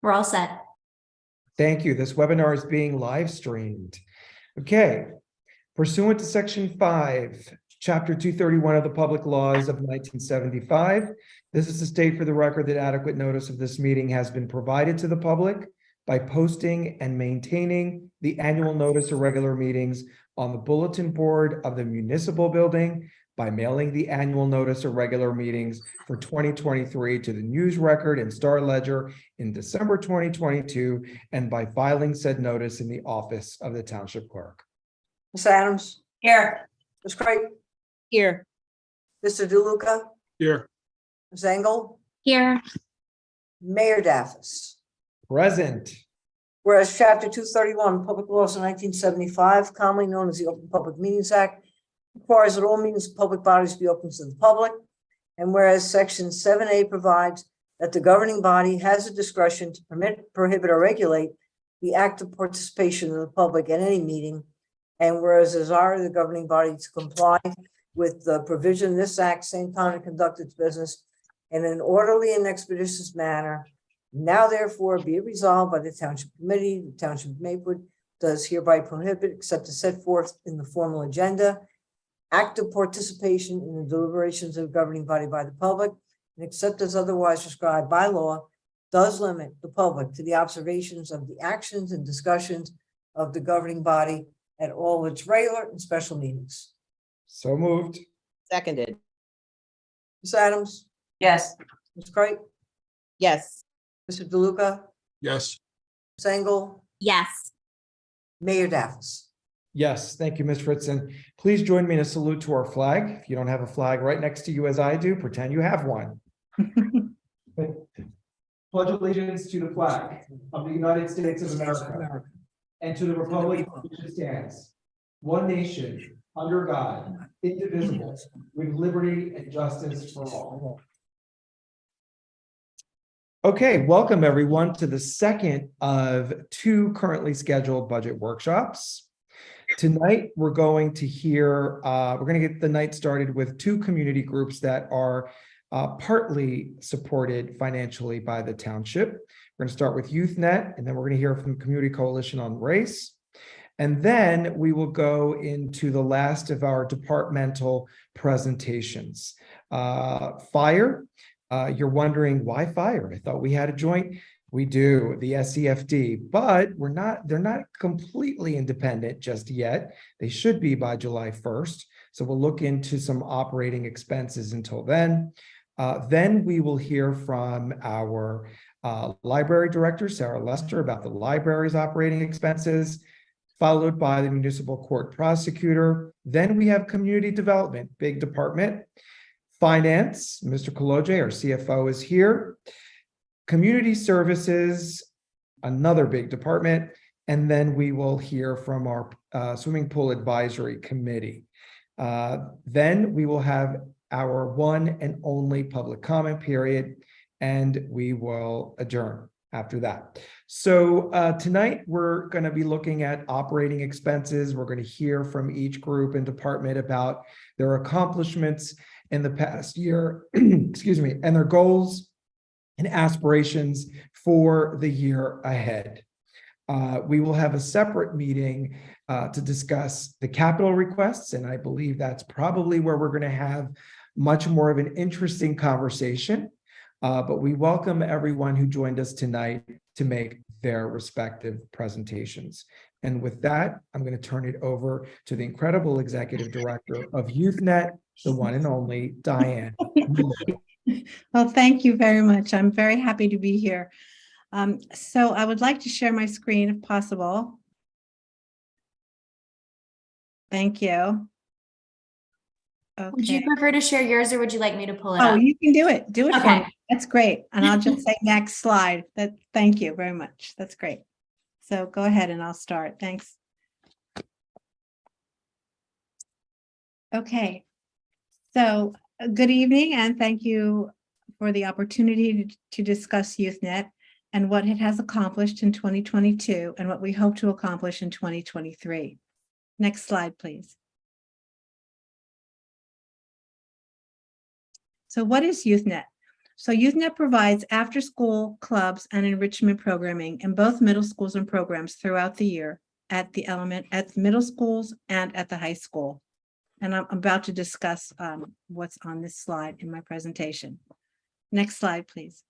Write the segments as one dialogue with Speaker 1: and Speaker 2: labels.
Speaker 1: We're all set.
Speaker 2: Thank you. This webinar is being live streamed. Okay. Pursuant to Section 5, Chapter 231 of the Public Laws of 1975, this is to state for the record that adequate notice of this meeting has been provided to the public by posting and maintaining the annual notice of regular meetings on the bulletin board of the municipal building, by mailing the annual notice of regular meetings for 2023 to the News Record and Star Ledger in December 2022, and by filing said notice in the office of the township clerk.
Speaker 3: Ms. Adams?
Speaker 1: Here.
Speaker 3: Ms. Craig?
Speaker 4: Here.
Speaker 3: Mr. DeLuca?
Speaker 5: Here.
Speaker 3: Ms. Engel?
Speaker 1: Here.
Speaker 3: Mayor Daffis?
Speaker 2: Present.
Speaker 3: Whereas Chapter 231, Public Laws of 1975, commonly known as the Open Public Meetings Act, requires that all meetings of public bodies be open to the public. And whereas Section 7A provides that the governing body has the discretion to permit, prohibit, or regulate the active participation of the public at any meeting. And whereas the desire of the governing body to comply with the provision of this act, same time to conduct its business in an orderly and expeditious manner. Now therefore be it resolved by the Township Committee, the Township of Maplewood does hereby prohibit, except as set forth in the formal agenda, active participation in the deliberations of the governing body by the public, and except as otherwise prescribed by law, does limit the public to the observations of the actions and discussions of the governing body at all its regular and special meetings.
Speaker 2: So moved.
Speaker 4: Seconded.
Speaker 3: Ms. Adams?
Speaker 1: Yes.
Speaker 3: Ms. Craig?
Speaker 4: Yes.
Speaker 3: Mr. DeLuca?
Speaker 5: Yes.
Speaker 3: Ms. Engel?
Speaker 1: Yes.
Speaker 3: Mayor Daffis?
Speaker 2: Yes, thank you, Ms. Fritzen. Please join me in a salute to our flag. If you don't have a flag right next to you as I do, pretend you have one. Pledge allegiance to the flag of the United States of America and to the republic for which it stands, one nation, under God, indivisible, with liberty and justice for all. Okay, welcome everyone to the second of two currently scheduled budget workshops. Tonight, we're going to get the night started with two community groups that are partly supported financially by the township. We're going to start with YouthNet, and then we're going to hear from Community Coalition on Race. And then we will go into the last of our departmental presentations. Fire, you're wondering why fire? I thought we had a joint. We do, the SEFD, but they're not completely independent just yet. They should be by July 1st. So we'll look into some operating expenses until then. Then we will hear from our library director, Sarah Lester, about the library's operating expenses, followed by the municipal court prosecutor. Then we have community development, big department. Finance, Mr. Koloje, our CFO, is here. Community services, another big department, and then we will hear from our swimming pool advisory committee. Then we will have our one and only public comment period, and we will adjourn after that. So tonight we're going to be looking at operating expenses. We're going to hear from each group and department about their accomplishments in the past year, excuse me, and their goals and aspirations for the year ahead. We will have a separate meeting to discuss the capital requests, and I believe that's probably where we're going to have much more of an interesting conversation. But we welcome everyone who joined us tonight to make their respective presentations. And with that, I'm going to turn it over to the incredible executive director of YouthNet, the one and only Diane.
Speaker 6: Well, thank you very much. I'm very happy to be here. So I would like to share my screen if possible. Thank you. Okay.
Speaker 1: Would you prefer to share yours or would you like me to pull it
Speaker 6: Oh,
Speaker 1: up?
Speaker 6: you can do it. Do it for
Speaker 1: Okay.
Speaker 6: me. That's great. And I'll just say next slide. Thank you very much. That's great. So go ahead and I'll start. Thanks. Okay. So good evening and thank you for the opportunity to discuss YouthNet and what it has accomplished in 2022 and what we hope to accomplish in 2023. Next slide, please. So what is YouthNet? So YouthNet provides after-school clubs and enrichment programming in both middle schools and programs throughout the year at the middle schools and at the high school. And I'm about to discuss what's on this slide in my presentation. Next slide, please.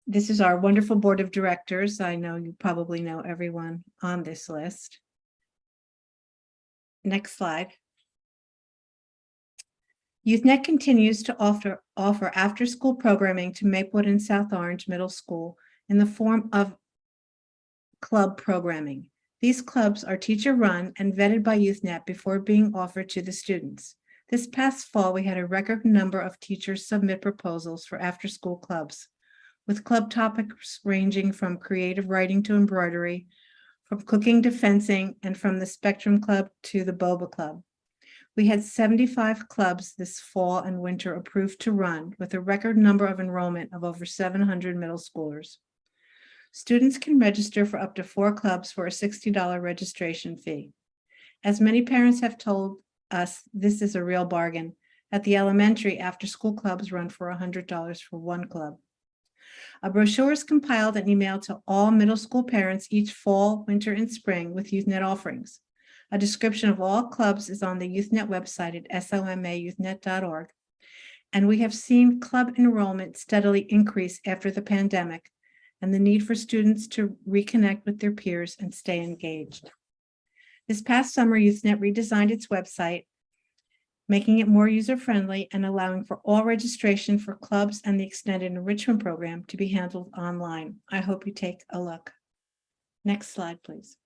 Speaker 6: This is our wonderful board of directors. I know you probably know everyone on this list. Next slide. YouthNet continues to offer after-school programming to Maplewood and South Orange Middle School in the form of club programming. These clubs are teacher-run and vetted by YouthNet before being offered to the students. This past fall, we had a record number of teachers submit proposals for after-school clubs, with club topics ranging from creative writing to embroidery, from cooking to fencing, and from the Spectrum Club to the Boba Club. We had 75 clubs this fall and winter approved to run, with a record number of enrollment of over 700 middle schoolers. Students can register for up to 4 clubs for a $60 registration fee. As many parents have told us, this is a real bargain. At the elementary, after-school clubs run for $100 for 1 club. A brochure is compiled and emailed to all middle school parents each fall, winter, and spring with YouthNet offerings. A description of all clubs is on the YouthNet website at somayouthnet.org. And we have seen club enrollment steadily increase after the pandemic and the need for students to reconnect with their peers and stay engaged. This past summer, YouthNet redesigned its website, making it more user-friendly and allowing for all registration for clubs and the extended enrichment program to be handled online. I hope you take a look. Next slide, please.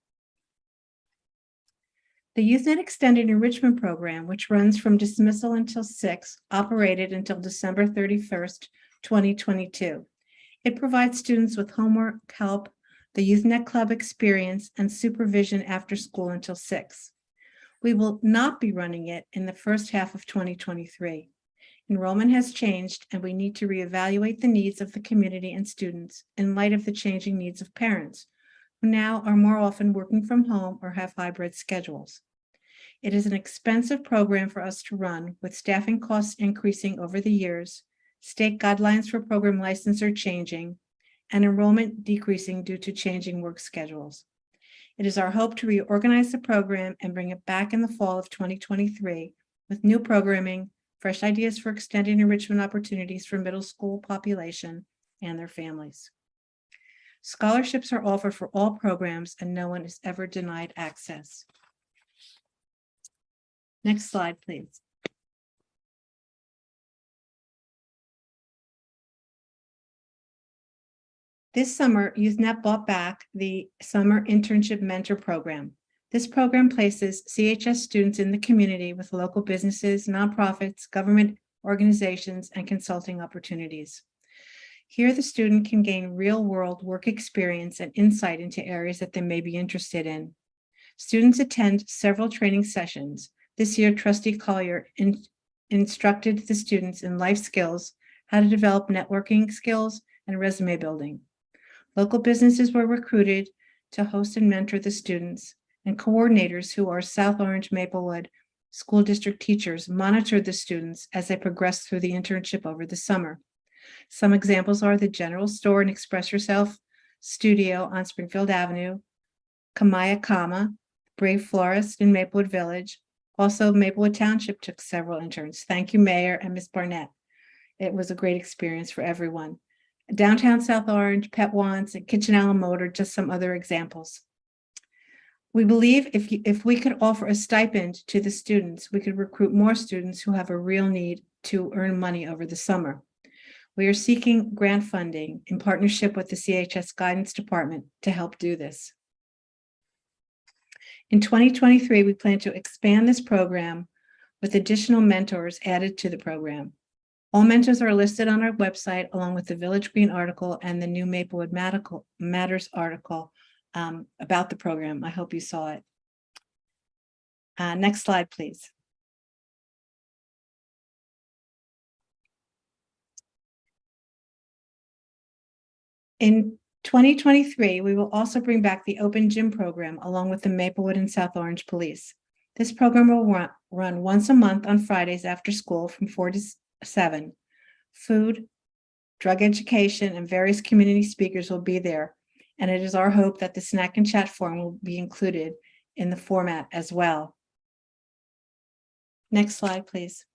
Speaker 6: The YouthNet Extended Enrichment Program, which runs from dismissal until 6, operated until December 31st, 2022. It provides students with homework help, the YouthNet Club experience, and supervision after school until 6. We will not be running it in the first half of 2023. Enrollment has changed, and we need to reevaluate the needs of the community and students in light of the changing needs of parents, who now are more often working from home or have hybrid schedules. It is an expensive program for us to run, with staffing costs increasing over the years, state guidelines for program licensure changing, and enrollment decreasing due to changing work schedules. It is our hope to reorganize the program and bring it back in the fall of 2023 with new programming, fresh ideas for extending enrichment opportunities for middle school population and their families. Scholarships are offered for all programs and no one is ever denied access. Next slide, please. This summer, YouthNet brought back the Summer Internship Mentor Program. This program places CHS students in the community with local businesses, nonprofits, government organizations, and consulting opportunities. Here, the student can gain real-world work experience and insight into areas that they may be interested in. Students attend several training sessions. This year, Trustee Collier instructed the students in life skills, how to develop networking skills, and resume building. Local businesses were recruited to host and mentor the students, and coordinators who are South Orange Maplewood school district teachers monitor the students as they progress through the internship over the summer. Some examples are the General Store and Express Yourself Studio on Springfield Avenue, Kamaya Kama, Brave Florist in Maplewood Village. Also, Maplewood Township took several interns. Thank you, Mayor and Ms. Barnett. It was a great experience for everyone. Downtown South Orange, Pet Wants, and Kitchen a la Mode are just some other examples. We believe if we could offer a stipend to the students, we could recruit more students who have a real need to earn money over the summer. We are seeking grant funding in partnership with the CHS Guidance Department to help do this. In 2023, we plan to expand this program with additional mentors added to the program. All mentors are listed on our website, along with the Village Green article and the new Maplewood Matters article about the program. I hope you saw it. Next slide, please. In 2023, we will also bring back the Open Gym program along with the Maplewood and South Orange Police. This program will run once a month on Fridays after school from 4 to 7. food, drug education, and various community speakers will be there. And it is our hope that the snack and chat forum will be included in the format as well. Next slide, please.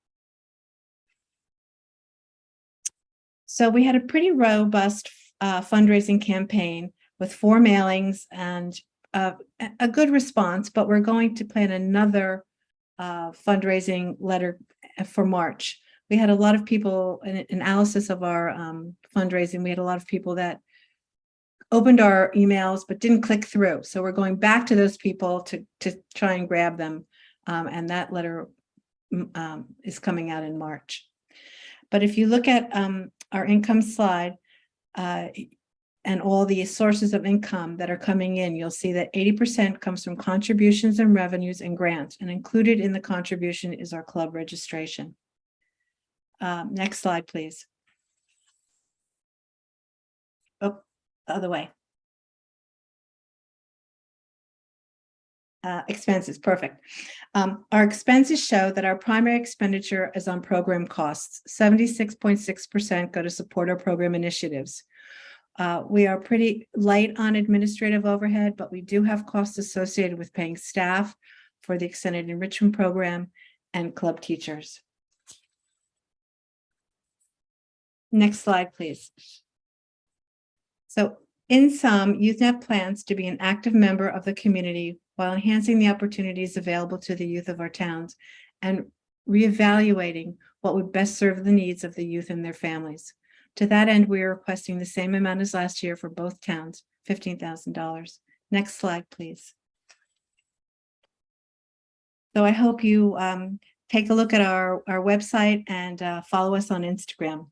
Speaker 6: So we had a pretty robust fundraising campaign with 4 mailings and a good response, but we're going to plan another fundraising letter for March. We had a lot of people, an analysis of our fundraising, we had a lot of people that opened our emails but didn't click through. So we're going back to those people to try and grab them. And that letter is coming out in March. But if you look at our income slide and all the sources of income that are coming in, you'll see that 80% comes from contributions and revenues and grants. And included in the contribution is our club registration. Next slide, please. Oh, other way. Expenses, perfect. Our expenses show that our primary expenditure is on program costs. 76.6% go to support our program initiatives. We are pretty light on administrative overhead, but we do have costs associated with paying staff for the extended enrichment program and club teachers. Next slide, please. So in sum, YouthNet plans to be an active member of the community while enhancing the opportunities available to the youth of our towns and reevaluating what would best serve the needs of the youth and their families. To that end, we are requesting the same amount as last year for both towns, $15,000. Next slide, please. So I hope you take a look at our website and follow us on Instagram.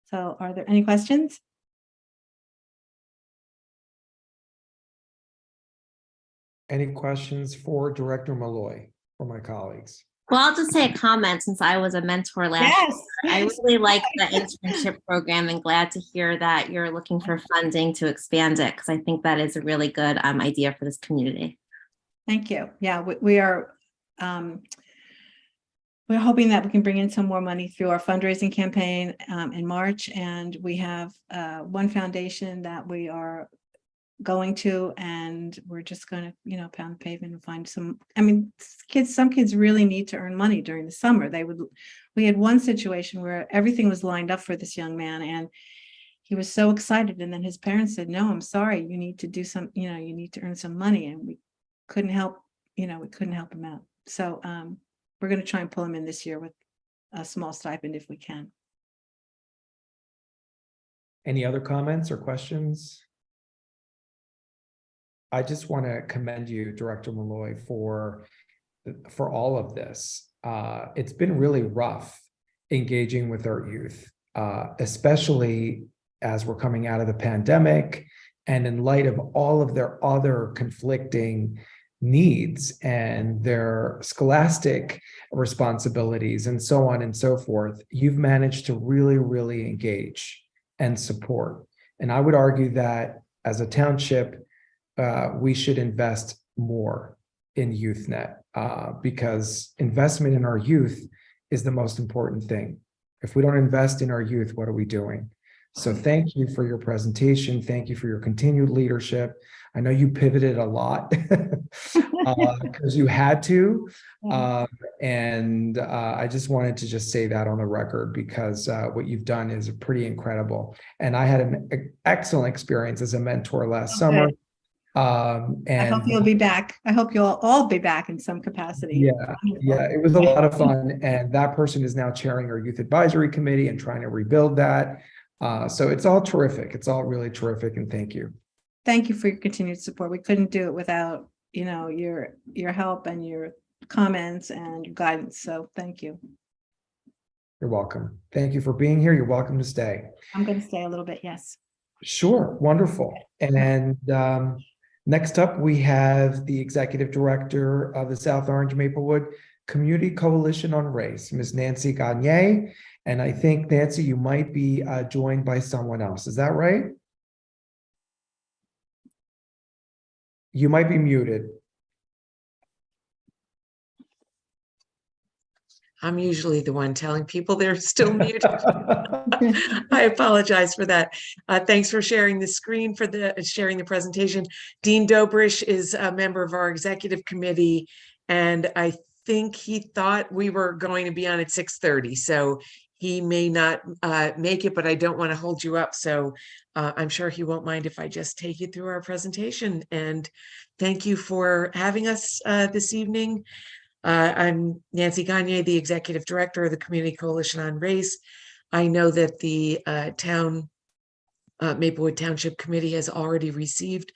Speaker 6: So are there any questions?
Speaker 2: Any questions for Director Malloy or my colleagues?
Speaker 1: Well, I'll just say a comment since I was a mentor last year. I really like the internship program and glad to hear that you're looking for funding to expand it because I think that is a really good idea for this community.
Speaker 6: Thank you. Yeah, we are we're hoping that we can bring in some more money through our fundraising campaign in March. And we have one foundation that we are going to, and we're just going to, pound the pavement and find some, some kids really need to earn money during the summer. We had one situation where everything was lined up for this young man and he was so excited. And then his parents said, no, I'm sorry, you need to do some, you need to earn some money. And we couldn't help, we couldn't help him out. So we're going to try and pull him in this year with a small stipend if we can.
Speaker 2: Any other comments or questions? I just want to commend you, Director Malloy, for all of this. It's been really rough engaging with our youth, especially as we're coming out of the pandemic and in light of all of their other conflicting needs and their scholastic responsibilities and so on and so forth. You've managed to really, really engage and support. And I would argue that as a township, we should invest more in YouthNet because investment in our youth is the most important thing. If we don't invest in our youth, what are we doing? So thank you for your presentation. Thank you for your continued leadership. I know you pivoted a lot because you had to. And I just wanted to just say that on the record because what you've done is pretty incredible. And I had an excellent experience as a mentor last summer. And
Speaker 6: I hope you'll be back. I hope you'll all be back in some capacity.
Speaker 2: Yeah, it was a lot of fun. And that person is now chairing our youth advisory committee and trying to rebuild that. So it's all terrific. It's all really terrific. And thank you.
Speaker 6: Thank you for your continued support. We couldn't do it without, your help and your comments and your guidance. So thank you.
Speaker 2: You're welcome. Thank you for being here. You're welcome to stay.
Speaker 6: I'm going to stay a little bit. Yes.
Speaker 2: Sure. Wonderful. And next up, we have the Executive Director of the South Orange Maplewood Community Coalition on Race, Ms. Nancy Gagne. And I think, Nancy, you might be joined by someone else. Is that right? You might be muted.
Speaker 5: I'm usually the one telling people they're still muted. I apologize for that. Thanks for sharing the screen for sharing the presentation. Dean Dobrish is a member of our executive committee, and I think he thought we were going to be on at 6:30. So he may not make it, but I don't want to hold you up. So I'm sure he won't mind if I just take you through our presentation. And thank you for having us this evening. I'm Nancy Gagne, the Executive Director of the Community Coalition on Race. I know that the Maplewood Township Committee has already received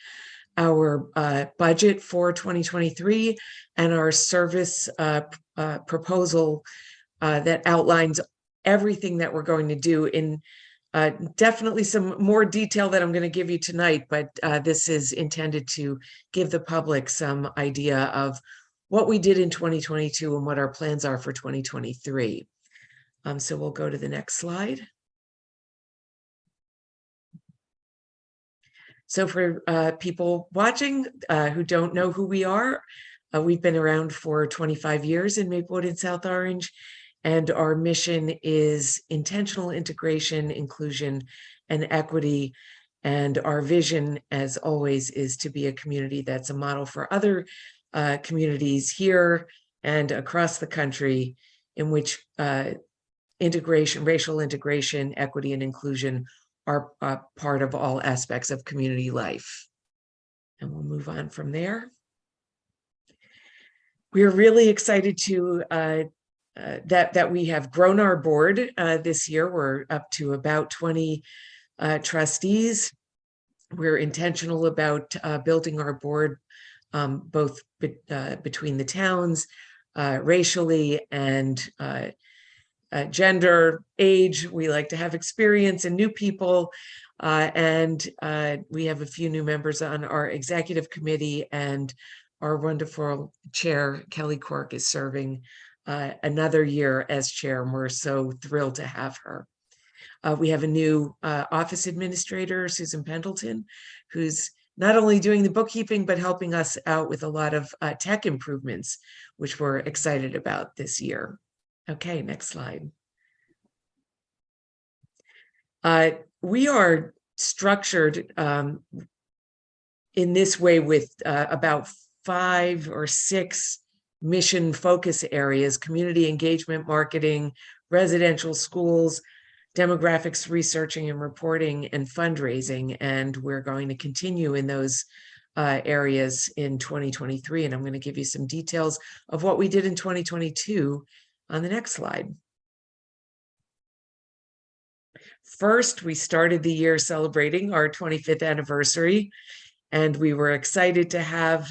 Speaker 5: our budget for 2023 and our service proposal that outlines everything that we're going to do in definitely some more detail that I'm going to give you tonight, but this is intended to give the public some idea of what we did in 2022 and what our plans are for 2023. So we'll go to the next slide. So for people watching who don't know who we are, we've been around for 25 years in Maplewood and South Orange, and our mission is intentional integration, inclusion, and equity. And our vision, as always, is to be a community that's a model for other communities here and across the country, in which integration, racial integration, equity, and inclusion are part of all aspects of community life. And we'll move on from there. We're really excited to that we have grown our board this year. We're up to about 20 trustees. We're intentional about building our board both between the towns, racially, and gender, age. We like to have experience and new people. And we have a few new members on our executive committee, and our wonderful chair, Kelly Quirk, is serving another year as chair, and we're so thrilled to have her. We have a new office administrator, Susan Pendleton, who's not only doing the bookkeeping, but helping us out with a lot of tech improvements, which we're excited about this year. Okay, next slide. We are structured in this way with about 5 or 6 mission focus areas: community engagement, marketing, residential schools, demographics, researching and reporting, and fundraising. And we're going to continue in those areas in 2023. And I'm going to give you some details of what we did in 2022 on the next slide. First, we started the year celebrating our 25th anniversary, and we were excited to have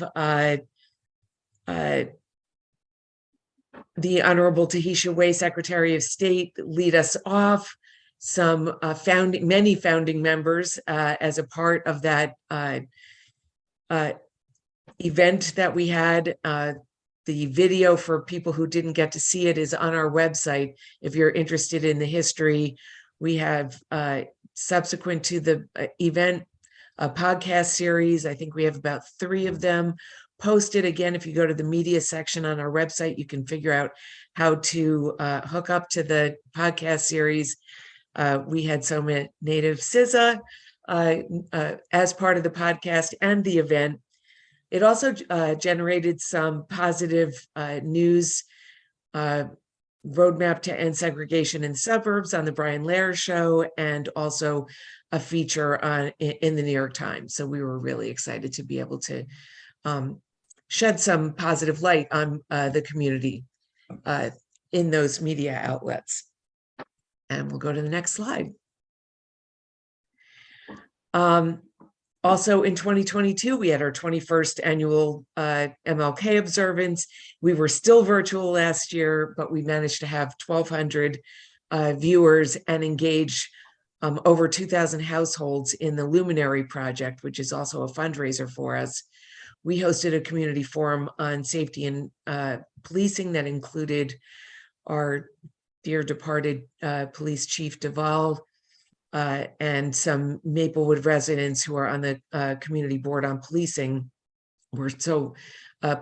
Speaker 5: the Honorable Tahisha Way, Secretary of State, lead us off. Some many founding members as a part of that event that we had. The video, for people who didn't get to see it, is on our website. If you're interested in the history, we have subsequent to the event, a podcast series. I think we have about 3 of them posted. Again, if you go to the media section on our website, you can figure out how to hook up to the podcast series. We had Summit Native SZA as part of the podcast and the event. It also generated some positive news, roadmap to end segregation in suburbs on the Brian Lehrer Show, and also a feature in the New York Times. So we were really excited to be able to shed some positive light on the community in those media outlets. And we'll go to the next slide. Also in 2022, we had our 21st annual MLK observance. We were still virtual last year, but we managed to have 1,200 viewers and engage over 2,000 households in the Luminary Project, which is also a fundraiser for us. We hosted a community forum on safety and policing that included our dear departed Police Chief Duvall, and some Maplewood residents who are on the community board on policing. We're so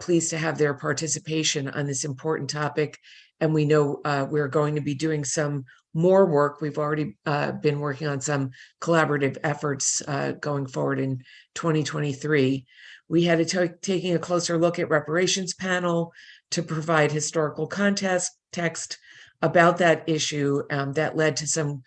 Speaker 5: pleased to have their participation on this important topic And we know we're going to be doing some more work. We've already been working on some collaborative efforts going forward in 2023. We had taking a closer look at reparations panel to provide historical context about that issue that led to some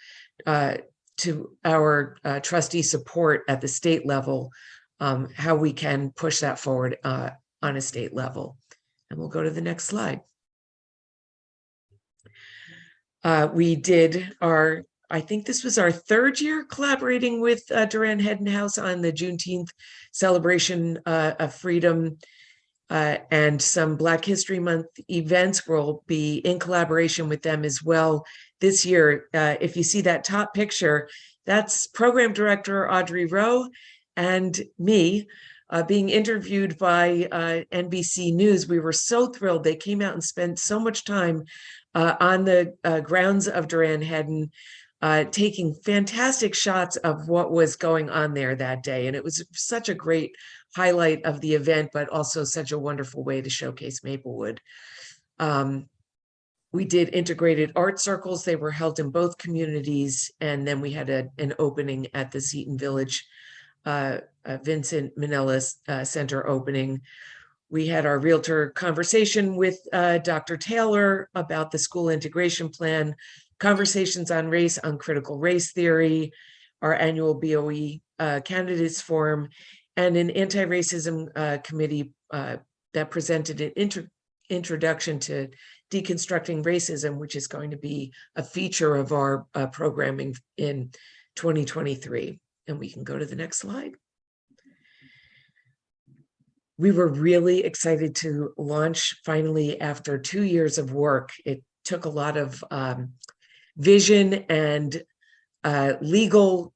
Speaker 5: to our trustee support at the state level, how we can push that forward on a state level. And we'll go to the next slide. We did I think this was our third year collaborating with Duran Hedden House on the Juneteenth celebration of freedom, and some Black History Month events. Will be in collaboration with them as well this year. If you see that top picture, that's Program Director Audrey Rowe and me being interviewed by NBC News. We were so thrilled. They came out and spent so much time on the grounds of Duran Hedden, taking fantastic shots of what was going on there that day. And it was such a great highlight of the event, but also such a wonderful way to showcase Maplewood. We did integrated art circles. They were held in both communities. And then we had an opening at the Seton Village Vincent Minnella Center opening. We had our realtor conversation with Dr. Taylor about the school integration plan, conversations on race, on critical race theory, our annual BOE candidates forum, and an anti-racism committee that presented an introduction to deconstructing racism, which is going to be a feature of our programming in 2023. And we can go to the next slide. We were really excited to launch finally after 2 years of work. It took a lot of vision and legal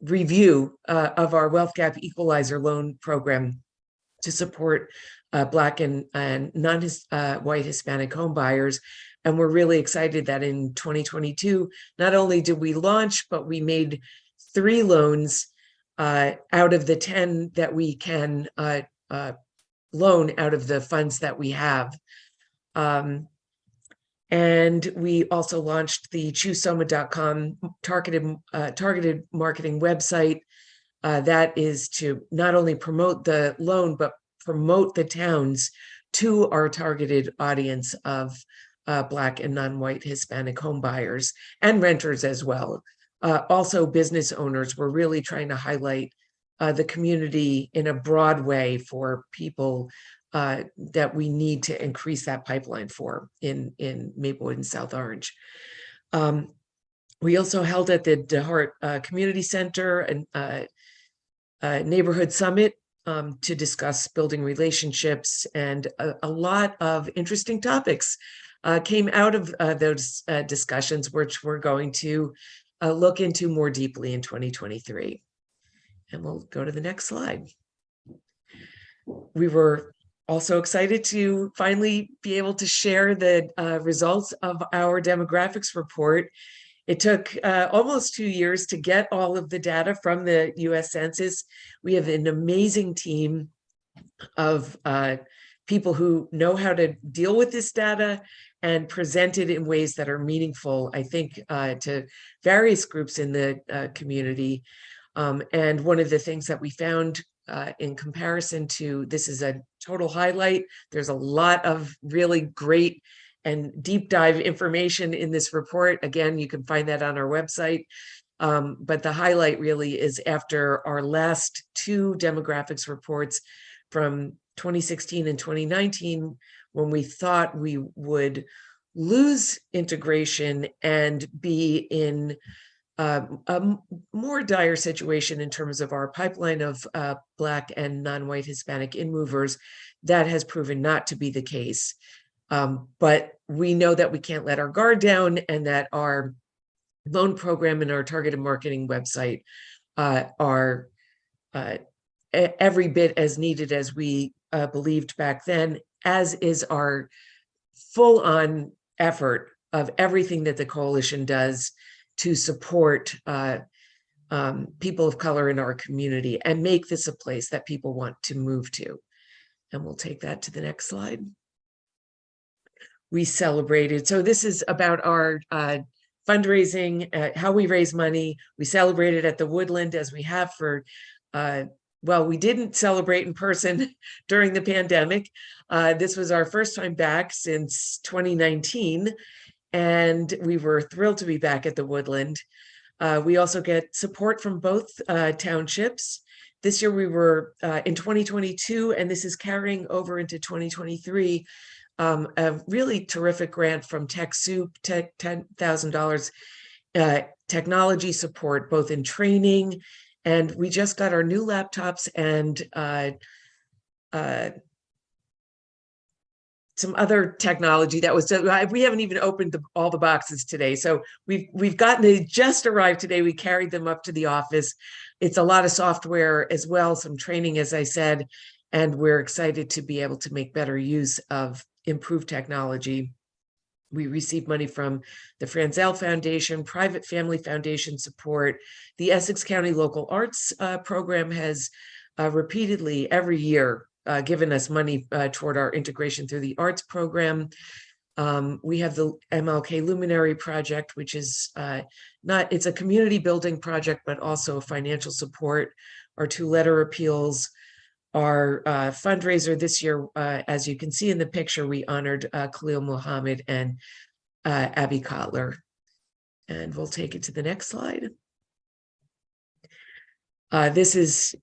Speaker 5: review of our Wealth Gap Equalizer loan program to support Black and non-white Hispanic home buyers. And we're really excited that in 2022, not only did we launch, but we made 3 loans out of the 10 that we can loan out of the funds that we have. And we also launched the ChooseSoma.com targeted marketing website that is to not only promote the loan, but promote the towns to our targeted audience of Black and non-white Hispanic home buyers and renters as well. Also business owners. We're really trying to highlight the community in a broad way for people that we need to increase that pipeline for in Maplewood and South Orange. We also held at the DeHart Community Center a neighborhood summit to discuss building relationships, and a lot of interesting topics came out of those discussions, which we're going to look into more deeply in 2023. And we'll go to the next slide. We were also excited to finally be able to share the results of our demographics report. It took almost 2 years to get all of the data from the US Census. We have an amazing team of people who know how to deal with this data and present it in ways that are meaningful, I think, to various groups in the community. And one of the things that we found in comparison to, this is a total highlight, there's a lot of really great and deep dive information in this report. Again, you can find that on our website. But the highlight really is after our last 2 demographics reports from 2016 and 2019, when we thought we would lose integration and be in a more dire situation in terms of our pipeline of Black and non-white Hispanic in-movers. That has proven not to be the case. But we know that we can't let our guard down, and that our loan program and our targeted marketing website are every bit as needed as we believed back then, as is our full-on effort of everything that the coalition does to support people of color in our community and make this a place that people want to move to. And we'll take that to the next slide. we celebrated. So this is about our fundraising, how we raise money. We celebrated at the Woodland as we have for, well, we didn't celebrate in person during the pandemic. This was our first time back since 2019, and we were thrilled to be back at the Woodland. We also get support from both townships. This year we were in 2022, and this is carrying over into 2023. A really terrific grant from TechSoup, $10,000 technology support, both in training, and we just got our new laptops and some other technology that was, we haven't even opened all the boxes today. So we've gotten, they just arrived today. We carried them up to the office. It's a lot of software as well, some training, as I said, and we're excited to be able to make better use of improved technology. We received money from the Franzel Foundation, Private Family Foundation support. The Essex County Local Arts Program has repeatedly every year given us money toward our integration through the arts program. We have the MLK Luminary Project, which is it's a community building project, but also financial support. Our 2 letter appeals. Our fundraiser this year, as you can see in the picture, we honored Khalil Muhammad and Abby Kotler. And we'll take it to the next slide. This is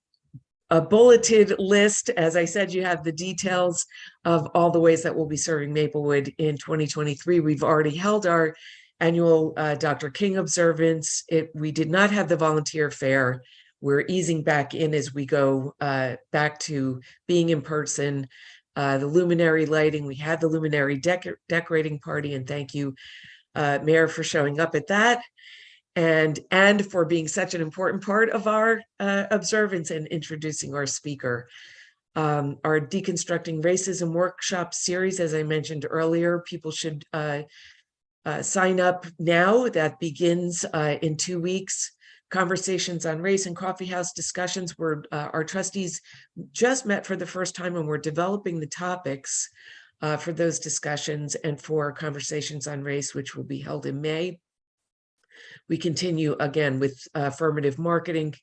Speaker 5: a bulleted list. As I said, you have the details of all the ways that we'll be serving Maplewood in 2023. We've already held our annual Dr. King observance. We did not have the volunteer fair. We're easing back in as we go back to being in person. The luminary lighting, we had the luminary decorating party, and thank you, Mayor, for showing up at that, and for being such an important part of our observance and introducing our speaker. Our Deconstructing Racism workshop series, as I mentioned earlier, people should sign up now. That begins in 2 weeks. Conversations on Race and Coffee House discussions, where our trustees just met for the first time, and we're developing the topics for those discussions and for Conversations on Race, which will be held in May. We continue again with affirmative marketing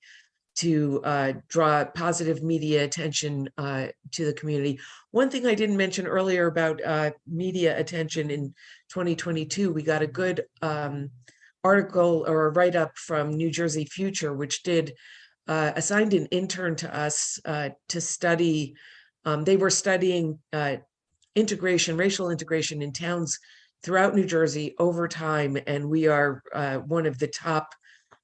Speaker 5: to draw positive media attention to the community. One thing I didn't mention earlier about media attention in 2022, we got a good article or a write-up from New Jersey Future, which did assigned an intern to us to study. They were studying integration, racial integration in towns throughout New Jersey over time, and we are one of the top,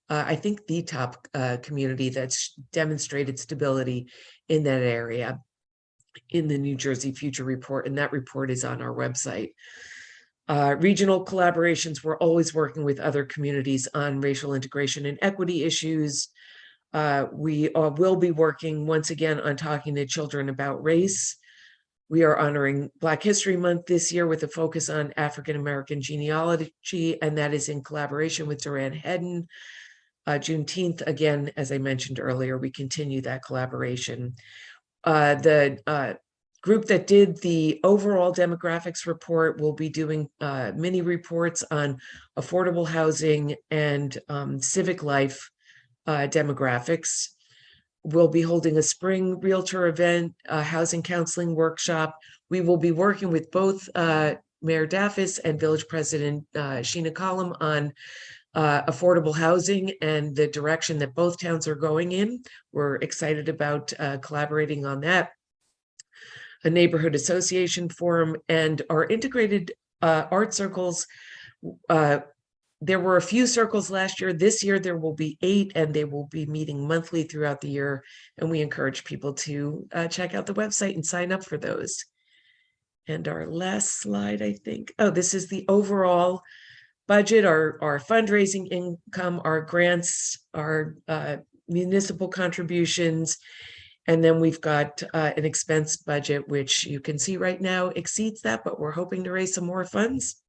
Speaker 5: I think the top community that's demonstrated stability in that area in the New Jersey Future report, and that report is on our website. Regional collaborations, we're always working with other communities on racial integration and equity issues. We will be working once again on talking to children about race. We are honoring Black History Month this year with a focus on African-American genealogy, and that is in collaboration with Duran Hedden. Juneteenth, again, as I mentioned earlier, we continue that collaboration. The group that did the overall demographics report will be doing mini reports on affordable housing and civic life demographics. We'll be holding a spring realtor event, a housing counseling workshop. We will be working with both Mayor Daffis and Village President Sheena Collum on affordable housing and the direction that both towns are going in. We're excited about collaborating on that. A neighborhood association forum, and our integrated art circles. There were a few circles last year. This year there will be 8, and they will be meeting monthly throughout the year. And we encourage people to check out the website and sign up for those. And our last slide, I think. Oh, this is the overall budget, our fundraising income, our grants, our municipal contributions. And then we've got an expense budget, which you can see right now exceeds that, but we're hoping to raise some more funds.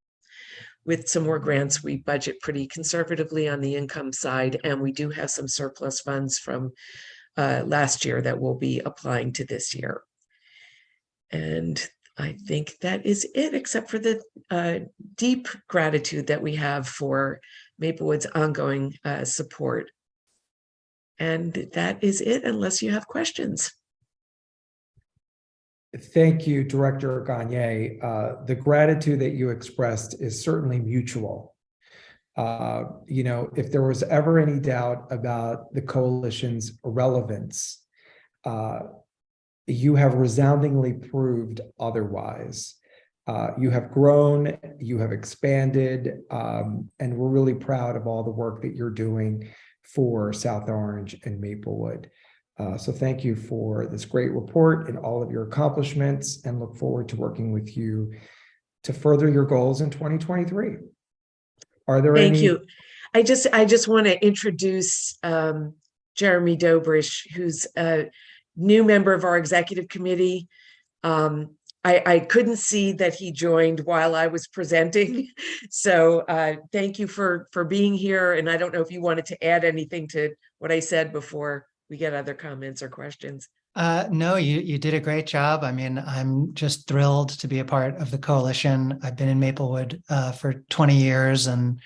Speaker 5: With some more grants, we budget pretty conservatively on the income side, and we do have some surplus funds from last year that we'll be applying to this year. And I think that is it, except for the deep gratitude that we have for Maplewood's ongoing support. And that is it, unless you have questions.
Speaker 2: Thank you, Director Gagne. The gratitude that you expressed is certainly mutual. If there was ever any doubt about the coalition's relevance, you have resoundingly proved otherwise. You have grown, you have expanded, and we're really proud of all the work that you're doing for South Orange and Maplewood. So thank you for this great report and all of your accomplishments, and look forward to working with you to further your goals in 2023. Are there
Speaker 5: Thank
Speaker 2: any?
Speaker 5: you. I just want to introduce Jeremy Dobrish, who's a new member of our executive committee. I couldn't see that he joined while I was presenting. So thank you for being here. And I don't know if you wanted to add anything to what I said before we get other comments or questions.
Speaker 7: No, you did a great job. I mean, I'm just thrilled to be a part of the coalition. I've been in Maplewood for 20 years and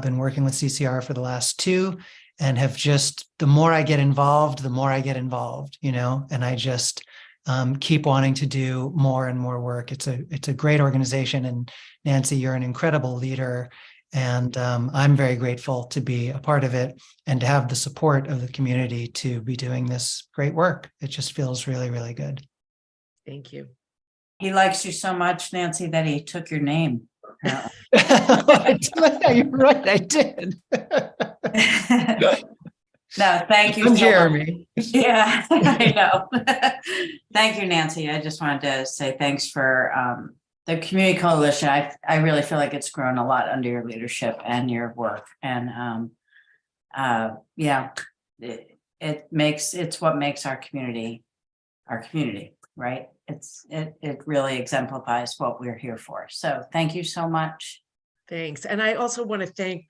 Speaker 7: been working with CCR for the last 2, and have just, the more I get involved, and I just keep wanting to do more and more work. It's a great organization, and Nancy, you're an incredible leader. And I'm very grateful to be a part of it and to have the support of the community to be doing this great work. It just feels really, really good.
Speaker 5: Thank you.
Speaker 8: He likes you so much, Nancy, that he took your name.
Speaker 7: You're right, I did.
Speaker 8: No, thank you.
Speaker 7: I'm
Speaker 8: so
Speaker 7: Jeremy.
Speaker 8: much. Yeah, I know. Thank you, Nancy. I just wanted to say thanks for the Community Coalition. I really feel like it's grown a lot under your leadership and your work. And yeah, it's what makes our community, right? It really exemplifies what we're here for. So thank you so much.
Speaker 5: Thanks. And I also want to thank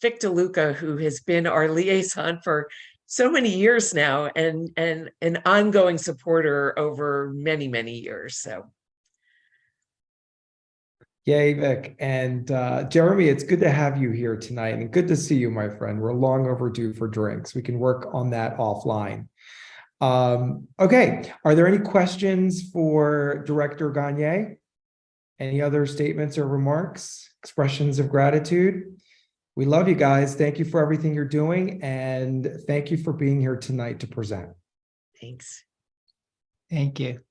Speaker 5: Vic DeLuca, who has been our liaison for so many years now, and an ongoing supporter over many, many years. So.
Speaker 2: Yay, Vic. And Jeremy, it's good to have you here tonight, and good to see you, my friend. We're long overdue for drinks. We can work on that offline. Okay, are there any questions for Director Gagne? Any other statements or remarks, expressions of gratitude? We love you guys. Thank you for everything you're doing, and thank you for being here tonight to present.
Speaker 5: Thanks.
Speaker 7: Thank you.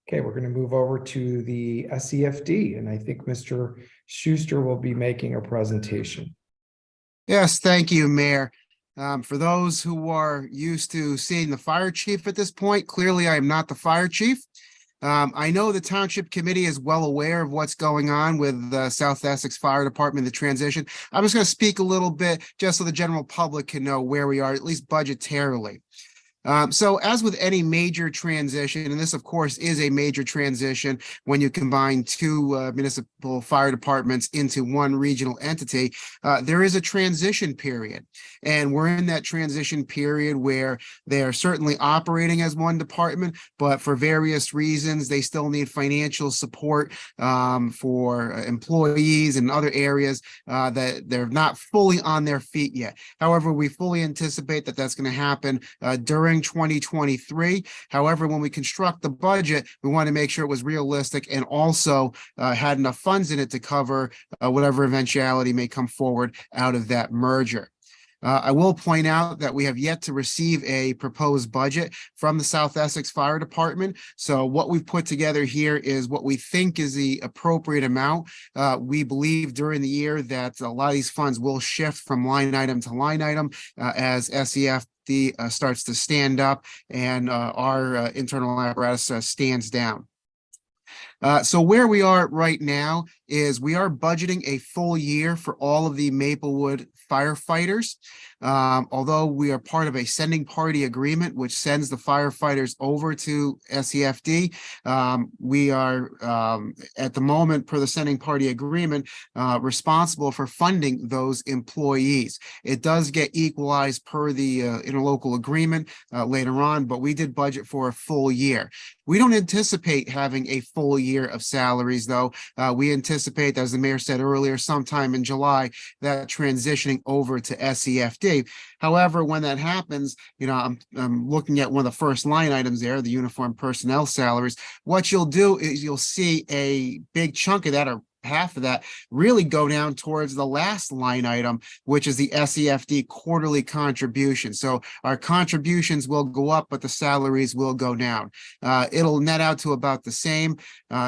Speaker 2: Okay, we're going to move over to the SEFD, and I think Mr. Schuster will be making a presentation.
Speaker 9: Yes, thank you, Mayor. For those who are used to seeing the fire chief at this point, clearly I am not the fire chief. I know the Township Committee is well aware of what's going on with the South Essex Fire Department, the transition. I'm just going to speak a little bit just so the general public can know where we are, at least budgetarily. So as with any major transition, and this of course is a major transition when you combine 2 municipal fire departments into one regional entity, there is a transition period. And we're in that transition period where they are certainly operating as one department, but for various reasons, they still need financial support for employees and other areas that they're not fully on their feet yet. However, we fully anticipate that that's going to happen during 2023. However, when we construct the budget, we want to make sure it was realistic and also had enough funds in it to cover whatever eventuality may come forward out of that merger. I will point out that we have yet to receive a proposed budget from the South Essex Fire Department. So what we've put together here is what we think is the appropriate amount. We believe during the year that a lot of these funds will shift from line item to line item as SEFD starts to stand up and our internal apparatus stands down. So where we are right now is we are budgeting a full year for all of the Maplewood firefighters. Although we are part of a sending party agreement, which sends the firefighters over to SEFD, we are at the moment, per the sending party agreement, responsible for funding those employees. It does get equalized per the interlocal agreement later on, but we did budget for a full year. We don't anticipate having a full year of salaries, though. We anticipate, as the mayor said earlier, sometime in July, that transitioning over to SEFD. However, when that happens, I'm looking at one of the first line items there, the uniform personnel salaries. What you'll do is you'll see a big chunk of that, or half of that, really go down towards the last line item, which is the SEFD quarterly contribution. So our contributions will go up, but the salaries will go down. It'll net out to about the same.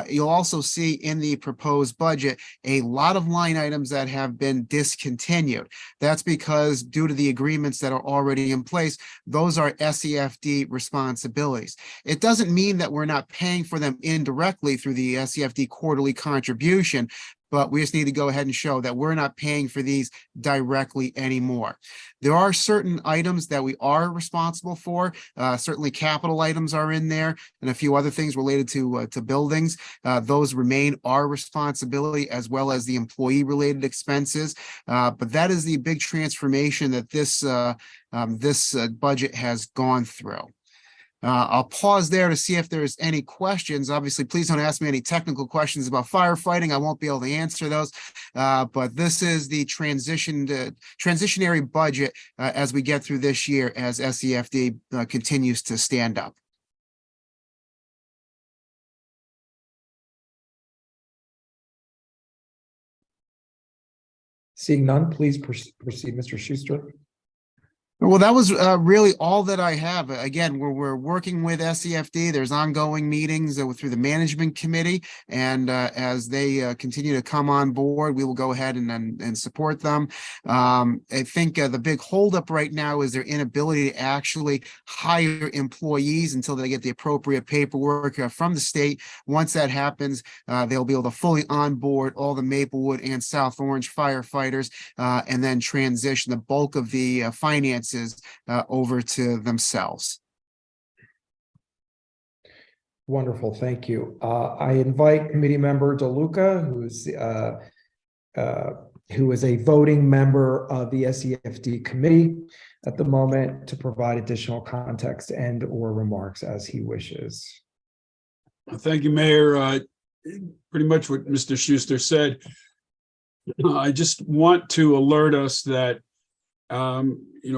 Speaker 9: You'll also see in the proposed budget a lot of line items that have been discontinued. That's because due to the agreements that are already in place, those are SEFD responsibilities. It doesn't mean that we're not paying for them indirectly through the SEFD quarterly contribution, but we just need to go ahead and show that we're not paying for these directly anymore. There are certain items that we are responsible for. Certainly capital items are in there, and a few other things related to buildings. Those remain our responsibility, as well as the employee related expenses. But that is the big transformation that this budget has gone through. I'll pause there to see if there's any questions. Obviously, please don't ask me any technical questions about firefighting. I won't be able to answer those. But this is the transitionary budget as we get through this year, as SEFD continues to stand up.
Speaker 2: Seeing none, please proceed, Mr. Schuster.
Speaker 9: Well, that was really all that I have. Again, we're working with SEFD. There's ongoing meetings through the management committee, and as they continue to come on board, we will go ahead and support them. I think the big holdup right now is their inability to actually hire employees until they get the appropriate paperwork from the state. Once that happens, they'll be able to fully onboard all the Maplewood and South Orange firefighters, and then transition the bulk of the finances over to themselves.
Speaker 2: Wonderful, thank you. I invite committee member DeLuca, who is a voting member of the SEFD committee at the moment, to provide additional context and or remarks as he wishes.
Speaker 10: Thank you, Mayor. Pretty much what Mr. Schuster said. I just want to alert us that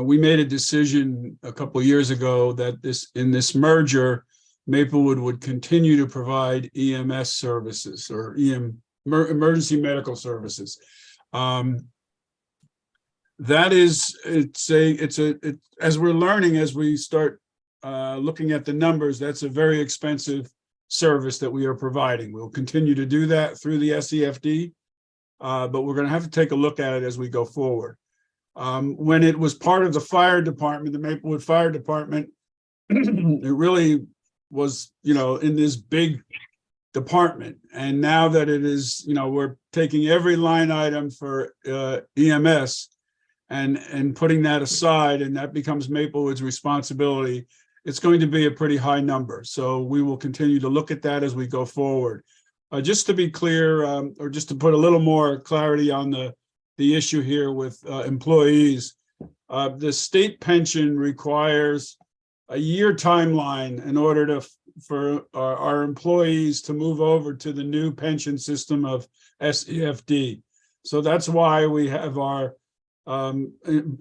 Speaker 10: we made a decision a couple of years ago that in this merger, Maplewood would continue to provide EMS services, or emergency medical services. That is, as we're learning, as we start looking at the numbers, that's a very expensive service that we are providing. We'll continue to do that through the SEFD, but we're going to have to take a look at it as we go forward. When it was part of the fire department, the Maplewood Fire Department, it really was, in this big department. And now that it is, we're taking every line item for EMS and putting that aside, and that becomes Maplewood's responsibility, it's going to be a pretty high number. So we will continue to look at that as we go forward. Just to be clear, or just to put a little more clarity on the issue here with employees, the state pension requires a year timeline in order for our employees to move over to the new pension system of SEFD. So that's why we have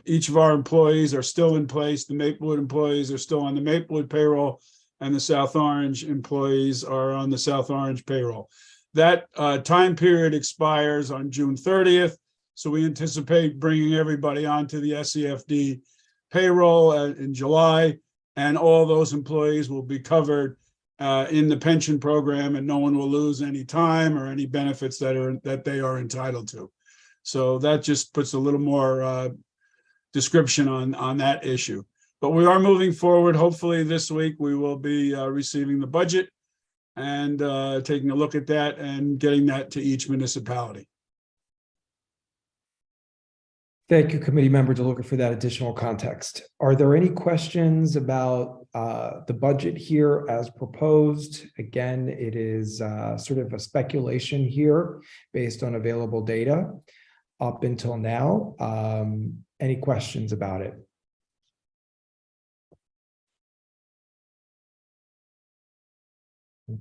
Speaker 10: each of our employees are still in place. The Maplewood employees are still on the Maplewood payroll, and the South Orange employees are on the South Orange payroll. That time period expires on June 30th. So we anticipate bringing everybody onto the SEFD payroll in July, and all those employees will be covered in the pension program, and no one will lose any time or any benefits that they are entitled to. So that just puts a little more description on that issue. But we are moving forward. Hopefully this week we will be receiving the budget and taking a look at that and getting that to each municipality.
Speaker 2: Thank you, committee member DeLuca, for that additional context. Are there any questions about the budget here as proposed? Again, it is sort of a speculation here based on available data up until now. Any questions about it?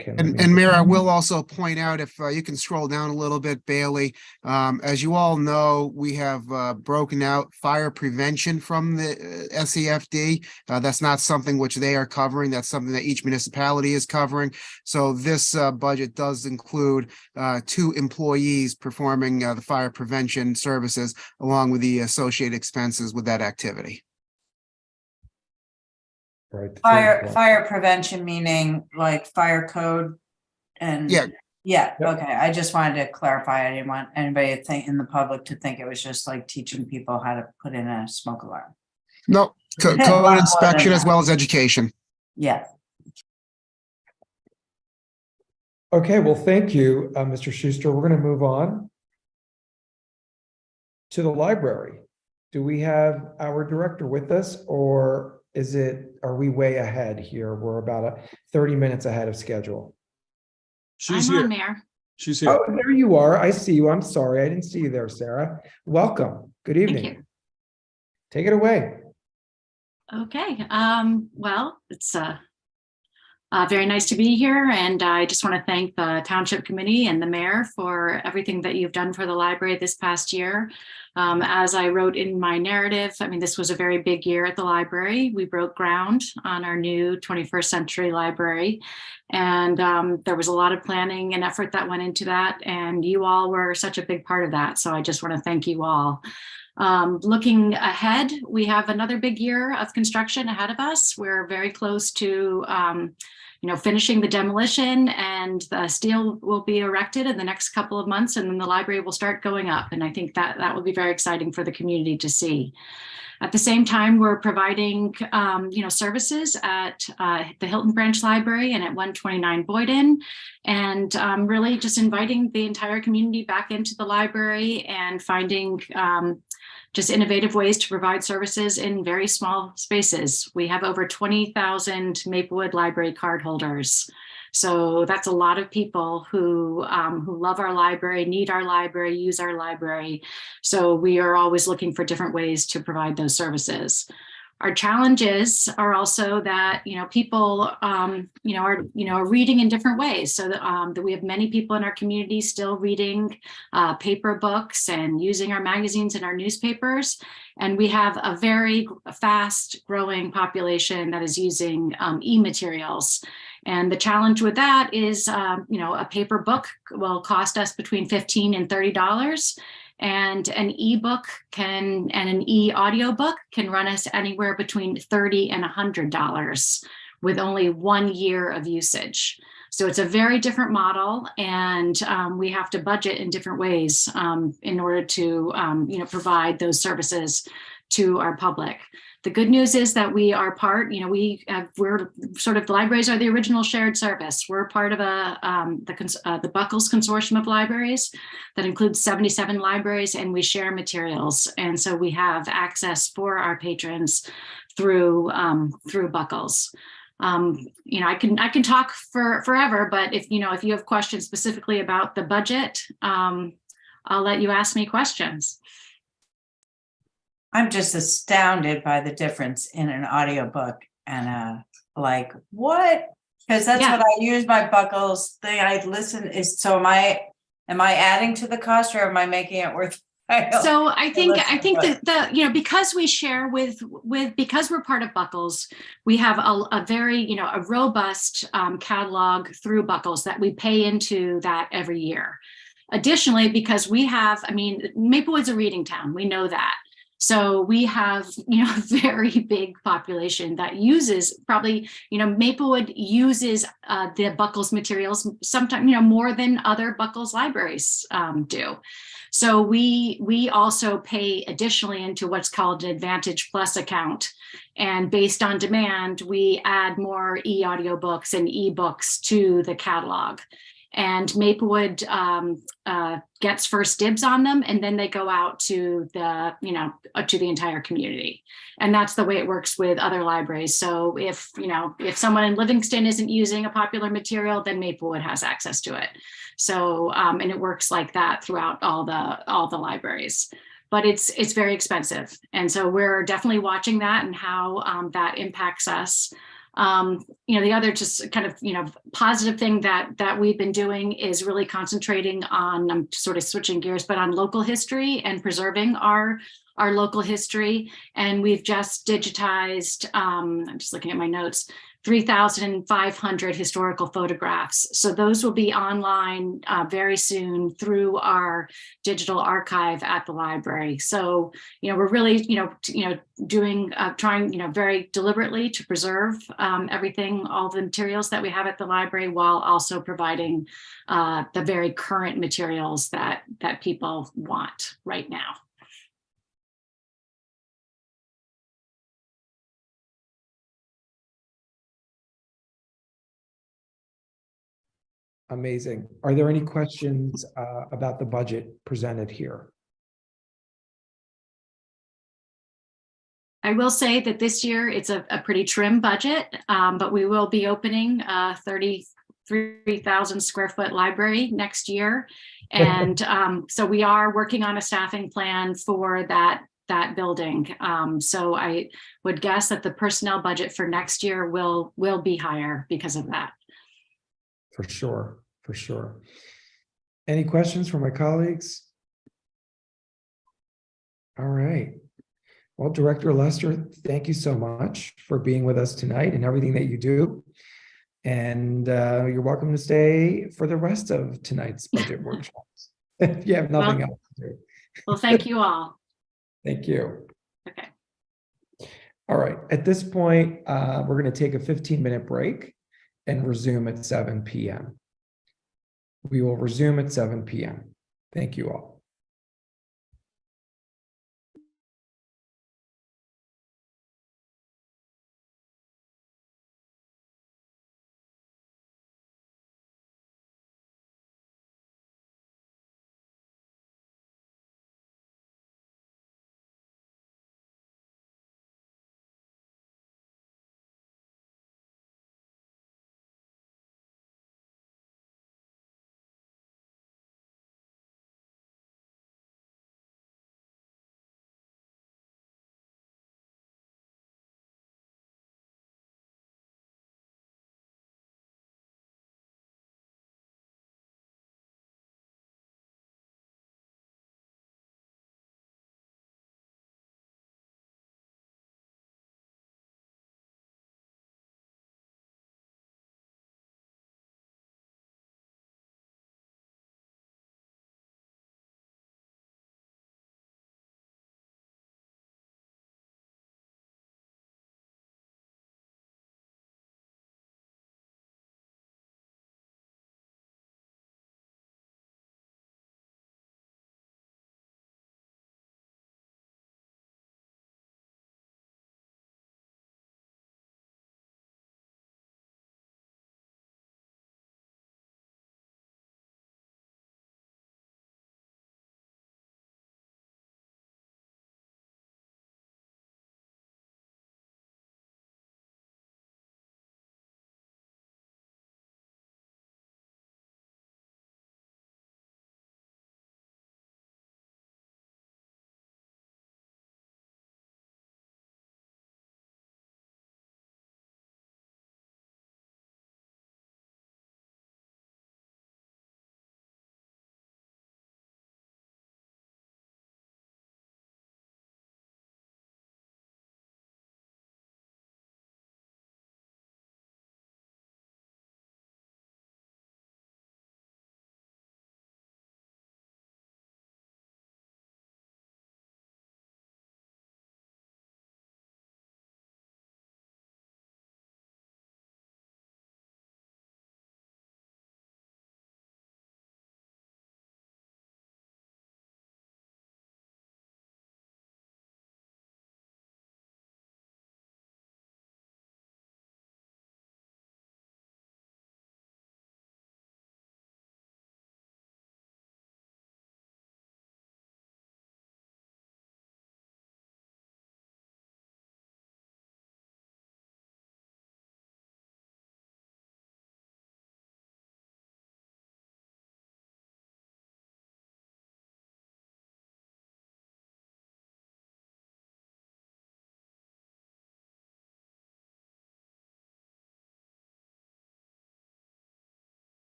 Speaker 2: Okay.
Speaker 9: And Mayor, I will also point out, if you can scroll down a little bit, Bailey, as you all know, we have broken out fire prevention from the SEFD. That's not something which they are covering. That's something that each municipality is covering. So this budget does include 2 employees performing the fire prevention services along with the associated expenses with that activity.
Speaker 2: Right.
Speaker 8: Fire prevention, meaning like fire code and.
Speaker 9: Yeah.
Speaker 8: Yeah,
Speaker 2: Yep.
Speaker 8: okay. I just wanted to clarify. I didn't want anybody to think in the public to think it was just like teaching people how to put in a smoke alarm.
Speaker 9: No, code inspection as well as education.
Speaker 8: Yeah.
Speaker 2: Okay, well, thank you, Mr. Schuster. We're going to move on to the library. Do we have our director with us, or are we way ahead here? We're about 30 minutes ahead of schedule.
Speaker 10: She's
Speaker 11: I'm
Speaker 10: here.
Speaker 11: on, Mayor.
Speaker 10: She's here.
Speaker 2: Oh, there you are. I see you. I'm sorry. I didn't see you there, Sarah. Welcome. Good evening.
Speaker 11: you.
Speaker 2: Take it away.
Speaker 11: Okay, well, it's very nice to be here, and I just want to thank the Township Committee and the Mayor for everything that you've done for the library this past year. As I wrote in my narrative, I mean, this was a very big year at the library. We broke ground on our new 21st century library, and there was a lot of planning and effort that went into that, and you all were such a big part of that. So I just want to thank you all. Looking ahead, we have another big year of construction ahead of us. We're very close to finishing the demolition, and the steel will be erected in the next couple of months, and then the library will start going up. And I think that will be very exciting for the community to see. At the same time, we're providing, services at the Hilton Branch Library and at 129 Boyden, and really just inviting the entire community back into the library and finding just innovative ways to provide services in very small spaces. We have over 20,000 Maplewood Library card holders. So that's a lot of people who love our library, need our library, use our library. So we are always looking for different ways to provide those services. Our challenges are also that, people, are reading in different ways. So that we have many people in our community still reading paper books and using our magazines and our newspapers. And we have a very fast growing population that is using e-materials. And the challenge with that is, a paper book will cost us between $15 and $30. And an ebook and an e-audiobook can run us anywhere between $30 and $100 with only 1 year of usage. So it's a very different model, and we have to budget in different ways in order to provide those services to our public. The good news is that we are part, we're sort of, the libraries are the original shared service. We're part of the Buckles Consortium of Libraries that includes 77 libraries, and we share materials. And so we have access for our patrons through Buckles. I can talk forever, but if you have questions specifically about the budget, I'll let you ask me questions.
Speaker 8: I'm just astounded by the difference in an audiobook and what? Because that's what I use my Buckles thing. I listen am I adding to the cost, or am I making it worth?
Speaker 11: So I think that because we share because we're part of Buckles, we have a very, a robust catalog through Buckles that we pay into that every year. Additionally, because we have, Maplewood's a reading town, we know that. So we have, a very big population that uses probably, Maplewood uses the Buckles materials sometimes, more than other Buckles libraries do. So we also pay additionally into what's called an Advantage Plus account. And based on demand, we add more e-audiobooks and e-books to the catalog. and Maplewood gets first dibs on them, and then they go out to the, to the entire community. And that's the way it works with other libraries. So if someone in Livingston isn't using a popular material, then Maplewood has access to it. So, and it works like that throughout all the libraries. But it's very expensive. And so we're definitely watching that and how that impacts us. The other just kind of, positive thing that we've been doing is really concentrating on, I'm sort of switching gears, but on local history and preserving our local history. And we've just digitized, I'm just looking at my notes, 3,500 historical photographs. So those will be online very soon through our digital archive at the library. So, we're really, trying, very deliberately to preserve everything, all the materials that we have at the library, while also providing the very current materials that people want right now.
Speaker 2: Amazing. Are there any questions about the budget presented here?
Speaker 11: I will say that this year it's a pretty trim budget, but we will be opening a 33,000 square foot library next year. And so we are working on a staffing plan for that building. So I would guess that the personnel budget for next year will be higher because of that.
Speaker 2: For sure, for sure. Any questions from my colleagues? All right. Well, Director Lester, thank you so much for being with us tonight and everything that you do. And you're welcome to stay for the rest of tonight's budget workshops if you have nothing else to do.
Speaker 11: Well, thank you all.
Speaker 2: Thank you.
Speaker 11: Okay.
Speaker 2: All right. At this point, we're going to take a 15-minute break and resume at 7 p.m. We will resume at 7 p.m. Thank you all.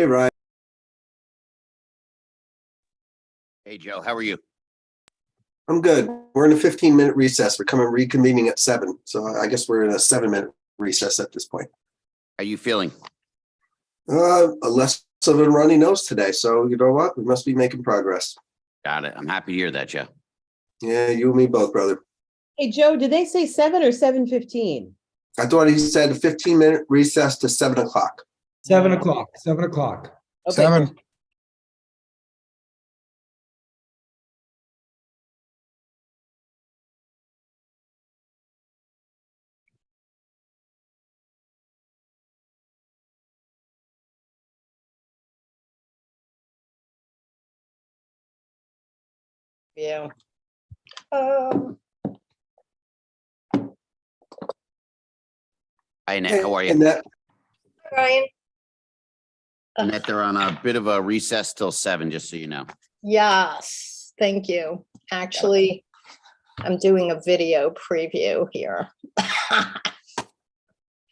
Speaker 12: Hey, Ryan.
Speaker 13: Hey, Joe, how are you?
Speaker 12: I'm good. We're in a 15-minute recess. We're coming reconvening at 7. So I guess we're in a 7-minute recess at this point.
Speaker 13: How you feeling?
Speaker 12: Less of a runny nose today. So you know what? We must be making progress.
Speaker 13: Got it. I'm happy to hear that, Joe.
Speaker 12: Yeah, you and me both, brother.
Speaker 4: Hey, Joe, did they say 7 or 7:15?
Speaker 12: I thought he said a 15-minute recess to 7 o'clock.
Speaker 2: 7 o'clock, 7 o'clock.
Speaker 4: Okay,
Speaker 9: 7.
Speaker 4: good. Yeah.
Speaker 13: Hi, Annette, how are you?
Speaker 12: And that,
Speaker 14: Ryan,
Speaker 13: Annette, they're on a bit of a recess till 7, just so you know.
Speaker 14: yes, thank you. Actually, I'm doing a video preview here. How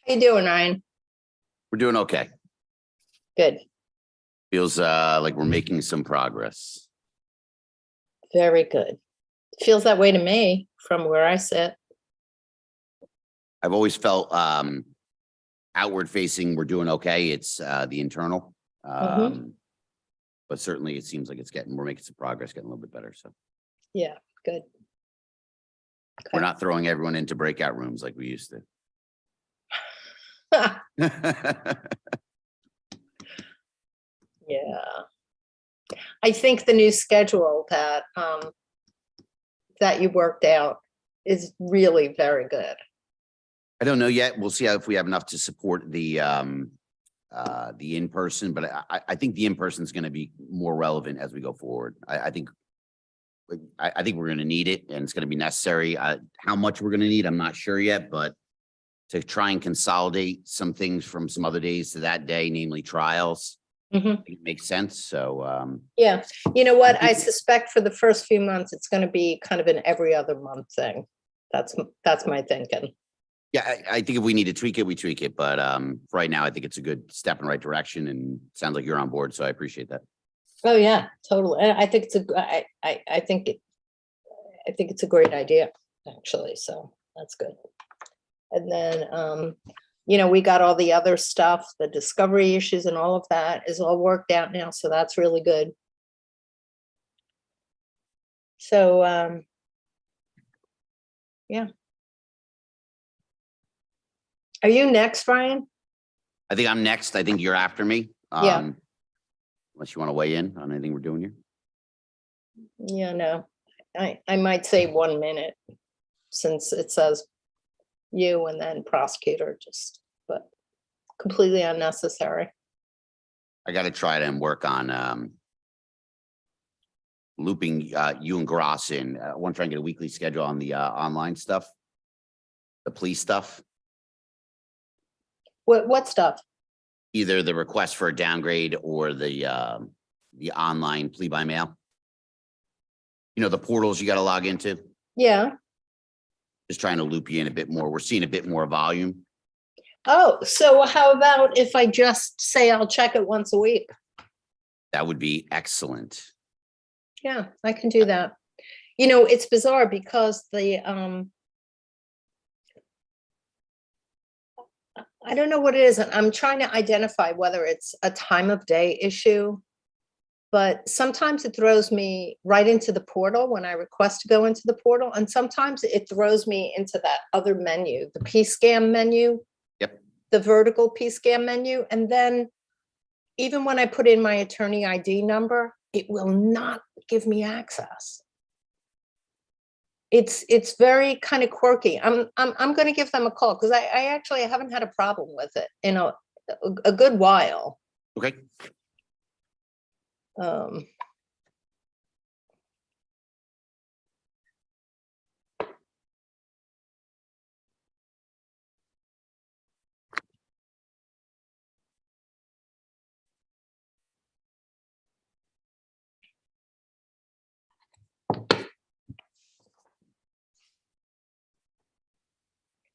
Speaker 14: you doing, Ryan?
Speaker 13: We're doing okay.
Speaker 14: Good,
Speaker 13: Feels like we're making some progress.
Speaker 14: very good. Feels that way to me from where I sit.
Speaker 13: I've always felt outward facing, we're doing okay. It's the internal. But certainly it seems like we're making some progress, getting a little bit better. So
Speaker 14: Yeah, good.
Speaker 13: we're not throwing everyone into breakout rooms like we used
Speaker 14: Yeah,
Speaker 13: to.
Speaker 14: I think the new schedule that that you worked out is really very good.
Speaker 13: I don't know yet. We'll see if we have enough to support the in-person, but I think the in-person is going to be more relevant as we go forward. I think we're going to need it and it's going to be necessary. How much we're going to need, I'm not sure yet, but to try and consolidate some things from some other days to that day, namely trials, it makes sense. So
Speaker 14: Yeah, you know what? I suspect for the first few months, it's going to be kind of an every other month thing. That's my thinking.
Speaker 13: yeah, I think if we need to tweak it, we tweak it. But for right now, I think it's a good step in the right direction and sounds like you're on board. So I appreciate that.
Speaker 14: Oh, yeah, totally. And I think I think it's a great idea, actually. So that's good. And then, we got all the other stuff, the discovery issues and all of that is all worked out now. So that's really good. So, yeah. Are you next, Brian?
Speaker 13: I think I'm next. I think you're after me.
Speaker 14: Yeah.
Speaker 13: Unless you want to weigh in on anything we're doing here.
Speaker 14: Yeah, no, I might say 1 minute since it says you and then prosecutor, but completely unnecessary.
Speaker 13: I got to try to work on looping you and Gross in. I want to try and get a weekly schedule on the online stuff, the police stuff.
Speaker 14: What stuff?
Speaker 13: Either the request for a downgrade or the online plea by mail. You know, the portals you got to log into.
Speaker 14: Yeah.
Speaker 13: Just trying to loop you in a bit more. We're seeing a bit more volume.
Speaker 14: Oh, so how about if I just say I'll check it once a week?
Speaker 13: That would be excellent.
Speaker 14: Yeah, I can do that. It's bizarre because I don't know what it is. I'm trying to identify whether it's a time of day issue, but sometimes it throws me right into the portal when I request to go into the portal. And sometimes it throws me into that other menu, the PSCAM menu.
Speaker 13: Yep.
Speaker 14: The vertical PSCAM menu. And then even when I put in my attorney ID number, it will not give me access. It's very kind of quirky. I'm going to give them a call because I actually haven't had a problem with it in a good while.
Speaker 13: Okay.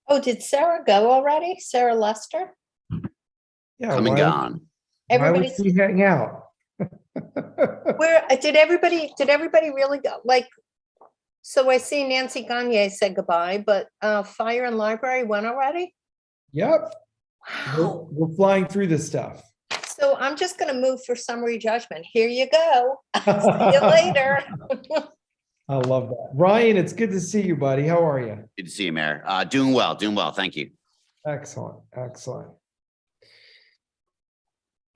Speaker 14: Oh, did Sarah go already? Sarah Lester?
Speaker 2: Yeah.
Speaker 13: Come and
Speaker 2: why don't-
Speaker 13: gone.
Speaker 2: Why would
Speaker 14: Everybody's,
Speaker 2: she hang out?
Speaker 14: did everybody really go? Like, so I see Nancy Gagne said goodbye, but fire and library went already?
Speaker 2: Yep,
Speaker 14: Wow.
Speaker 2: we're flying through this stuff.
Speaker 14: So I'm just gonna move for summary judgment. Here you go. See you later.
Speaker 2: I love that. Ryan, it's good to see you, buddy. How are you?
Speaker 13: Good to see you, Mayor. Doing well. Thank you.
Speaker 2: Excellent, excellent.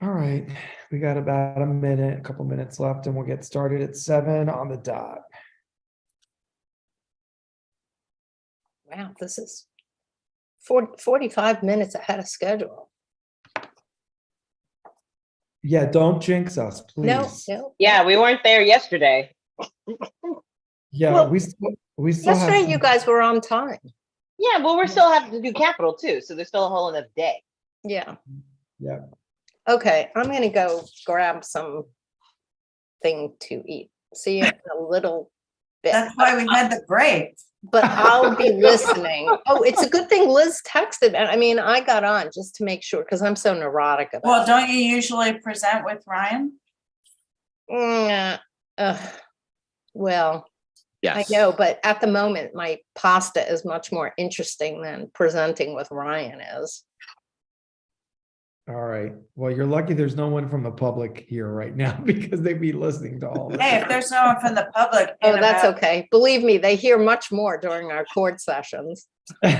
Speaker 2: All right, we got about a couple minutes left, and we'll get started at 7 on the dot.
Speaker 14: Wow, this is 45 minutes ahead of schedule.
Speaker 2: Yeah, don't jinx us, please.
Speaker 14: No.
Speaker 4: Yeah, we weren't there yesterday.
Speaker 2: Yeah,
Speaker 14: Well,
Speaker 2: we still have.
Speaker 14: Yesterday, you guys were on time.
Speaker 4: Yeah, well, we're still having to do capital too, so there's still a whole enough day.
Speaker 14: Yeah.
Speaker 2: Yeah.
Speaker 14: Okay, I'm gonna go grab some thing to eat. See you in a little bit.
Speaker 8: That's why we had the break.
Speaker 14: But I'll be listening. Oh, it's a good thing Liz texted. I mean, I got on just to make sure because I'm so neurotic about
Speaker 8: Well,
Speaker 14: it.
Speaker 8: don't you usually present with Ryan?
Speaker 14: Well, I
Speaker 13: Yes.
Speaker 14: know, but at the moment, my pasta is much more interesting than presenting with Ryan is.
Speaker 2: All right. Well, you're lucky there's no one from the public here right now because they'd be listening to all this.
Speaker 8: Hey, if there's no one from the public.
Speaker 14: Oh,
Speaker 8: in
Speaker 14: that's
Speaker 8: about-
Speaker 14: okay. Believe me, they hear much more during our court sessions.
Speaker 8: In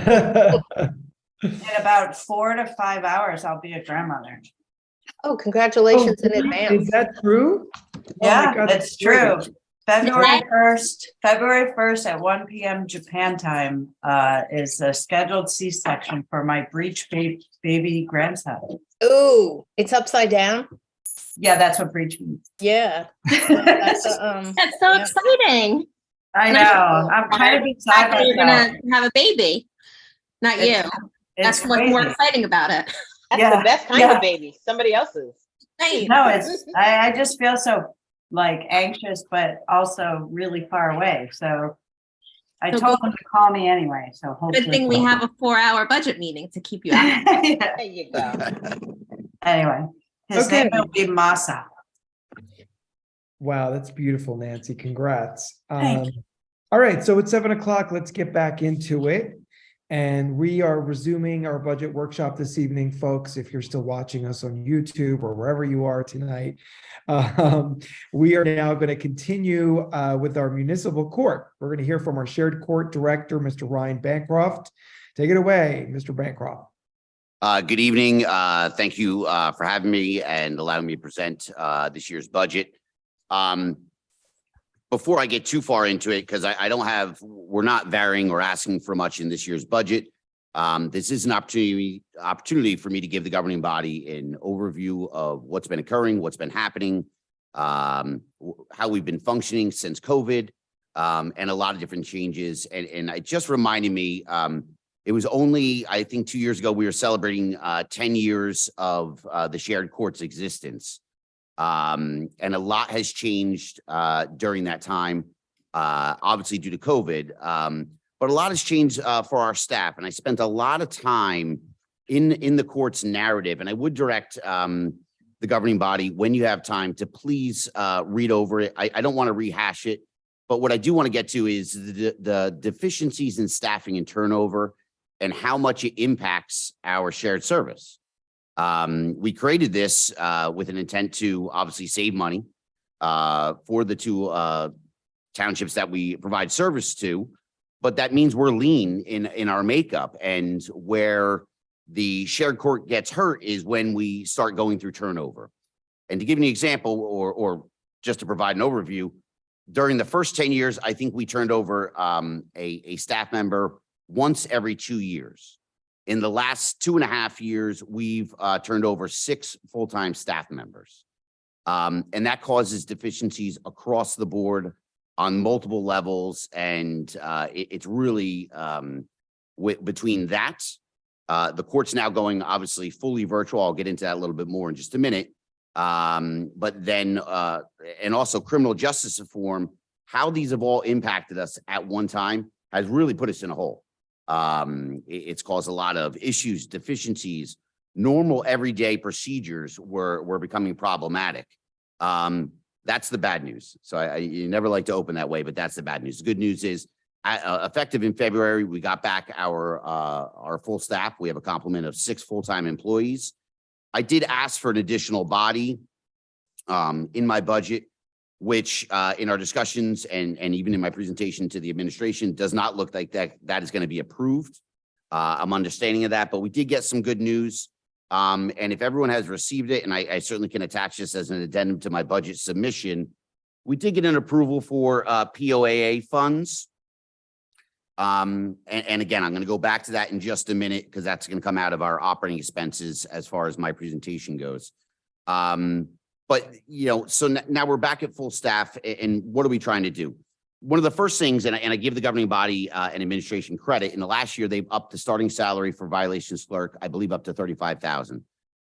Speaker 8: about 4 to 5 hours, I'll be a grandmother.
Speaker 14: Oh, congratulations in advance.
Speaker 2: Is that true? Oh my
Speaker 8: Yeah,
Speaker 2: God,
Speaker 8: it's true. February 1st at 1 p.m. Japan time is a scheduled C-section for my breech baby grandson.
Speaker 14: Ooh, it's upside down?
Speaker 8: Yeah, that's what breech means.
Speaker 14: Yeah. That's,
Speaker 1: That's so
Speaker 14: yeah.
Speaker 1: exciting.
Speaker 8: I know. I'm kind of
Speaker 1: Fact
Speaker 8: beside
Speaker 1: that you're
Speaker 8: myself.
Speaker 1: gonna have a baby, not you.
Speaker 8: It's
Speaker 1: That's what's more
Speaker 8: crazy.
Speaker 1: exciting about it.
Speaker 4: That's
Speaker 8: Yeah,
Speaker 4: the best kind
Speaker 8: yeah.
Speaker 4: of baby, somebody else's.
Speaker 1: Right.
Speaker 8: No, it's I just feel so like anxious, but also really far away. So I
Speaker 1: So
Speaker 8: told
Speaker 1: good-
Speaker 8: them to call me anyway. So hopefully.
Speaker 1: Good thing we have a 4-hour budget meeting to keep you out.
Speaker 8: Yeah.
Speaker 4: There you go.
Speaker 8: Anyway, his
Speaker 2: Okay.
Speaker 8: name will be Masa.
Speaker 2: Wow, that's beautiful, Nancy. Congrats.
Speaker 8: Thank
Speaker 2: All right, so it's 7 o'clock. Let's get back into it. And we are resuming our budget workshop this evening, folks. If you're still watching us on YouTube or wherever you are tonight, we are now going to continue with our municipal court. We're going to hear from our shared court director, Mr. Ryan Bancroft. Take it away, Mr. Bancroft.
Speaker 13: Good evening. Thank you for having me and allowing me to present this year's budget. Before I get too far into it, because we're not varying or asking for much in this year's budget. This is an opportunity for me to give the governing body an overview of what's been occurring, what's been happening, how we've been functioning since COVID, and a lot of different changes. And it just reminded me, it was only, I think 2 years ago, we were celebrating 10 years of the shared court's existence. And a lot has changed during that time, obviously due to COVID, but a lot has changed for our staff. And I spent a lot of time in the court's narrative, and I would direct the governing body, when you have time, to please read over it. I don't want to rehash it, but what I do want to get to is the deficiencies in staffing and turnover and how much it impacts our shared service. We created this with an intent to obviously save money for the two townships that we provide service to, but that means we're lean in our makeup, and where the shared court gets hurt is when we start going through turnover. And to give you an example, or just to provide an overview, during the first 10 years, I think we turned over a staff member once every 2 years. In the last 2.5 years, we've turned over 6 full-time staff members. And that causes deficiencies across the board on multiple levels. And it's really between that, the court's now going obviously fully virtual. I'll get into that a little bit more in just a minute. But then, and also criminal justice reform, how these have all impacted us at one time has really put us in a hole. It's caused a lot of issues, deficiencies, normal everyday procedures were becoming problematic. That's the bad news. So you never like to open that way, but that's the bad news. The good news is effective in February, we got back our full staff. We have a complement of 6 full-time employees. I did ask for an additional body in my budget, which in our discussions and even in my presentation to the administration does not look like that is going to be approved. I'm understanding of that, but we did get some good news. And if everyone has received it, and I certainly can attach this as an addendum to my budget submission, we did get an approval for POAA funds. And again, I'm going to go back to that in just a minute because that's going to come out of our operating expenses as far as my presentation goes. But, you know, so now we're back at full staff, and what are we trying to do? One of the first things, and I give the governing body and administration credit, in the last year, they've upped the starting salary for violations clerk, I believe up to $35,000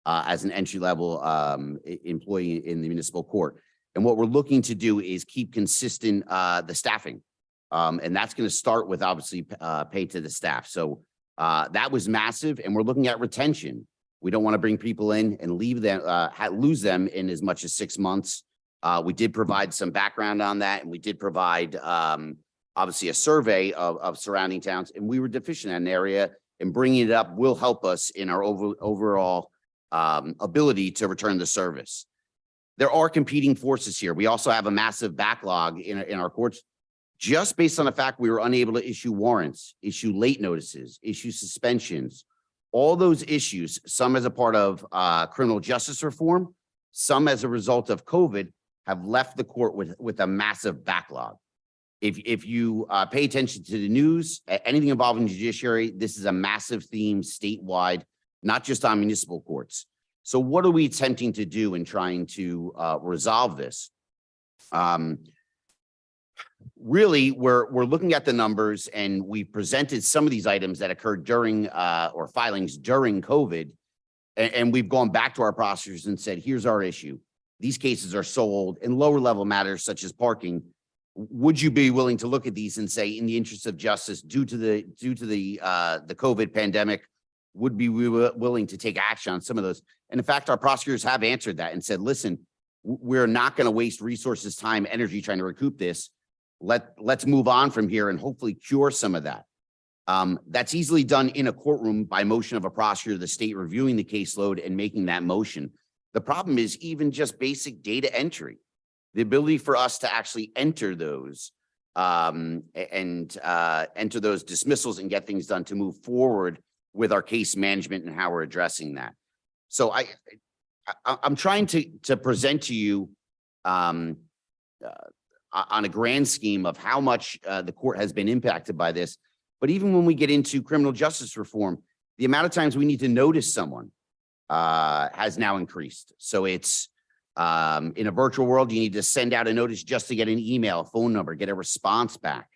Speaker 13: as an entry-level employee in the municipal court. And what we're looking to do is keep consistent the staffing. And that's going to start with obviously pay to the staff. So that was massive, and we're looking at retention. We don't want to bring people in and leave them, lose them in as much as 6 months. We did provide some background on that, and we did provide obviously a survey of surrounding towns, and we were deficient in an area, and bringing it up will help us in our overall ability to return the service. There are competing forces here. We also have a massive backlog in our courts, just based on the fact we were unable to issue warrants, issue late notices, issue suspensions. All those issues, some as a part of criminal justice reform, some as a result of COVID, have left the court with a massive backlog. If you pay attention to the news, anything involving the judiciary, this is a massive theme statewide, not just on municipal courts. So what are we attempting to do in trying to resolve this? Really, we're looking at the numbers, and we presented some of these items that occurred during or filings during COVID. And we've gone back to our prosecutors and said, here's our issue. These cases are so old, and lower level matters such as parking. Would you be willing to look at these and say, in the interest of justice, due to the COVID pandemic, would be willing to take action on some of those? And in fact, our prosecutors have answered that and said, listen, we're not going to waste resources, time, energy trying to recoup this. Let's move on from here and hopefully cure some of that. That's easily done in a courtroom by motion of a prosecutor, the state reviewing the caseload and making that motion. The problem is even just basic data entry, the ability for us to actually enter those enter those dismissals and get things done to move forward with our case management and how we're addressing that. So I'm trying to present to you on a grand scheme of how much the court has been impacted by this. But even when we get into criminal justice reform, the amount of times we need to notice someone has now increased. So it's in a virtual world, you need to send out a notice just to get an email, a phone number, get a response back.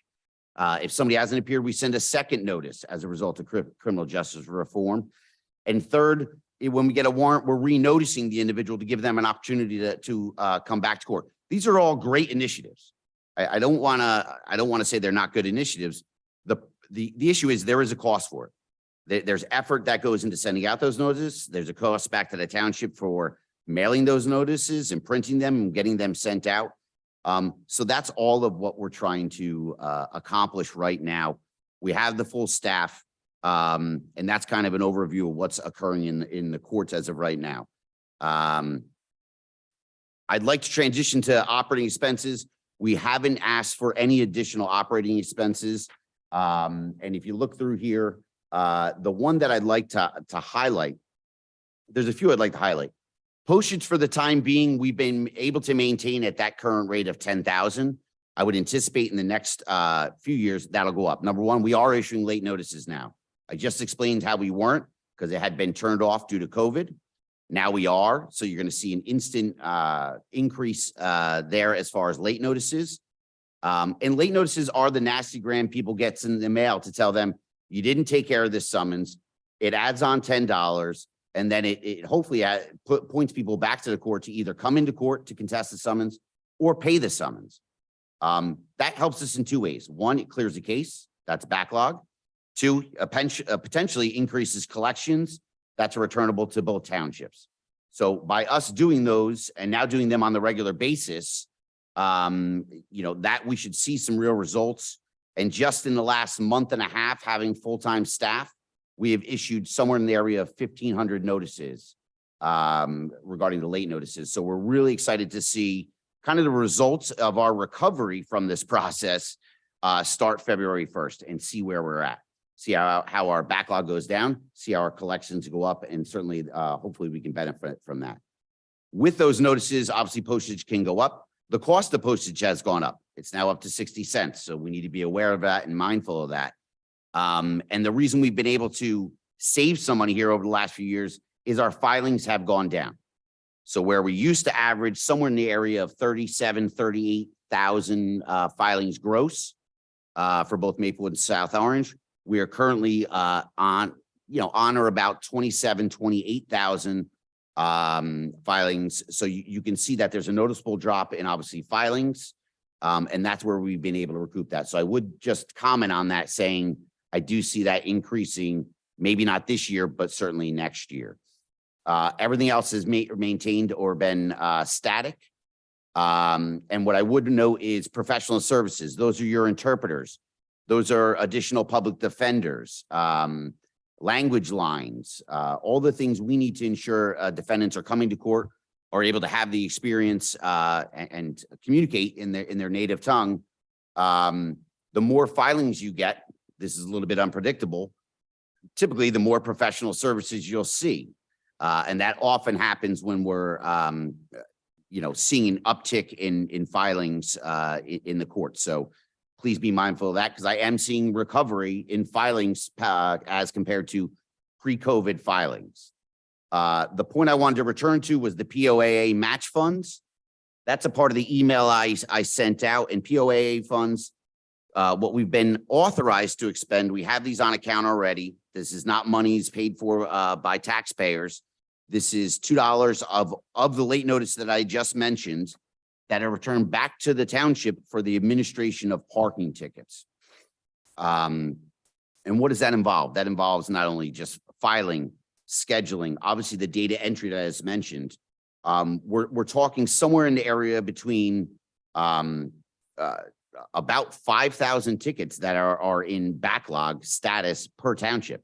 Speaker 13: If somebody hasn't appeared, we send a second notice as a result of criminal justice reform. And third, when we get a warrant, we're re-noticing the individual to give them an opportunity to come back to court. These are all great initiatives. I don't want to say they're not good initiatives. The issue is there is a cost for it. There's effort that goes into sending out those notices. There's a cost back to the township for mailing those notices and printing them and getting them sent out. So that's all of what we're trying to accomplish right now. We have the full staff, and that's kind of an overview of what's occurring in the courts as of right now. I'd like to transition to operating expenses. We haven't asked for any additional operating expenses. And if you look through here, the one that I'd like to highlight, there's a few I'd like to highlight. Postage for the time being, we've been able to maintain at that current rate of 10,000. I would anticipate in the next few years that'll go up. Number one, we are issuing late notices now. I just explained how we weren't because it had been turned off due to COVID. Now we are, so you're going to see an instant increase there as far as late notices. And late notices are the nasty gram people gets in the mail to tell them you didn't take care of this summons. It adds on $10, and then it hopefully points people back to the court to either come into court to contest the summons or pay the summons. That helps us in two ways. One, it clears the case. That's backlog. Two, potentially increases collections that's returnable to both townships. So by us doing those and now doing them on the regular basis, that we should see some real results. And just in the last month and a half, having full-time staff, we have issued somewhere in the area of 1,500 notices regarding the late notices. So we're really excited to see kind of the results of our recovery from this process start February 1st and see where we're at. See how our backlog goes down, see how our collections go up, and certainly, hopefully we can benefit from that. With those notices, obviously postage can go up. The cost of postage has gone up. It's now up to 60 cents. So we need to be aware of that and mindful of that. And the reason we've been able to save some money here over the last few years is our filings have gone down. So where we used to average somewhere in the area of 38,000 filings gross for both Maplewood and South Orange, we are currently on or about 28,000 filings. So you can see that there's a noticeable drop in obviously filings. And that's where we've been able to recoup that. So I would just comment on that saying, I do see that increasing, maybe not this year, but certainly next year. Everything else is maintained or been static. And what I would note is professional services. Those are your interpreters. Those are additional public defenders, language lines, all the things we need to ensure defendants are coming to court, are able to have the experience and communicate in their native tongue. The more filings you get, this is a little bit unpredictable, typically the more professional services you'll see. And that often happens when we're, seeing an uptick in filings in the court. So please be mindful of that, because I am seeing recovery in filings as compared to pre-COVID filings. The point I wanted to return to was the POAA match funds. That's a part of the email I sent out. And POAA funds, what we've been authorized to expend, we have these on account already. This is not monies paid for by taxpayers. This is $2 of the late notice that I just mentioned that are returned back to the township for the administration of parking tickets. And what does that involve? That involves not only just filing, scheduling, obviously the data entry that I just mentioned. We're talking somewhere in the area between about 5,000 tickets that are in backlog status per township.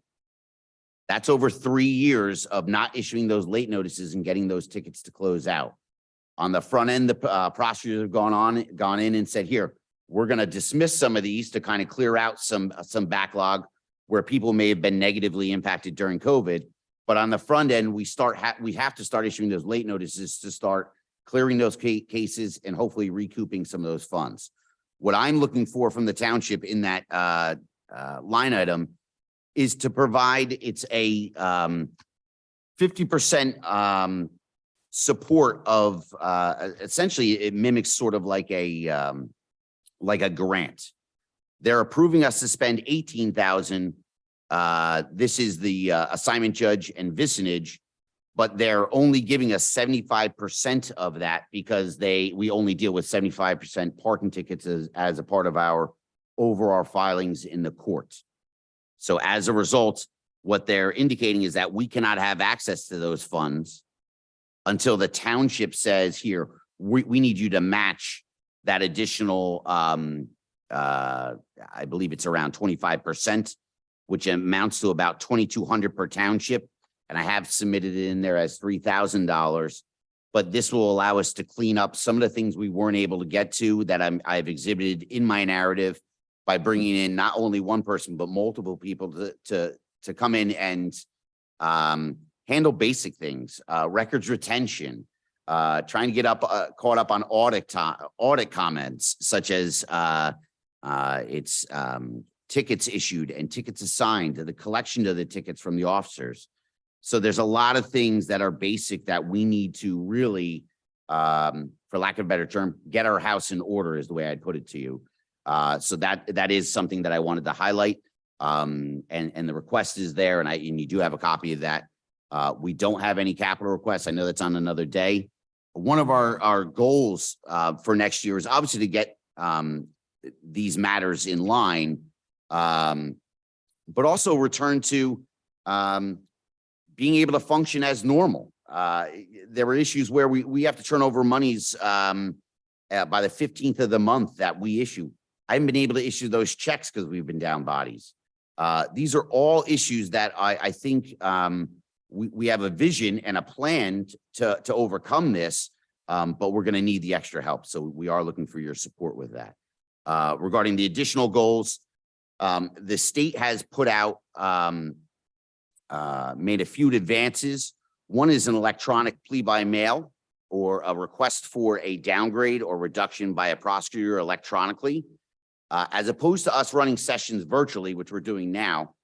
Speaker 13: That's over 3 years of not issuing those late notices and getting those tickets to close out. On the front end, the prosecutors have gone in and said, here, we're going to dismiss some of these to kind of clear out some backlog where people may have been negatively impacted during COVID. But on the front end, we have to start issuing those late notices to start clearing those cases and hopefully recouping some of those funds. What I'm looking for from the township in that line item is to provide it's a 50% support of essentially it mimics sort of like a grant. They're approving us to spend 18,000. This is the assignment judge and vicinage, but they're only giving us 75% of that because we only deal with 75% parking tickets as a part of our overall filings in the court. So as a result, what they're indicating is that we cannot have access to those funds until the township says, here, we need you to match that additional, I believe it's around 25%, which amounts to about $2,200 per township. And I have submitted it in there as $3,000. But this will allow us to clean up some of the things we weren't able to get to that I've exhibited in my narrative by bringing in not only one person, but multiple people to come in and handle basic things, records retention, trying to get caught up on audit comments, such as tickets issued and tickets assigned, the collection of the tickets from the officers. So there's a lot of things that are basic that we need to really, for lack of a better term, get our house in order is the way I'd put it to you. So that is something that I wanted to highlight. And the request is there, and you do have a copy of that. We don't have any capital requests. I know that's on another day. One of our goals for next year is obviously to get these matters in line, but also return to being able to function as normal. There were issues where we have to turn over monies by the 15th of the month that we issue. I haven't been able to issue those checks because we've been down bodies. These are all issues that I think we have a vision and a plan to overcome this, but we're going to need the extra help. So we are looking for your support with that. Regarding the additional goals, the state has put out, made a few advances. One is an electronic plea by mail or a request for a downgrade or reduction by a prosecutor electronically, as opposed to us running sessions virtually, which we're doing now.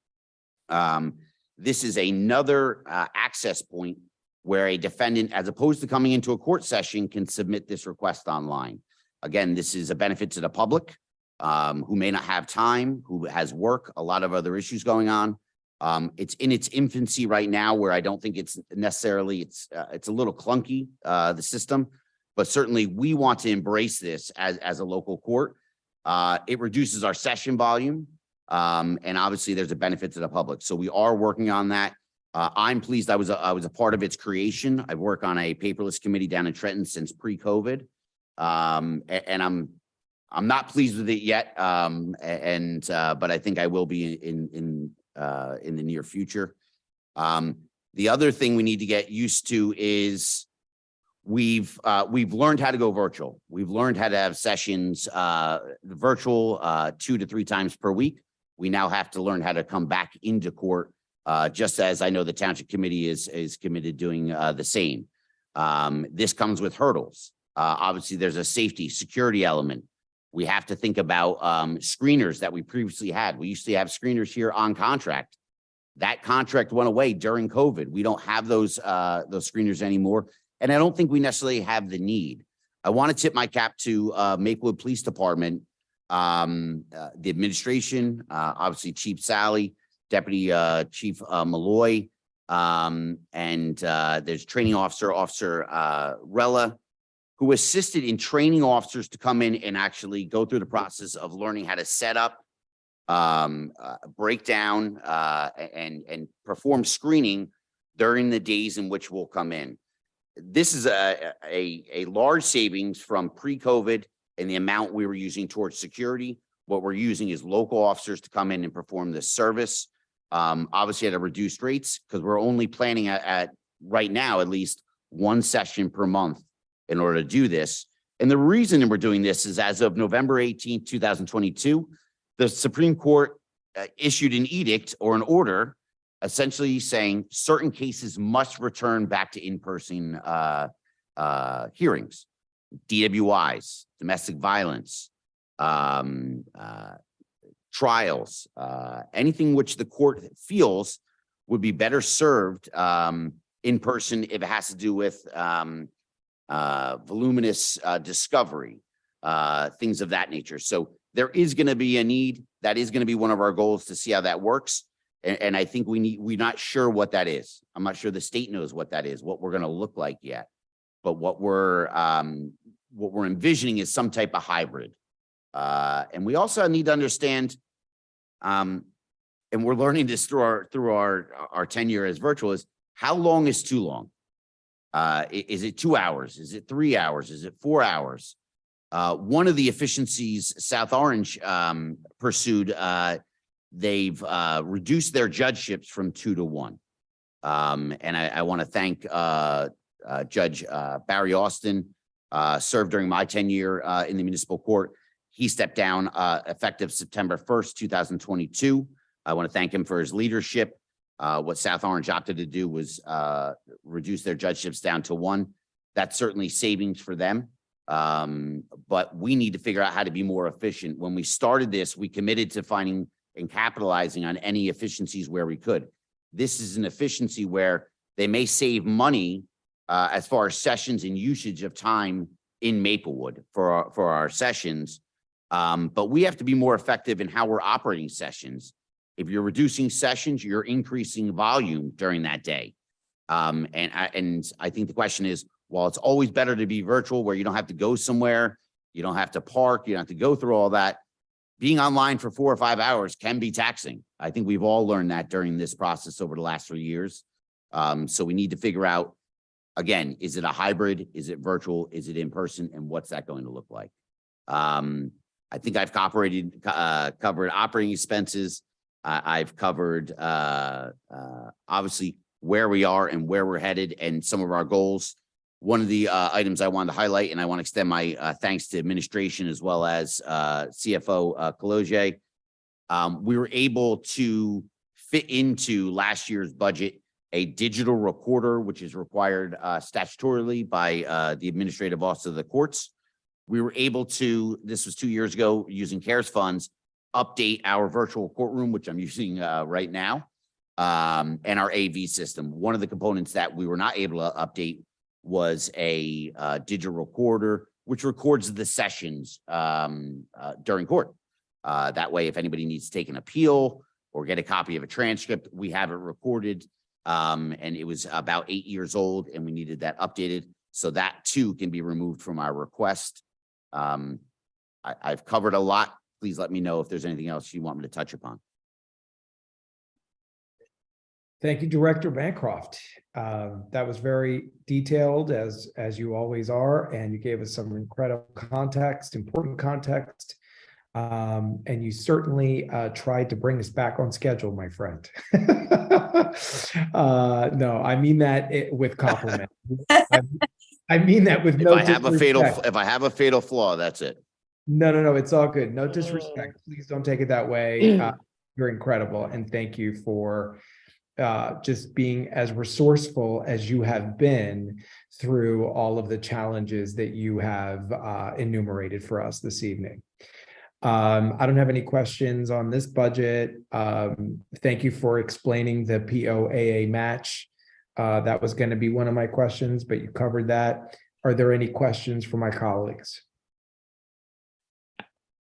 Speaker 13: This is another access point where a defendant, as opposed to coming into a court session, can submit this request online. Again, this is a benefit to the public who may not have time, who has work, a lot of other issues going on. It's in its infancy right now, where I don't think it's necessarily, it's a little clunky, the system, but certainly we want to embrace this as a local court. It reduces our session volume, and obviously there's a benefit to the public. So we are working on that. I'm pleased I was a part of its creation. I've worked on a paperless committee down in Trenton since pre-COVID, and I'm not pleased with it yet, but I think I will be in the near future. The other thing we need to get used to is we've learned how to go virtual. We've learned how to have sessions virtual 2 to 3 times per week. We now have to learn how to come back into court, just as I know the Township Committee is committed doing the same. This comes with hurdles. Obviously, there's a safety, security element. We have to think about screeners that we previously had. We used to have screeners here on contract. That contract went away during COVID. We don't have those screeners anymore. And I don't think we necessarily have the need. I want to tip my cap to Maplewood Police Department, the administration, obviously Chief Sally, Deputy Chief Malloy, and there's training officer Rella, who assisted in training officers to come in and actually go through the process of learning how to set up, break down, and perform screening during the days in which we'll come in. This is a large savings from pre-COVID and the amount we were using towards security. What we're using is local officers to come in and perform this service, obviously at a reduced rates, because we're only planning at right now, at least 1 session per month in order to do this. And the reason we're doing this is as of November 18th, 2022, the Supreme Court issued an edict or an order essentially saying certain cases must return back to in-person hearings, DWIs, domestic violence, trials, anything which the court feels would be better served in person if it has to do with voluminous discovery, things of that nature. So there is going to be a need. That is going to be one of our goals to see how that works. And I think we're not sure what that is. I'm not sure the state knows what that is, what we're going to look like yet. But what we're envisioning is some type of hybrid. And we also need to understand, and we're learning this through our tenure as virtual, is how long is too long? Is it 2 hours? Is it 3 hours? Is it 4 hours? One of the efficiencies South Orange pursued, they've reduced their judgeships from 2 to 1. And I want to thank Judge Barry Austin, served during my tenure in the municipal court. He stepped down effective September 1st, 2022. I want to thank him for his leadership. What South Orange opted to do was reduce their judgeships down to 1. That's certainly savings for them. But we need to figure out how to be more efficient. When we started this, we committed to finding and capitalizing on any efficiencies where we could. This is an efficiency where they may save money as far as sessions and usage of time in Maplewood for our sessions. But we have to be more effective in how we're operating sessions. If you're reducing sessions, you're increasing volume during that day. And I think the question is, while it's always better to be virtual where you don't have to go somewhere, you don't have to park, you don't have to go through all that, being online for 4 or 5 hours can be taxing. I think we've all learned that during this process over the last 3 years. So we need to figure out, again, is it a hybrid? Is it virtual? Is it in person? And what's that going to look like? I think I've covered operating expenses. I've covered obviously where we are and where we're headed and some of our goals. One of the items I wanted to highlight, and I want to extend my thanks to administration as well as CFO Kaloje. We were able to fit into last year's budget a digital recorder, which is required statutorily by the administrative office of the courts. We were able to, this was 2 years ago, using CARES funds, update our virtual courtroom, which I'm using right now, and our AV system. One of the components that we were not able to update was a digital recorder, which records the sessions during court. That way, if anybody needs to take an appeal or get a copy of a transcript, we have it recorded. And it was about 8 years old and we needed that updated. So that too can be removed from our request. I've covered a lot. Please let me know if there's anything else you want me to touch upon.
Speaker 2: Thank you, Director Bancroft. That was very detailed, as you always are, and you gave us some incredible context, important context. And you certainly tried to bring us back on schedule, my friend. No, I mean that with compliment. I mean that with no disrespect.
Speaker 13: If I have a fatal flaw, that's it.
Speaker 2: No, it's all good. No disrespect. Please don't take it that way. You're incredible, and thank you for just being as resourceful as you have been through all of the challenges that you have enumerated for us this evening. I don't have any questions on this budget. Thank you for explaining the POAA match. That was going to be one of my questions, but you covered that. Are there any questions for my colleagues?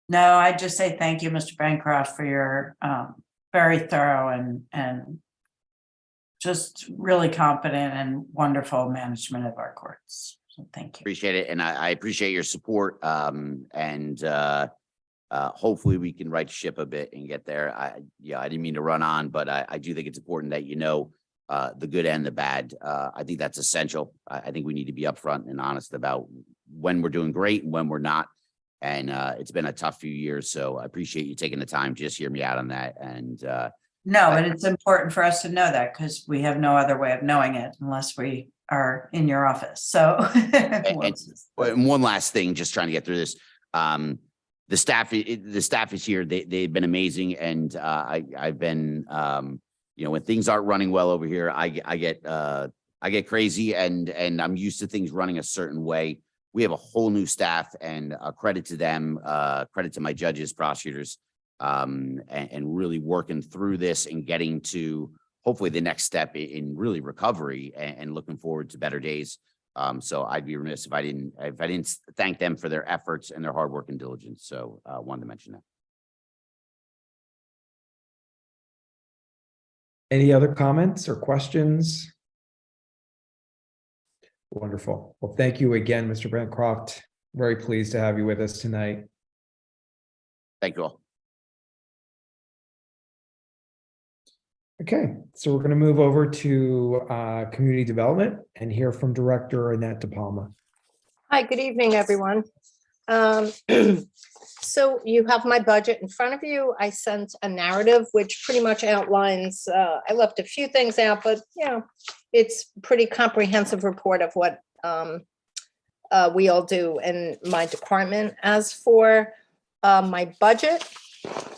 Speaker 8: No, I just say thank you, Mr. Bancroft, for your very thorough and just really competent and wonderful management of our courts. So thank you.
Speaker 13: Appreciate it. And I appreciate your support. Hopefully we can right ship a bit and get there. I didn't mean to run on, but I do think it's important that you know the good and the bad. I think that's essential. I think we need to be upfront and honest about when we're doing great and when we're not. And it's been a tough few years, so I appreciate you taking the time to just hear me out on that. And
Speaker 8: no, but it's important for us to know that because we have no other way of knowing it unless we are in your office. So
Speaker 13: and one last thing, just trying to get through this. The staff is here. They've been amazing, and I've been when things aren't running well over here, I get crazy, and I'm used to things running a certain way. We have a whole new staff, and credit to them, credit to my judges, prosecutors, and really working through this and getting to hopefully the next step in really recovery and looking forward to better days. So I'd be remiss if I didn't thank them for their efforts and their hard work and diligence. So wanted to mention that.
Speaker 2: Any other comments or questions? Wonderful. Well, thank you again, Mr. Bancroft. Very pleased to have you with us tonight.
Speaker 13: Thank you all.
Speaker 2: Okay, so we're going to move over to community development and hear from Director Annette DePalma.
Speaker 14: Hi, good evening, everyone. So you have my budget in front of you. I sent a narrative which pretty much outlines, I left a few things out, but it's pretty comprehensive report of what we all do in my department. As for my budget,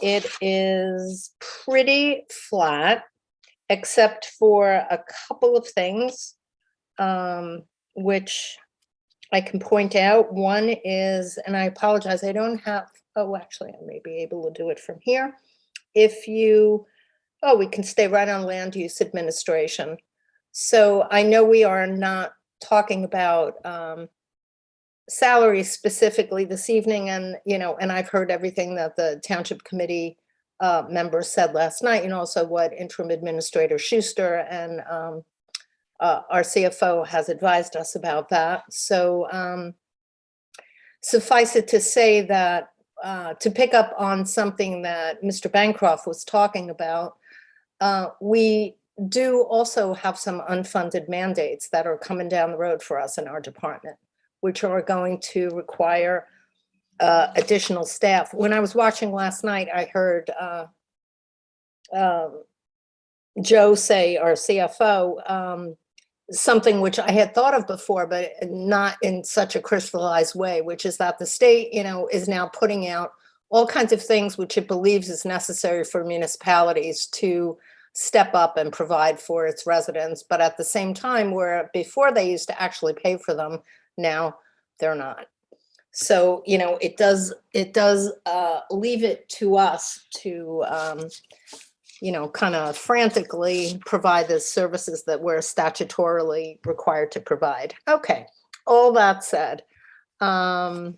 Speaker 14: it is pretty flat, except for a couple of things, which I can point out. One is, and I apologize, I don't have, actually, I may be able to do it from here. We can stay right on land use administration. So I know we are not talking about salaries specifically this evening, and I've heard everything that the Township Committee members said last night, and also what Interim Administrator Schuster and our CFO has advised us about that. So suffice it to say that to pick up on something that Mr. Bancroft was talking about, we do also have some unfunded mandates that are coming down the road for us in our department, which are going to require additional staff. When I was watching last night, I heard Joe say, our CFO, something which I had thought of before, but not in such a crystallized way, which is that the state, is now putting out all kinds of things which it believes is necessary for municipalities to step up and provide for its residents. But at the same time, where before they used to actually pay for them, now they're not. So, it does leave it to us to, kind of frantically provide the services that we're statutorily required to provide. Okay, all that said, I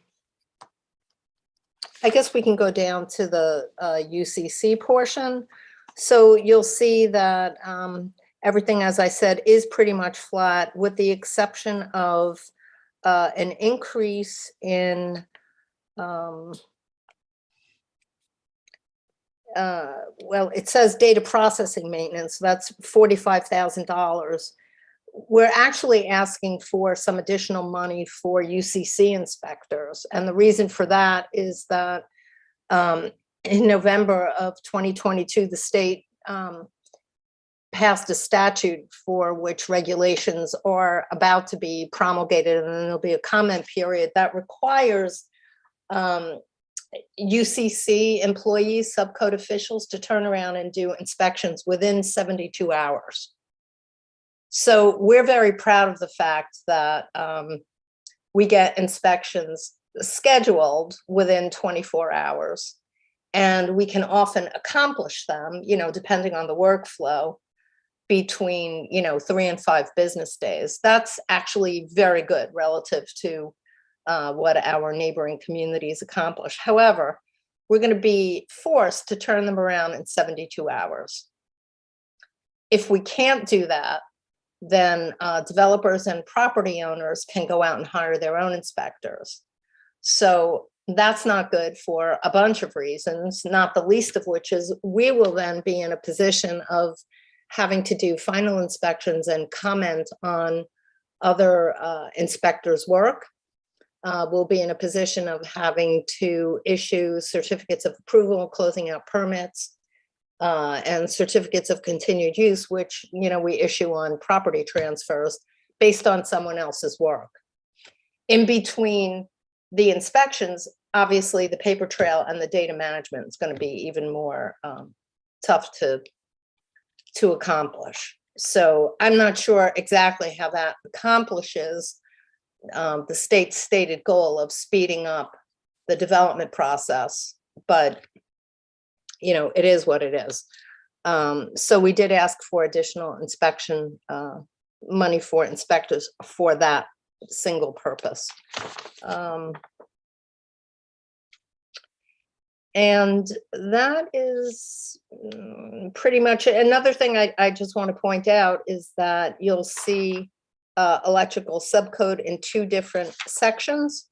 Speaker 14: guess we can go down to the UCC portion. So you'll see that everything, as I said, is pretty much flat, with the exception of an increase in it says data processing maintenance. That's $45,000. We're actually asking for some additional money for UCC inspectors. And the reason for that is that in November of 2022, the state passed a statute for which regulations are about to be promulgated, and then there'll be a comment period that requires UCC employees, subcode officials, to turn around and do inspections within 72 hours. So we're very proud of the fact that we get inspections scheduled within 24 hours, and we can often accomplish them, depending on the workflow, between 3 and 5 business days. That's actually very good relative to what our neighboring communities accomplish. However, we're going to be forced to turn them around in 72 hours. If we can't do that, then developers and property owners can go out and hire their own inspectors. So that's not good for a bunch of reasons, not the least of which is we will then be in a position of having to do final inspections and comment on other inspectors' work. We'll be in a position of having to issue certificates of approval, closing out permits, and certificates of continued use, which we issue on property transfers based on someone else's work. In between the inspections, obviously the paper trail and the data management is going to be even more tough to accomplish. So I'm not sure exactly how that accomplishes the state's stated goal of speeding up the development process, but it is what it is. So we did ask for additional inspection money for inspectors for that single purpose. And that is pretty much it. Another thing I just want to point out is that you'll see electrical subcode in 2 different sections.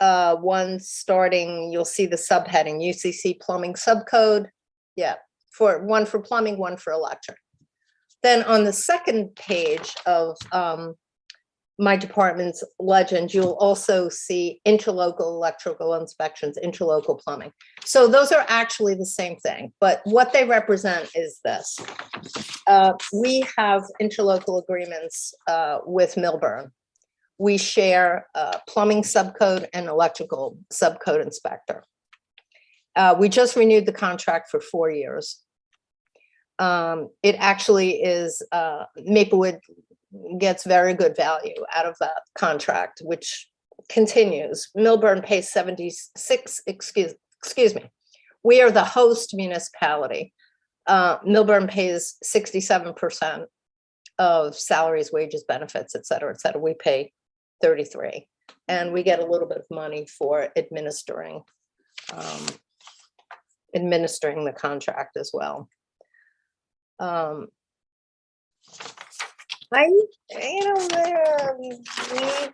Speaker 14: One starting, you'll see the subheading UCC plumbing subcode. Yeah, one for plumbing, one for electric. Then on the second page of my department's legend, you'll also see interlocal electrical inspections, interlocal plumbing. So those are actually the same thing, but what they represent is this. We have interlocal agreements with Milburn. We share plumbing subcode and electrical subcode inspector. We just renewed the contract for 4 years. It actually is Maplewood gets very good value out of that contract, which continues. Milburn pays 76, excuse me. We are the host municipality. Milburn pays 67% of salaries, wages, benefits, et cetera, et cetera. We pay 33, and we get a little bit of money for administering the contract as well. We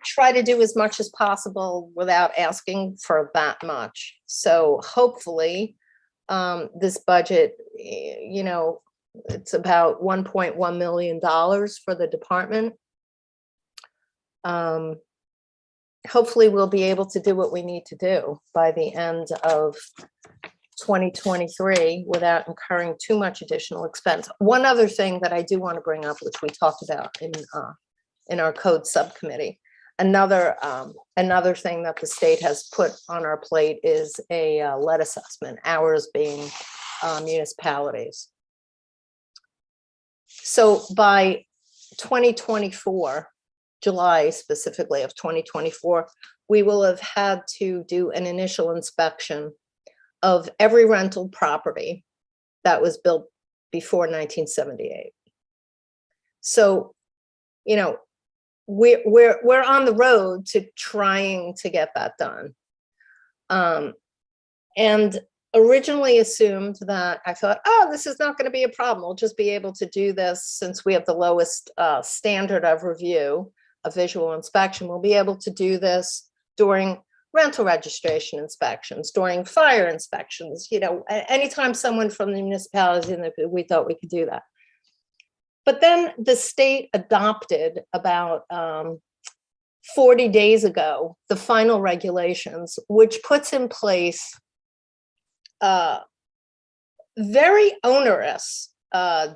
Speaker 14: try to do as much as possible without asking for that much. So hopefully this budget, It's about $1.1 million for the department. Hopefully we'll be able to do what we need to do by the end of 2023 without incurring too much additional expense. One other thing that I do want to bring up, which we talked about in our code subcommittee, another thing that the state has put on our plate is a lead assessment, ours being municipalities. So by 2024, July specifically of 2024, we will have had to do an initial inspection of every rental property that was built before 1978. So, you know, we're on the road to trying to get that done. And originally assumed that I thought, oh, this is not going to be a problem. We'll just be able to do this since we have the lowest standard of review, a visual inspection. We'll be able to do this during rental registration inspections, during fire inspections, you know, anytime someone from the municipality, we thought we could do that. But then the state adopted about 40 days ago, the final regulations, which puts in place very onerous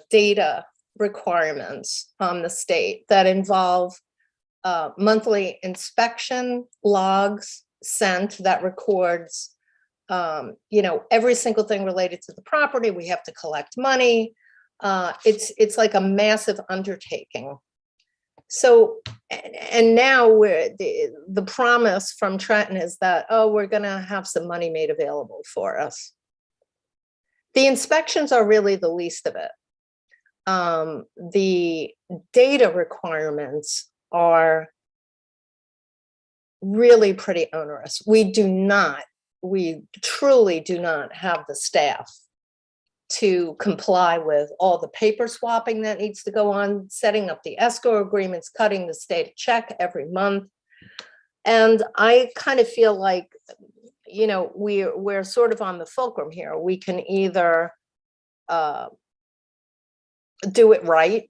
Speaker 14: data requirements on the state that involve monthly inspection logs sent that records, you know, every single thing related to the property. We have to collect money. It's like a massive undertaking. So, and now the promise from Trenton is that, oh, we're going to have some money made available for us. The inspections are really the least of it. The data requirements are really pretty onerous. We truly do not have the staff to comply with all the paper swapping that needs to go on, setting up the escrow agreements, cutting the state a check every month. And I kind of feel like, you know, we're sort of on the fulcrum here. We can either do it right,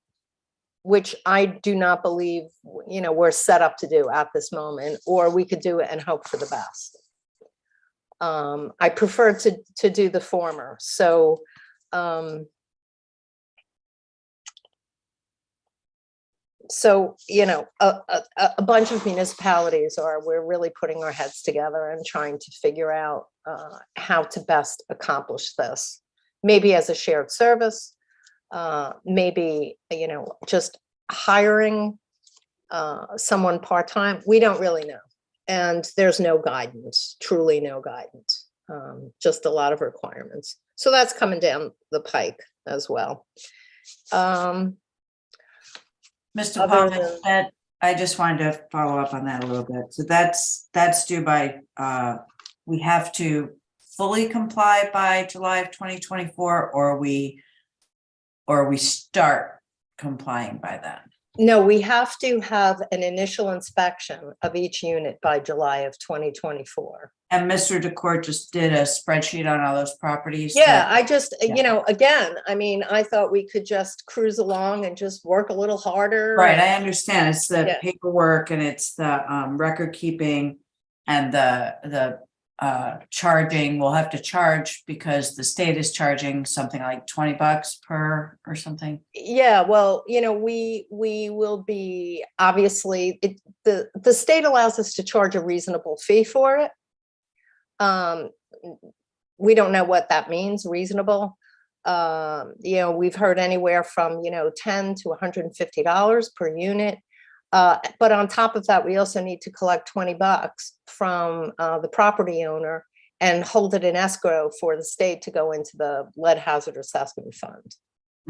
Speaker 14: which I do not believe, you know, we're set up to do at this moment, or we could do it and hope for the best. I prefer to do the former. So, you know, a bunch of municipalities we're really putting our heads together and trying to figure out how to best accomplish this. Maybe as a shared service, maybe, you know, just hiring someone part-time. We don't really know. And there's no guidance, truly no guidance, just a lot of requirements. So that's coming down the pike as well.
Speaker 8: Mr. Paul, I just wanted to follow up on that a little bit. So that's due by, we have to fully comply by July of 2024, or we start complying by then?
Speaker 14: No, we have to have an initial inspection of each unit by July of 2024.
Speaker 8: And Mr. DeCourt just did a spreadsheet on all those properties.
Speaker 14: Yeah, I just, you know, again, I mean, I thought we could just cruise along and just work a little harder.
Speaker 8: Right, I understand. It's the paperwork and it's the record keeping and the charging. We'll have to charge because the state is charging something like $20 per or something.
Speaker 14: Yeah, well, you know, we will be, obviously, the state allows us to charge a reasonable fee for it. We don't know what that means, reasonable. You know, we've heard anywhere from, you know, $10 to $150 per unit. But on top of that, we also need to collect $20 from the property owner and hold it in escrow for the state to go into the lead hazard assessment fund.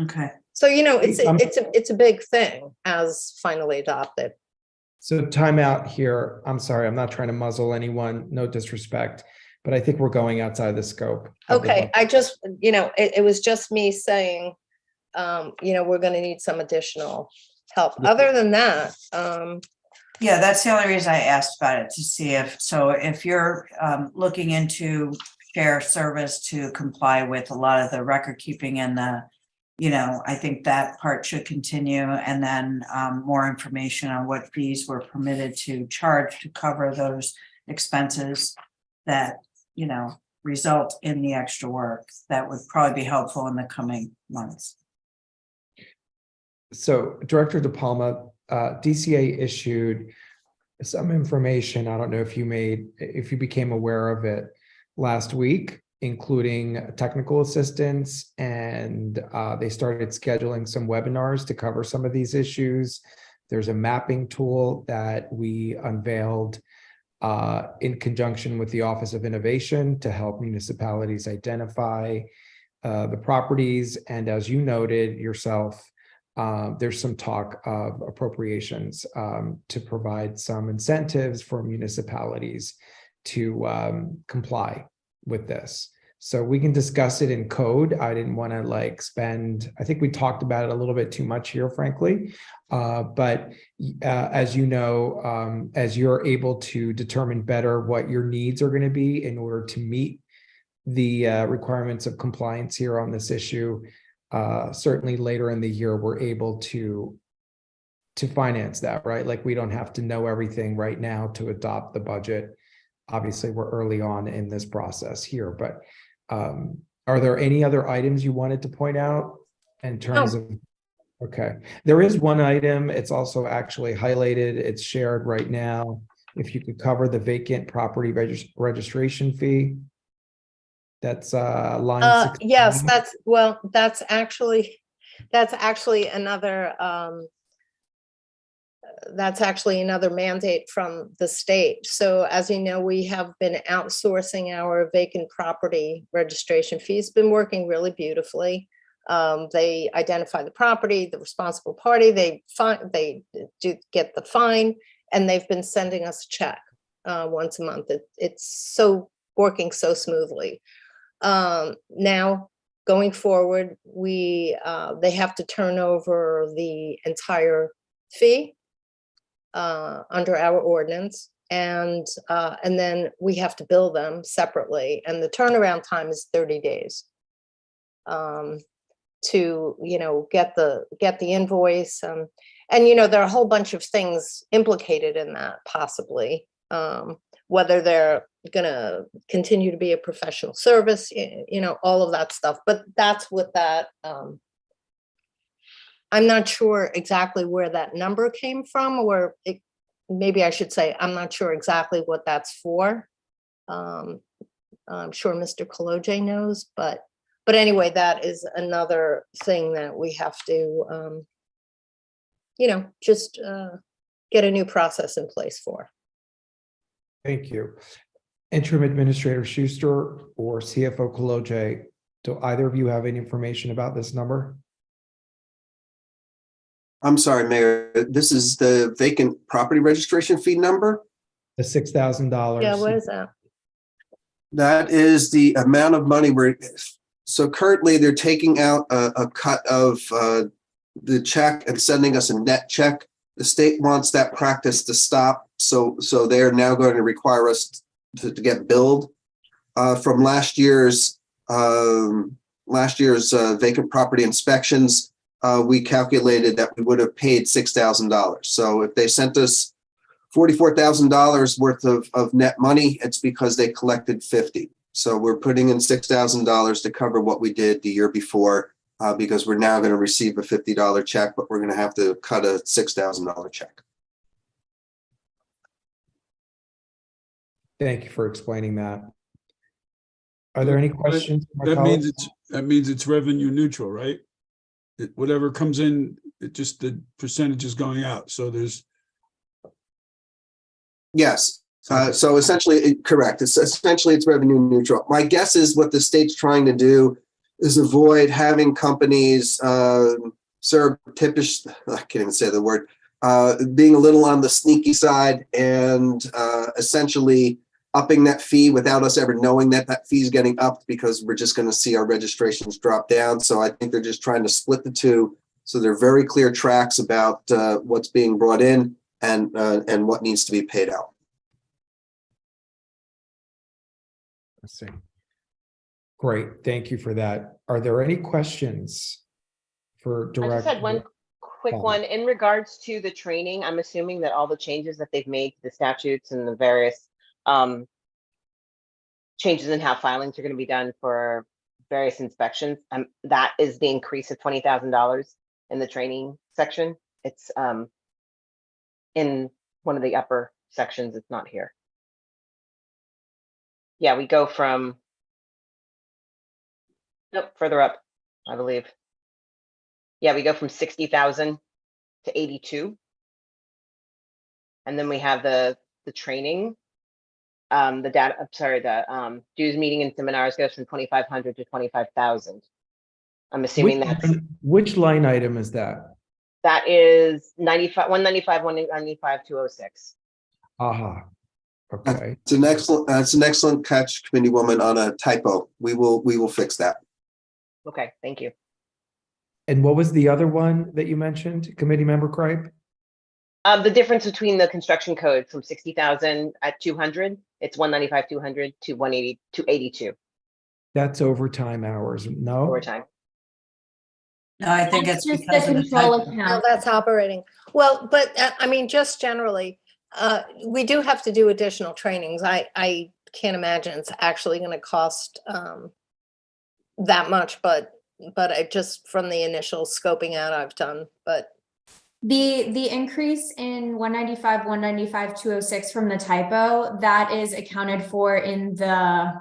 Speaker 8: Okay.
Speaker 14: So, you know, it's a big thing as finally adopted.
Speaker 2: So time out here. I'm sorry, I'm not trying to muzzle anyone, no disrespect, but I think we're going outside the scope.
Speaker 14: Okay, I just, you know, it was just me saying, you know, we're going to need some additional help. Other than that,
Speaker 8: yeah, that's the only reason I asked about it, to see if you're looking into share service to comply with a lot of the record keeping and the I think that part should continue, and then more information on what fees were permitted to charge to cover those expenses that, result in the extra work. That would probably be helpful in the coming months.
Speaker 2: So Director De Palma, DCA issued some information. I don't know if you became aware of it last week, including technical assistance, and they started scheduling some webinars to cover some of these issues. There's a mapping tool that we unveiled in conjunction with the Office of Innovation to help municipalities identify the properties. And as you noted yourself, there's some talk of appropriations to provide some incentives for municipalities to comply with this. So we can discuss it in code. I didn't want to I think we talked about it a little bit too much here, frankly. But as you know, as you're able to determine better what your needs are going to be in order to meet the requirements of compliance here on this issue, certainly later in the year, we're able to finance that, right? Like, we don't have to know everything right now to adopt the budget. Obviously, we're early on in this process here, but are there any other items you wanted to point out in terms of? Okay, there is one item. It's also actually highlighted. It's shared right now. If you could cover the vacant property registration fee. That's line 16.
Speaker 14: Yes, that's actually another mandate from the state. So as you know, we have been outsourcing our vacant property registration fees, been working really beautifully. They identify the property, the responsible party, they do get the fine, and they've been sending us a check once a month. It's working so smoothly. Now going forward, they have to turn over the entire fee under our ordinance, and then we have to bill them separately, and the turnaround time is 30 days to get the invoice, and there are a whole bunch of things implicated in that, possibly whether they're gonna continue to be a professional service, all of that stuff. But that's what that I'm not sure exactly where that number came from, or maybe I should say, I'm not sure exactly what that's for. I'm sure Mr. Kaloje knows, but anyway, that is another thing that we have to, just get a new process in place for.
Speaker 2: Thank you. Interim Administrator Schuster or CFO Kaloje, do either of you have any information about this number?
Speaker 12: I'm sorry, Mayor, this is the vacant property registration fee number?
Speaker 2: The $6,000.
Speaker 14: Yeah, what is that?
Speaker 12: That is the amount of money so currently they're taking out a cut of the check and sending us a net check. The state wants that practice to stop. So they are now going to require us to get billed from last year's vacant property inspections. We calculated that we would have paid $6,000. So if they sent us $44,000 worth of net money, it's because they collected $50,000. So we're putting in $6,000 to cover what we did the year before, because we're now going to receive a $50 check, but we're going to have to cut a $6,000 check.
Speaker 2: Thank you for explaining that. Are there any questions?
Speaker 10: That means it's revenue neutral, right? Whatever comes in, the percentage is going out. So there's.
Speaker 12: Yes. So essentially, correct. It's revenue neutral. My guess is what the state's trying to do is avoid having companies surreptitious, I can't even say the word, being a little on the sneaky side and essentially upping that fee without us ever knowing that fee is getting upped, because we're just going to see our registrations drop down. So I think they're just trying to split the two. So they're very clear tracks about what's being brought in and what needs to be paid out.
Speaker 2: I see. Great. Thank you for that. Are there any questions for
Speaker 4: I just had one
Speaker 2: Director.
Speaker 4: quick
Speaker 2: Paul.
Speaker 4: one in regards to the training. I'm assuming that all the changes that they've made to the statutes and the various changes in how filings are going to be done for various inspections. That is the increase of $20,000 in the training section. It's in one of the upper sections. It's not here. Yeah, we go from, nope, further up, I believe. Yeah, we go from 60,000 to 82. And then we have the training, the data, I'm sorry, the dues, meeting and seminars goes from 2,500 to 25,000. I'm assuming
Speaker 2: Which line item is that?
Speaker 4: that is 195, 206.
Speaker 2: Aha. Okay.
Speaker 12: It's an excellent catch, Committee Woman, on a typo. We will fix that.
Speaker 4: Okay, thank you.
Speaker 2: And what was the other one that you mentioned, Committee Member Cripe?
Speaker 4: The difference between the construction code from 60,000 at 200, it's 195, 200 to 180, to 82
Speaker 2: That's overtime hours. No?
Speaker 4: overtime.
Speaker 8: No, I think
Speaker 1: That's
Speaker 8: it's
Speaker 1: just
Speaker 8: because
Speaker 1: the
Speaker 8: of the
Speaker 1: control
Speaker 8: typo.
Speaker 14: No,
Speaker 1: account.
Speaker 14: that's operating. Well, but I mean, just generally, we do have to do additional trainings. I can't imagine it's actually going to cost that much, but I just from the initial scoping out I've done, but
Speaker 15: The increase in 195, 195, 206 from the typo, that is accounted for in the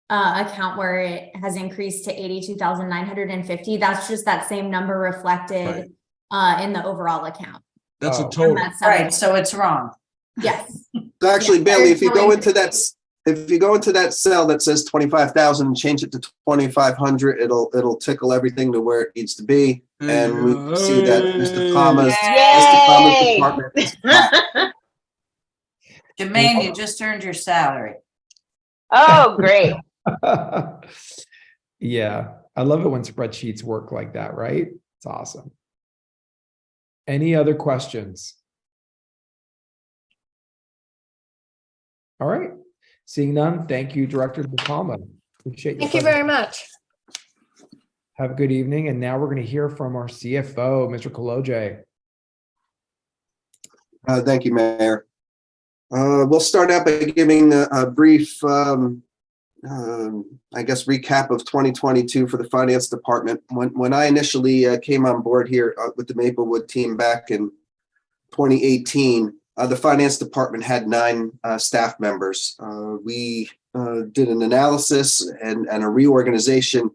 Speaker 15: account where it has increased to 82,950. That's just that same number reflected in the overall account.
Speaker 10: That's a
Speaker 2: Oh.
Speaker 10: total.
Speaker 8: Right, so it's wrong.
Speaker 15: Yes.
Speaker 12: Actually,
Speaker 15: Yeah,
Speaker 12: Bailey, if you go
Speaker 15: there's
Speaker 12: into that, if you go into that cell that says 25,000 and change it to 2,500, it'll tickle everything to where it needs to be. And we see that Mr. Thomas,
Speaker 4: Yay!
Speaker 12: department is flat.
Speaker 8: Jermaine, you just earned your salary.
Speaker 4: Oh, great.
Speaker 2: Yeah, I love it when spreadsheets work like that, right? It's awesome. Any other questions? All right, seeing none, thank you, Director DePalma. Appreciate your
Speaker 14: thank you very much.
Speaker 2: Have a good evening, and now we're going to hear from our CFO, Mr. Kolodziej.
Speaker 12: Thank you, Mayor. We'll start out by giving a brief, I guess, recap of 2022 for the Finance Department. When I initially came on board here with the Maplewood team back in 2018, the Finance Department had 9 staff members. We did an analysis and a reorganization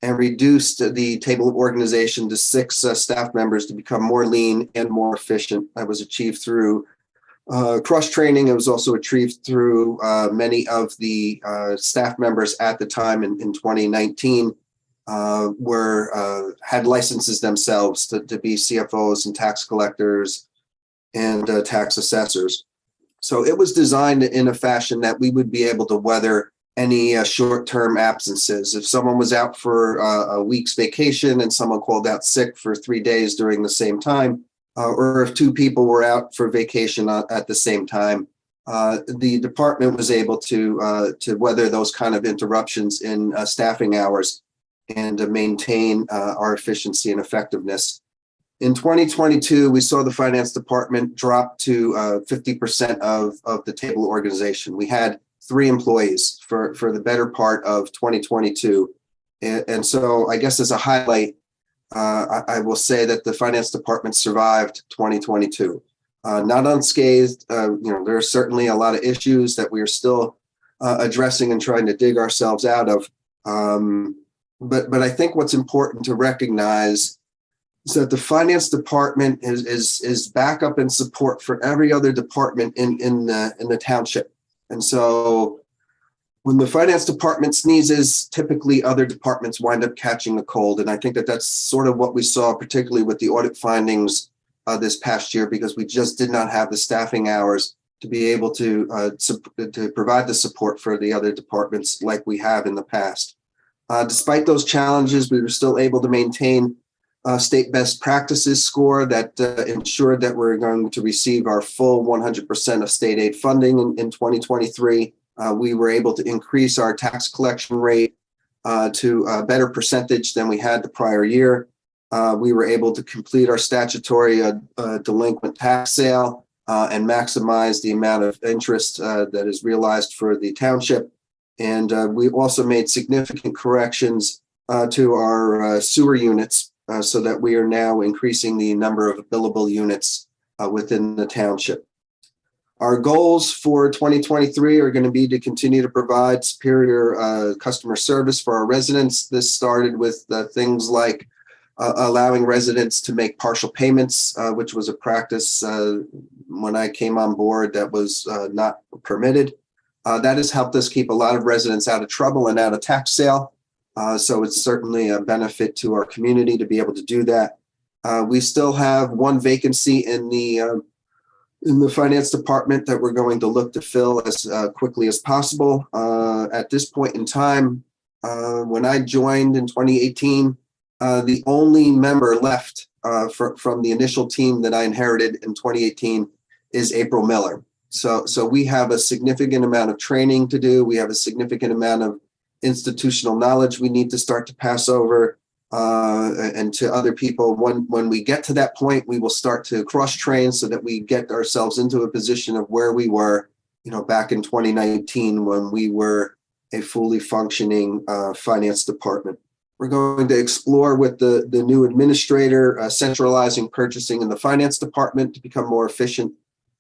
Speaker 12: and reduced the table of organization to 6 staff members to become more lean and more efficient. That was achieved through cross-training. It was also achieved through many of the staff members at the time in 2019 had licenses themselves to be CFOs and tax collectors and tax assessors. So it was designed in a fashion that we would be able to weather any short-term absences. If someone was out for a week's vacation and someone called out sick for 3 days during the same time, or if 2 people were out for vacation at the same time, the department was able to weather those kind of interruptions in staffing hours and maintain our efficiency and effectiveness. In 2022, we saw the Finance Department drop to 50% of the table organization. We had 3 employees for the better part of 2022. And so I guess as a highlight, I will say that the Finance Department survived 2022. Not unscathed. There are certainly a lot of issues that we are still addressing and trying to dig ourselves out of. But I think what's important to recognize is that the Finance Department is backup and support for every other department in the township. And so when the Finance Department sneezes, typically other departments wind up catching a cold. And I think that that's sort of what we saw, particularly with the audit findings this past year, because we just did not have the staffing hours to be able to provide the support for the other departments like we have in the past. Despite those challenges, we were still able to maintain state best practices score that ensured that we're going to receive our full 100% of state aid funding in 2023. We were able to increase our tax collection rate to a better percentage than we had the prior year. We were able to complete our statutory delinquent tax sale and maximize the amount of interest that is realized for the township. And we also made significant corrections to our sewer units so that we are now increasing the number of billable units within the township. Our goals for 2023 are going to be to continue to provide superior customer service for our residents. This started with things like allowing residents to make partial payments, which was a practice when I came on board that was not permitted. That has helped us keep a lot of residents out of trouble and out of tax sale. So it's certainly a benefit to our community to be able to do that. We still have one vacancy in the finance department that we're going to look to fill as quickly as possible. At this point in time, when I joined in 2018, the only member left from the initial team that I inherited in 2018 is April Miller. So we have a significant amount of training to do. We have a significant amount of institutional knowledge we need to start to pass over and to other people. When we get to that point, we will start to cross-train so that we get ourselves into a position of where we were, back in 2019 when we were a fully functioning finance department. We're going to explore with the new administrator centralizing purchasing in the finance department to become more efficient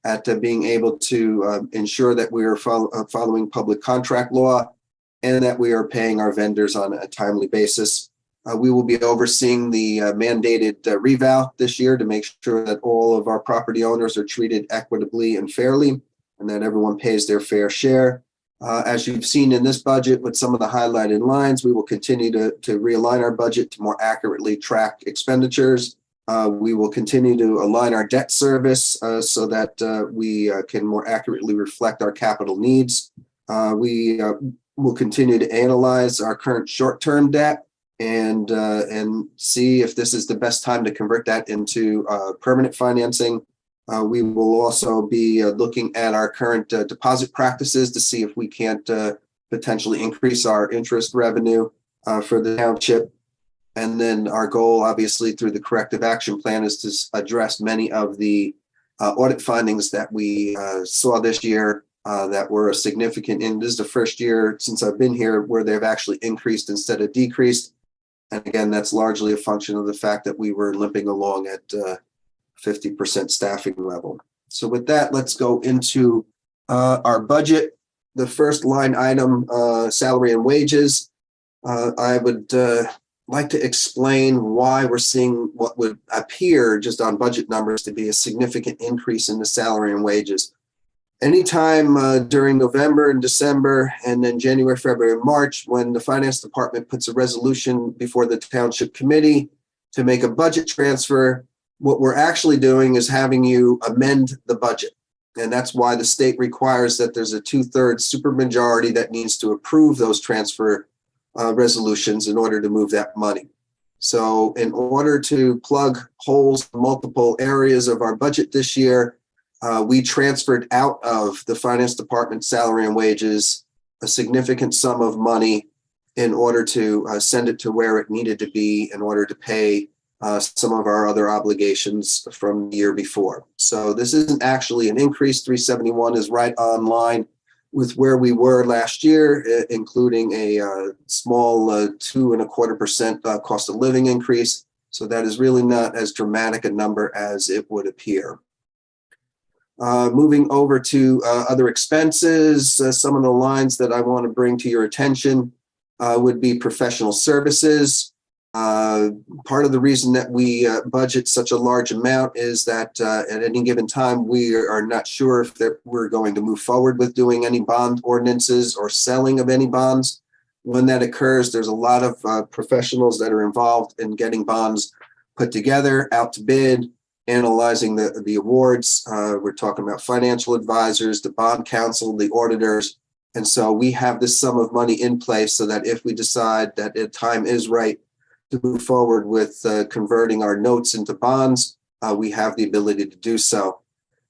Speaker 12: at being able to ensure that we are following public contract law and that we are paying our vendors on a timely basis. We will be overseeing the mandated reval this year to make sure that all of our property owners are treated equitably and fairly and that everyone pays their fair share. As you've seen in this budget with some of the highlighted lines, we will continue to realign our budget to more accurately track expenditures. We will continue to align our debt service so that we can more accurately reflect our capital needs. We will continue to analyze our current short-term debt and see if this is the best time to convert that into permanent financing. We will also be looking at our current deposit practices to see if we can't potentially increase our interest revenue for the township. And then our goal, obviously, through the corrective action plan is to address many of the audit findings that we saw this year that were significant. And this is the first year since I've been here where they've actually increased instead of decreased. And again, that's largely a function of the fact that we were limping along at 50% staffing level. So with that, let's go into our budget. The first line item, salary and wages. I would like to explain why we're seeing what would appear just on budget numbers to be a significant increase in the salary and wages. Anytime during November and December, and then January, February, and March, when the finance department puts a resolution before the township committee to make a budget transfer, what we're actually doing is having you amend the budget. And that's why the state requires that there's a 2/3 supermajority that needs to approve those transfer resolutions in order to move that money. So in order to plug holes in multiple areas of our budget this year, we transferred out of the finance department salary and wages a significant sum of money in order to send it to where it needed to be in order to pay some of our other obligations from the year before. So this isn't actually an increase. 371 is right on line with where we were last year, including a small 2.25% cost of living increase. So that is really not as dramatic a number as it would appear. Moving over to other expenses, some of the lines that I want to bring to your attention would be professional services. Part of the reason that we budget such a large amount is that at any given time, we are not sure if we're going to move forward with doing any bond ordinances or selling of any bonds. When that occurs, there's a lot of professionals that are involved in getting bonds put together, out to bid, analyzing the awards. We're talking about financial advisors, the bond counsel, the auditors. And so we have this sum of money in place so that if we decide that the time is right to move forward with converting our notes into bonds, we have the ability to do so.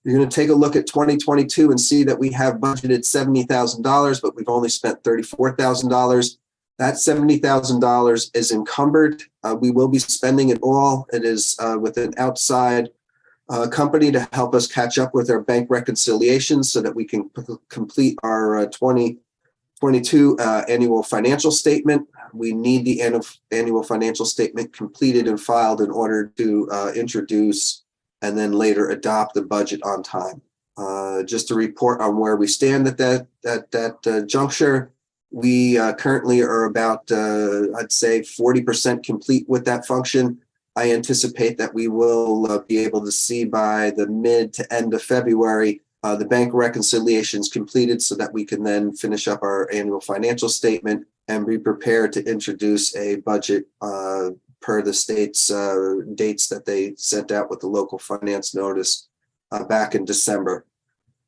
Speaker 12: You're going to take a look at 2022 and see that we have budgeted $70,000, but we've only spent $34,000. That $70,000 is encumbered. We will be spending it all. It is with an outside company to help us catch up with our bank reconciliations so that we can complete our 2022 annual financial statement. We need the annual financial statement completed and filed in order to introduce and then later adopt the budget on time. Just to report on where we stand at that juncture, we currently are about, I'd say, 40% complete with that function. I anticipate that we will be able to see by the mid to end of February the bank reconciliations completed so that we can then finish up our annual financial statement and be prepared to introduce a budget per the state's dates that they sent out with the local finance notice back in December.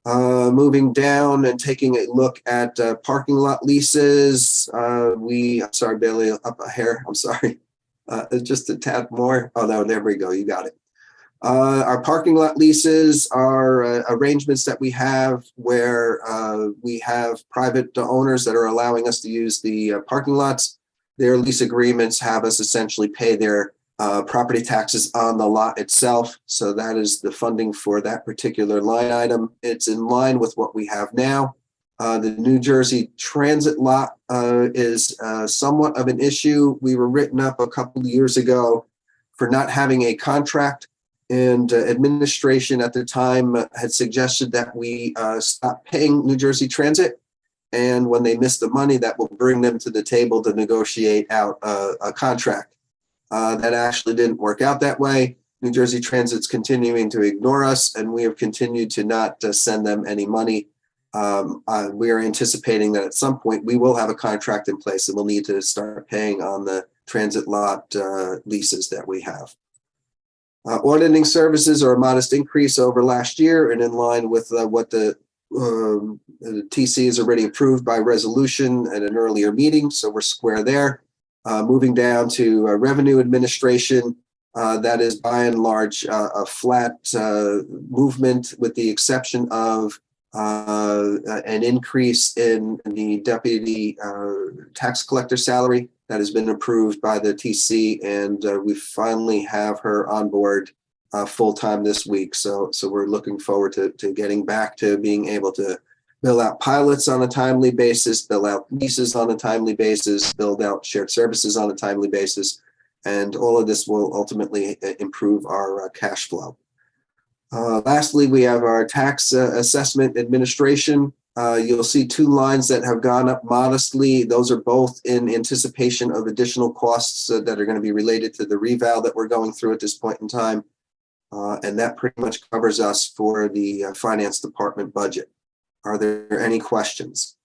Speaker 12: Moving down and taking a look at parking lot leases, sorry, Bailey, up a hair, I'm sorry. Just a tad more. Oh, no, there we go. You got it. Our parking lot leases are arrangements that we have where we have private owners that are allowing us to use the parking lots. Their lease agreements have us essentially pay their property taxes on the lot itself. So that is the funding for that particular line item. It's in line with what we have now. The New Jersey Transit lot is somewhat of an issue. We were written up a couple of years ago for not having a contract, and administration at the time had suggested that we stop paying New Jersey Transit. And when they miss the money, that will bring them to the table to negotiate out a contract. That actually didn't work out that way. New Jersey Transit's continuing to ignore us, and we have continued to not send them any money. We are anticipating that at some point we will have a contract in place and we'll need to start paying on the transit lot leases that we have. Auditing services are a modest increase over last year and in line with what the TC is already approved by resolution at an earlier meeting, so we're square there. Moving down to revenue administration, that is by and large a flat movement with the exception of an increase in the deputy tax collector salary that has been approved by the TC, and we finally have her on board full-time this week. So we're looking forward to getting back to being able to bill out pilots on a timely basis, bill out leases on a timely basis, build out shared services on a timely basis, and all of this will ultimately improve our cash flow. Lastly, we have our tax assessment administration. You'll see two lines that have gone up modestly. Those are both in anticipation of additional costs that are going to be related to the reval that we're going through at this point in time. And that pretty much covers us for the finance department budget. Are there any questions?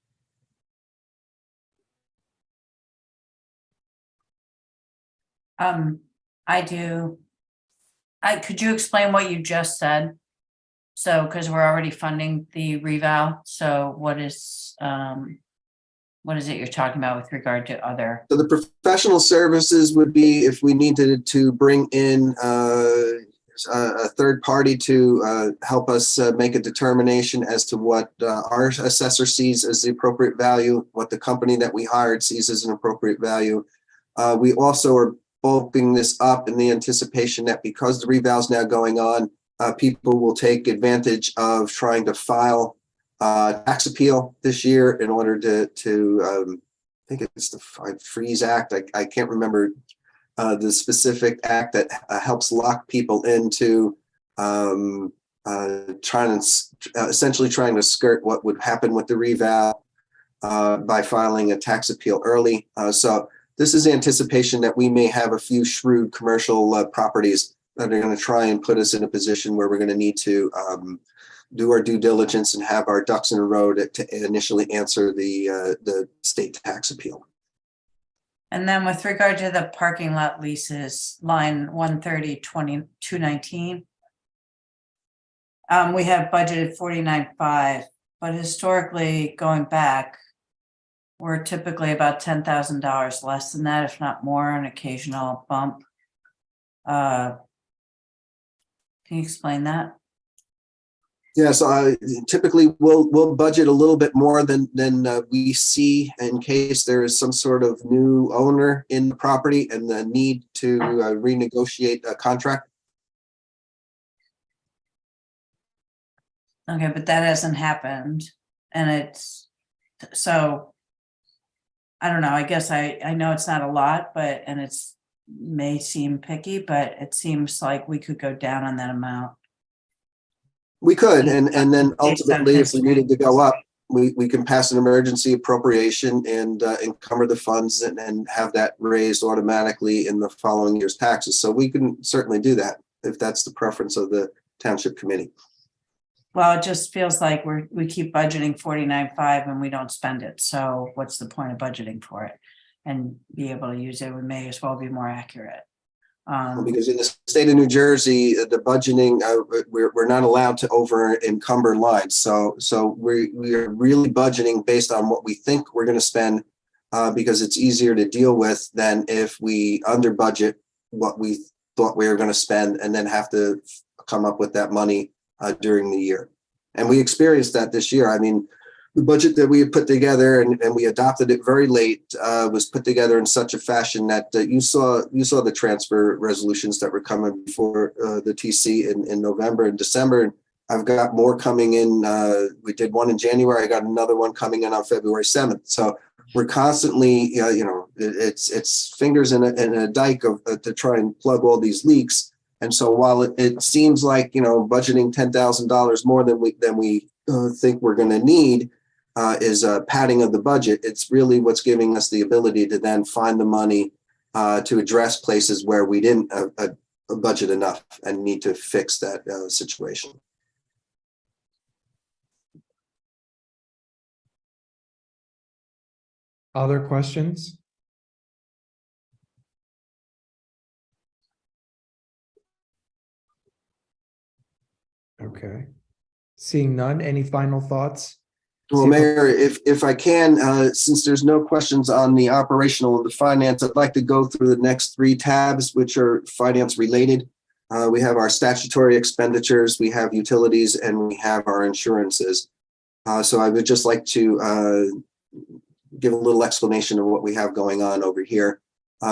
Speaker 8: I do. Could you explain what you just said? So, because we're already funding the reval, so what is it you're talking about with regard to other?
Speaker 12: So the professional services would be if we needed to bring in a third party to help us make a determination as to what our assessor sees as the appropriate value, what the company that we hired sees as an appropriate value. We also are bulking this up in the anticipation that because the reval is now going on, people will take advantage of trying to file tax appeal this year in order to I think it's the Freeze Act. I can't remember the specific act that helps lock people into essentially trying to skirt what would happen with the reval by filing a tax appeal early. So this is anticipation that we may have a few shrewd commercial properties that are going to try and put us in a position where we're going to need to do our due diligence and have our ducks in a row to initially answer the state tax appeal.
Speaker 8: And then with regard to the parking lot leases, line 130-2219, we have budgeted 49.5, but historically going back, we're typically about $10,000 less than that, if not more, an occasional bump. Can you explain that?
Speaker 12: Yes, typically we'll budget a little bit more than we see in case there is some sort of new owner in the property and the need to renegotiate a contract.
Speaker 8: Okay, but that hasn't happened, and it's, so, I don't know, I guess I know it's not a lot, but, and it's, may seem picky, but it seems like we could go down on that amount.
Speaker 12: We could, and then
Speaker 8: Based on
Speaker 12: ultimately, if we
Speaker 8: history.
Speaker 12: needed to go up, we can pass an emergency appropriation and encumber the funds and have that raised automatically in the following year's taxes. So we can certainly do that if that's the preference of the township committee.
Speaker 8: Well, it just feels like we keep budgeting 49.5 and we don't spend it, so what's the point of budgeting for it? And be able to use it, we may as well be more accurate.
Speaker 12: Because in the state of New Jersey, the budgeting, we're not allowed to over encumber lines. So we are really budgeting based on what we think we're going to spend, because it's easier to deal with than if we under budget what we thought we were going to spend and then have to come up with that money during the year. And we experienced that this year. I mean, the budget that we had put together and we adopted it very late was put together in such a fashion that you saw the transfer resolutions that were coming before the TC in November and December. I've got more coming in. We did one in January. I got another one coming in on February 7th. So we're constantly, it's fingers in a dike to try and plug all these leaks. And so while it seems like, budgeting $10,000 more than we think we're going to need, is a padding of the budget, it's really what's giving us the ability to then find the money to address places where we didn't budget enough and need to fix that situation.
Speaker 2: Other questions? Okay. Seeing none, any final thoughts?
Speaker 12: Well, Mayor, if I can, since there's no questions on the operational and the finance, I'd like to go through the next 3 tabs, which are finance related. We have our statutory expenditures, we have utilities, and we have our insurances. So I would just like to give a little explanation of what we have going on over here.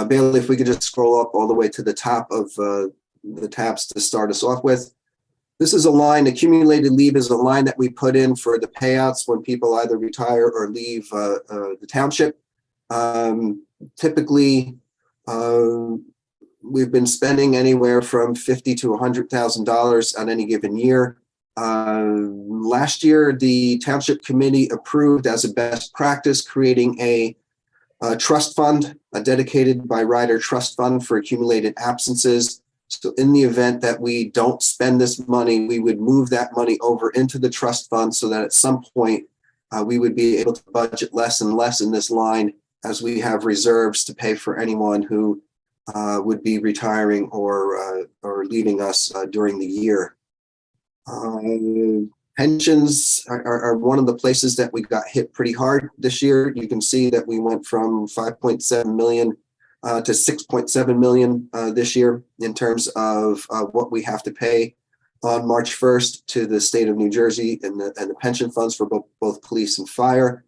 Speaker 12: Bailey, if we could just scroll up all the way to the top of the tabs to start us off with. This is a line, accumulated leave is a line that we put in for the payouts when people either retire or leave the township. Typically, we've been spending anywhere from $50,000 to $100,000 on any given year. Last year, the township committee approved as a best practice creating a trust fund, a dedicated by rider trust fund for accumulated absences. So in the event that we don't spend this money, we would move that money over into the trust fund so that at some point we would be able to budget less and less in this line as we have reserves to pay for anyone who would be retiring or leaving us during the year. Pensions are one of the places that we got hit pretty hard this year. You can see that we went from 5.7 million to 6.7 million this year in terms of what we have to pay on March 1st to the state of New Jersey and the pension funds for both police and fire.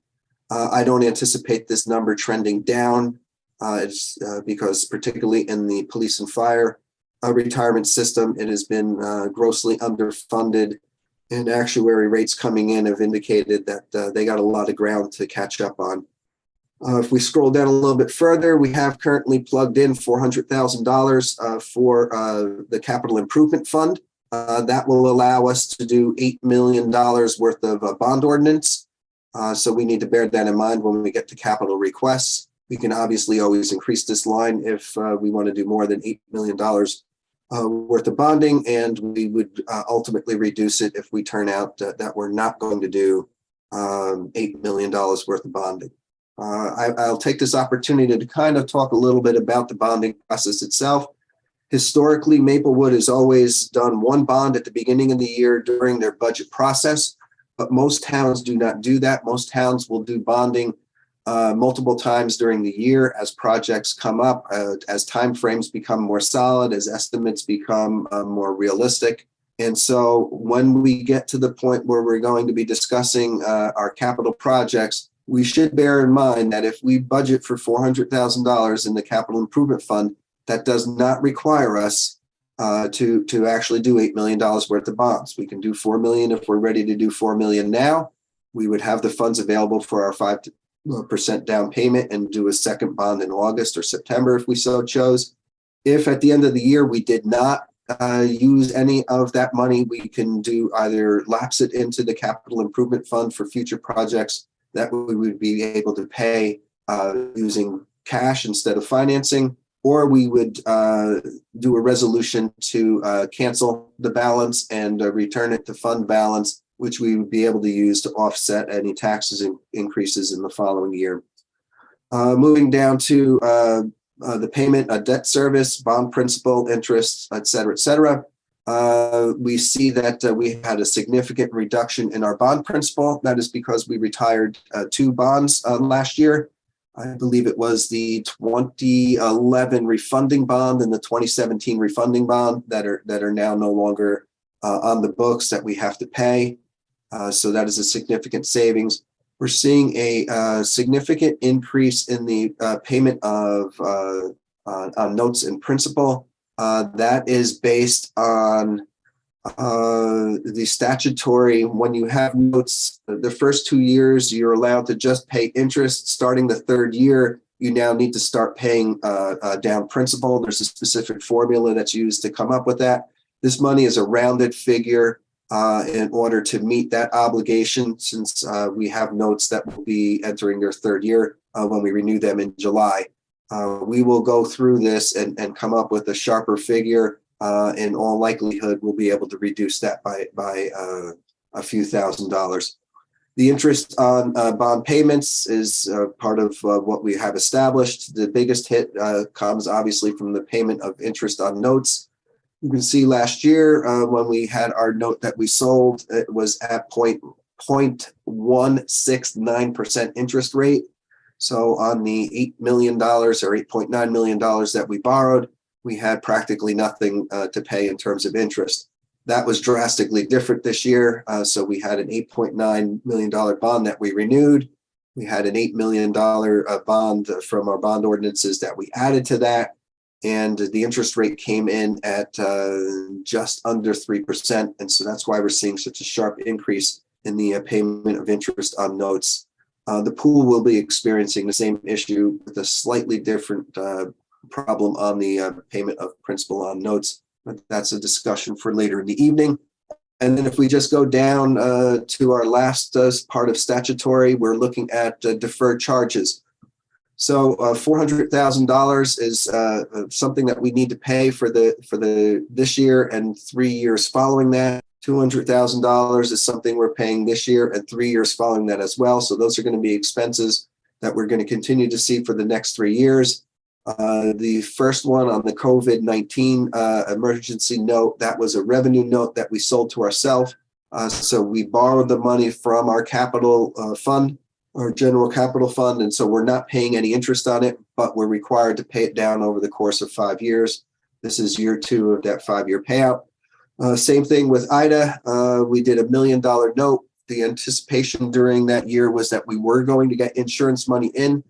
Speaker 12: I don't anticipate this number trending down. It's because particularly in the police and fire retirement system, it has been grossly underfunded, and actuary rates coming in have indicated that they got a lot of ground to catch up on. If we scroll down a little bit further, we have currently plugged in $400,000 for the capital improvement fund. That will allow us to do $8 million worth of bond ordinance. So we need to bear that in mind when we get to capital requests. We can obviously always increase this line if we want to do more than $8 million worth of bonding, and we would ultimately reduce it if we turn out that we're not going to do $8 million worth of bonding. I'll take this opportunity to kind of talk a little bit about the bonding process itself. Historically, Maplewood has always done one bond at the beginning of the year during their budget process, but most towns do not do that. Most towns will do bonding multiple times during the year as projects come up, as timeframes become more solid, as estimates become more realistic, And so when we get to the point where we're going to be discussing our capital projects, we should bear in mind that if we budget for $400,000 in the capital improvement fund, that does not require us to actually do $8 million worth of bonds. We can do 4 million if we're ready to do 4 million now. We would have the funds available for our 5% down payment and do a second bond in August or September if we so chose. If at the end of the year we did not use any of that money, we can do either lapse it into the capital improvement fund for future projects that we would be able to pay using cash instead of financing, or we would do a resolution to cancel the balance and return it to fund balance, which we would be able to use to offset any taxes increases in the following year. Moving down to the payment of debt service, bond principal, interest, et cetera, we see that we had a significant reduction in our bond principal. That is because we retired 2 bonds last year. I believe it was the 2011 refunding bond and the 2017 refunding bond that are now no longer on the books that we have to pay. So that is a significant savings. We're seeing a significant increase in the payment of on notes and principal. That is based on the statutory. When you have notes, the first 2 years, you're allowed to just pay interest. Starting the 3rd year, you now need to start paying down principal. There's a specific formula that's used to come up with that. This money is a rounded figure in order to meet that obligation, since we have notes that will be entering their 3rd year when we renew them in July. We will go through this and come up with a sharper figure. In all likelihood, we'll be able to reduce that by a few $1,000s. The interest on bond payments is part of what we have established. The biggest hit comes obviously from the payment of interest on notes. You can see last year when we had our note that we sold, it was at 0.169% interest rate. So on the $8 million or $8.9 million that we borrowed, we had practically nothing to pay in terms of interest. That was drastically different this year. So we had an $8.9 million bond that we renewed. We had an $8 million bond from our bond ordinances that we added to that. And the interest rate came in at just under 3%. And so that's why we're seeing such a sharp increase in the payment of interest on notes. The pool will be experiencing the same issue with a slightly different problem on the payment of principal on notes, but that's a discussion for later in the evening. And then if we just go down to our last part of statutory, we're looking at deferred charges. So $400,000 is something that we need to pay for this year and 3 years following that. $200,000 is something we're paying this year and 3 years following that as well. So those are going to be expenses that we're going to continue to see for the next 3 years. The first one on the COVID-19 emergency note, that was a revenue note that we sold to ourselves. So we borrowed the money from our capital fund, our general capital fund. And so we're not paying any interest on it, but we're required to pay it down over the course of 5 years. This is year 2 of that 5-year payout. Same thing with Ida. We did $1 million note. The anticipation during that year was that we were going to get insurance money in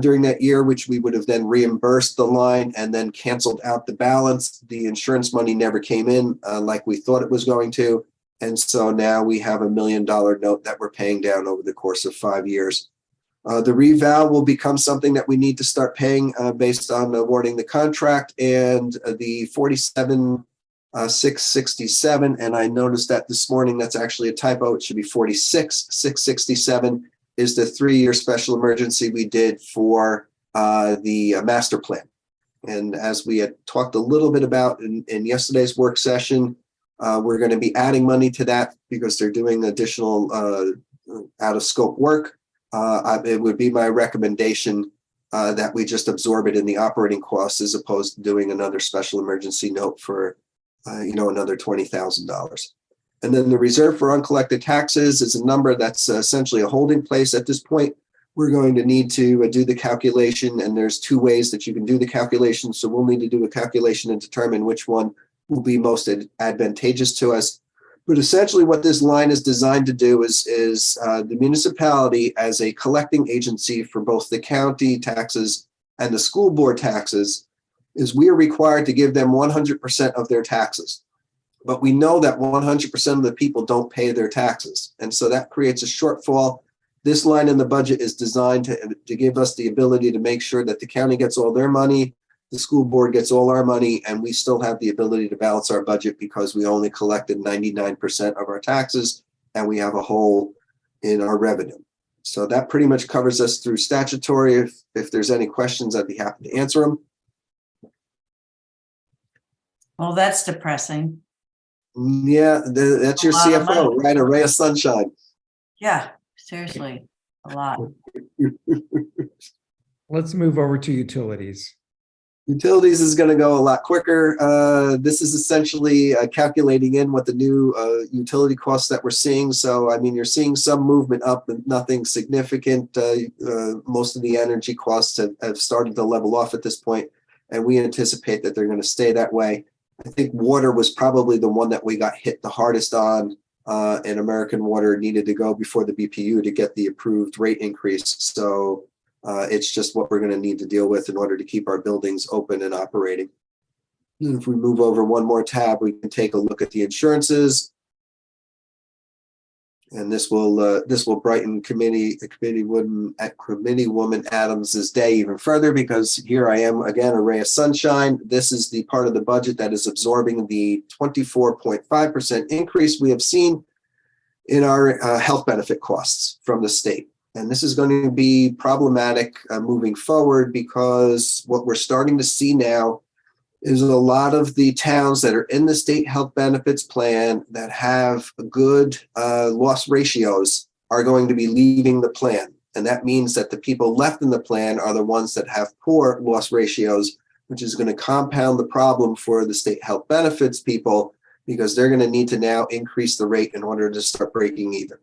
Speaker 12: during that year, which we would have then reimbursed the line and then canceled out the balance. The insurance money never came in like we thought it was going to. And so now we have $1 million note that we're paying down over the course of 5 years. The reval will become something that we need to start paying based on awarding the contract, and the 47,667. And I noticed that this morning, that's actually a typo. It should be 46,667 is the 3-year special emergency we did for the master plan. And as we had talked a little bit about in yesterday's work session, we're going to be adding money to that because they're doing additional out of scope work. It would be my recommendation that we just absorb it in the operating costs as opposed to doing another special emergency note for, another $20,000. And then the reserve for uncollected taxes is a number that's essentially a holding place at this point. We're going to need to do the calculation, and there's 2 ways that you can do the calculation. So we'll need to do a calculation and determine which one will be most advantageous to us. But essentially what this line is designed to do is the municipality as a collecting agency for both the county taxes and the school board taxes is we are required to give them 100% of their taxes. But we know that 100% of the people don't pay their taxes. And so that creates a shortfall. This line in the budget is designed to give us the ability to make sure that the county gets all their money, the school board gets all our money, and we still have the ability to balance our budget because we only collected 99% of our taxes and we have a hole in our revenue. So that pretty much covers us through statutory. If there's any questions, I'd be happy to answer them.
Speaker 8: Well, that's depressing.
Speaker 12: Yeah, that's your
Speaker 8: A lot of
Speaker 12: CFO,
Speaker 8: money.
Speaker 12: right? A ray of sunshine.
Speaker 8: Yeah, seriously, a lot.
Speaker 2: Let's move over to utilities.
Speaker 12: Utilities is going to go a lot quicker. This is essentially calculating in what the new utility costs that we're seeing. So, I mean, you're seeing some movement up, but nothing significant. Most of the energy costs have started to level off at this point, and we anticipate that they're going to stay that way. I think water was probably the one that we got hit the hardest on, and American Water needed to go before the BPU to get the approved rate increase. So it's just what we're going to need to deal with in order to keep our buildings open and operating. And if we move over one more tab, we can take a look at the insurances. And this will brighten Committeewoman Adams's day even further, because here I am again, a ray of sunshine. This is the part of the budget that is absorbing the 24.5% increase we have seen in our health benefit costs from the state. And this is going to be problematic moving forward, because what we're starting to see now is a lot of the towns that are in the state health benefits plan that have good loss ratios are going to be leaving the plan. And that means that the people left in the plan are the ones that have poor loss ratios, which is going to compound the problem for the state health benefits people, because they're going to need to now increase the rate in order to start breaking even.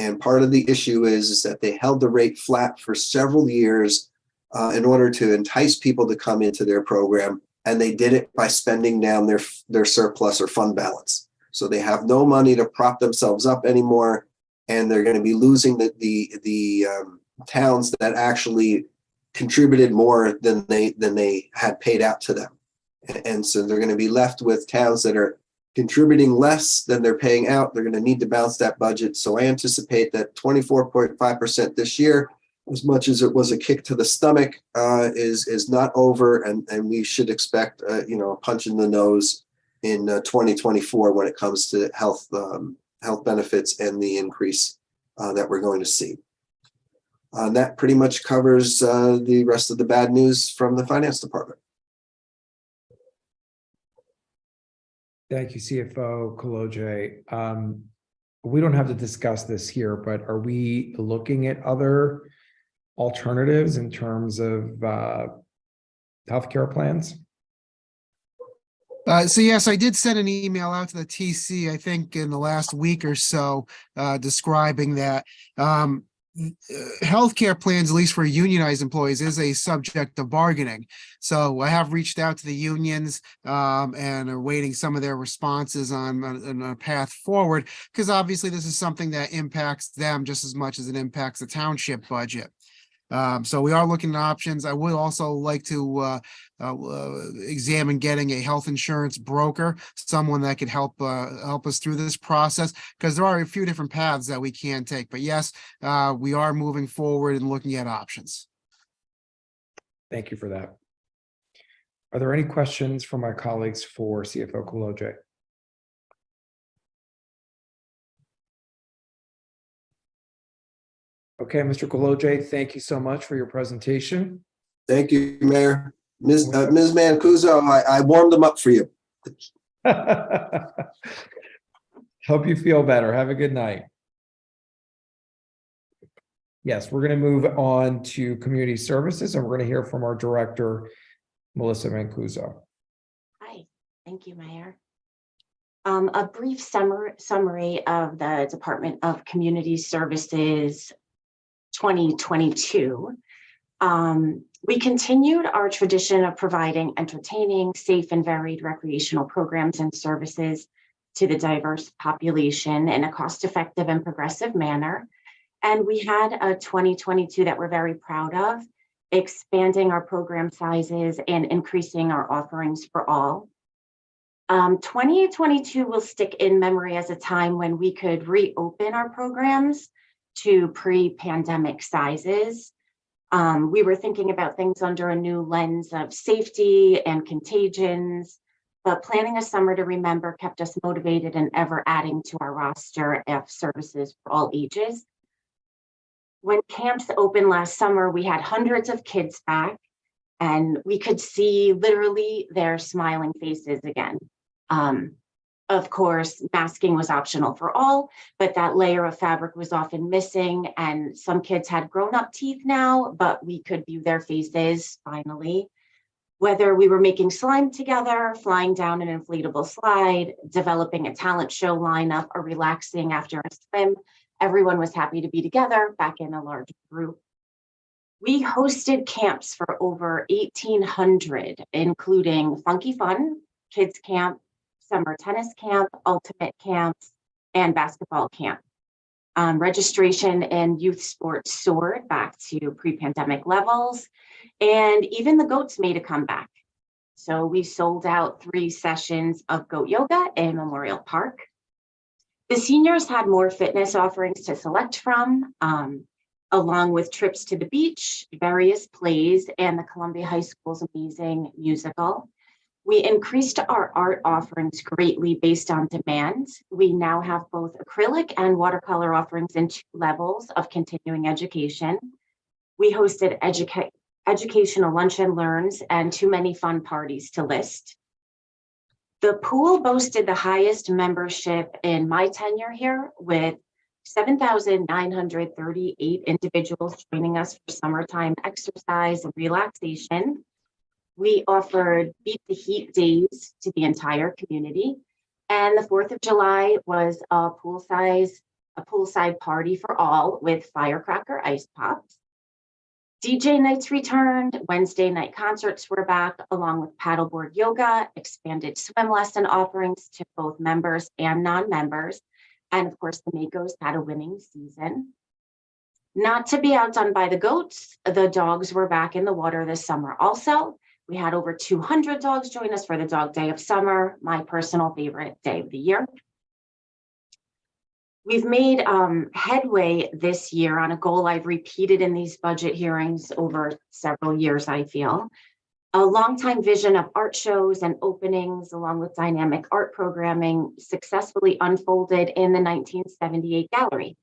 Speaker 12: And part of the issue is that they held the rate flat for several years in order to entice people to come into their program. And they did it by spending down their surplus or fund balance. So they have no money to prop themselves up anymore. And they're going to be losing the towns that actually contributed more than they had paid out to them. And so they're going to be left with towns that are contributing less than they're paying out. They're going to need to balance that budget. So I anticipate that 24.5% this year, as much as it was a kick to the stomach, is not over, and we should expect a punch in the nose in 2024 when it comes to health benefits and the increase that we're going to see. That pretty much covers the rest of the bad news from the finance department.
Speaker 2: Thank you, CFO Kolodziej. We don't have to discuss this here, but are we looking at other alternatives in terms of healthcare plans?
Speaker 9: So yes, I did send an email out to the TC, I think in the last week or so, describing that healthcare plans, at least for unionized employees, is a subject of bargaining. So I have reached out to the unions and are awaiting some of their responses on a path forward, because obviously this is something that impacts them just as much as it impacts the township budget. So we are looking at options. I would also like to examine getting a health insurance broker, someone that could help us through this process, because there are a few different paths that we can take. But yes, we are moving forward and looking at options.
Speaker 2: Thank you for that. Are there any questions from my colleagues for CFO Kolodziej? Okay, Mr. Kolodziej, thank you so much for your presentation.
Speaker 12: Thank you, Mayor. Ms. Mancuso, I warmed them up for you.
Speaker 2: Hope you feel better. Have a good night. Yes, we're going to move on to community services, and we're going to hear from our director, Melissa Mancuso.
Speaker 16: Hi, thank you, Mayor. A brief summary of the Department of Community Services 2022. We continued our tradition of providing entertaining, safe, and varied recreational programs and services to the diverse population in a cost-effective and progressive manner. And we had a 2022 that we're very proud of, expanding our program sizes and increasing our offerings for all. 2022 will stick in memory as a time when we could reopen our programs to pre-pandemic sizes. We were thinking about things under a new lens of safety and contagions, but planning a summer to remember kept us motivated and ever adding to our roster of services for all ages. When camps opened last summer, we had hundreds of kids back, and we could see literally their smiling faces again. Of course, masking was optional for all, but that layer of fabric was often missing, and some kids had grown-up teeth now, but we could view their faces finally. Whether we were making slime together, flying down an inflatable slide, developing a talent show lineup, or relaxing after a swim, everyone was happy to be together back in a large group. We hosted camps for over 1,800, including Funky Fun, Kids Camp, Summer Tennis Camp, Ultimate Camps, and Basketball Camp. Registration in youth sports soared back to pre-pandemic levels, and even the goats made a comeback. So we sold out 3 sessions of goat yoga in Memorial Park. The seniors had more fitness offerings to select from, along with trips to the beach, various plays, and the Columbia High School's amazing musical. We increased our art offerings greatly based on demand. We now have both acrylic and watercolor offerings in 2 levels of continuing education. We hosted educational lunch and learns and too many fun parties to list. The pool boasted the highest membership in my tenure here, with 7,938 individuals joining us for summertime exercise and relaxation. We offered Beat the Heat days to the entire community. And the 4th of July was a poolside party for all with firecracker ice pops. DJ nights returned, Wednesday night concerts were back, along with paddleboard yoga, expanded swim lesson offerings to both members and non-members. And of course, the Makos had a winning season. Not to be outdone by the goats, the dogs were back in the water this summer also. We had over 200 dogs join us for the Dog Day of Summer, my personal favorite day of the year. We've made headway this year on a goal I've repeated in these budget hearings over several years, I feel. A longtime vision of art shows and openings, along with dynamic art programming, successfully unfolded in the 1978 gallery.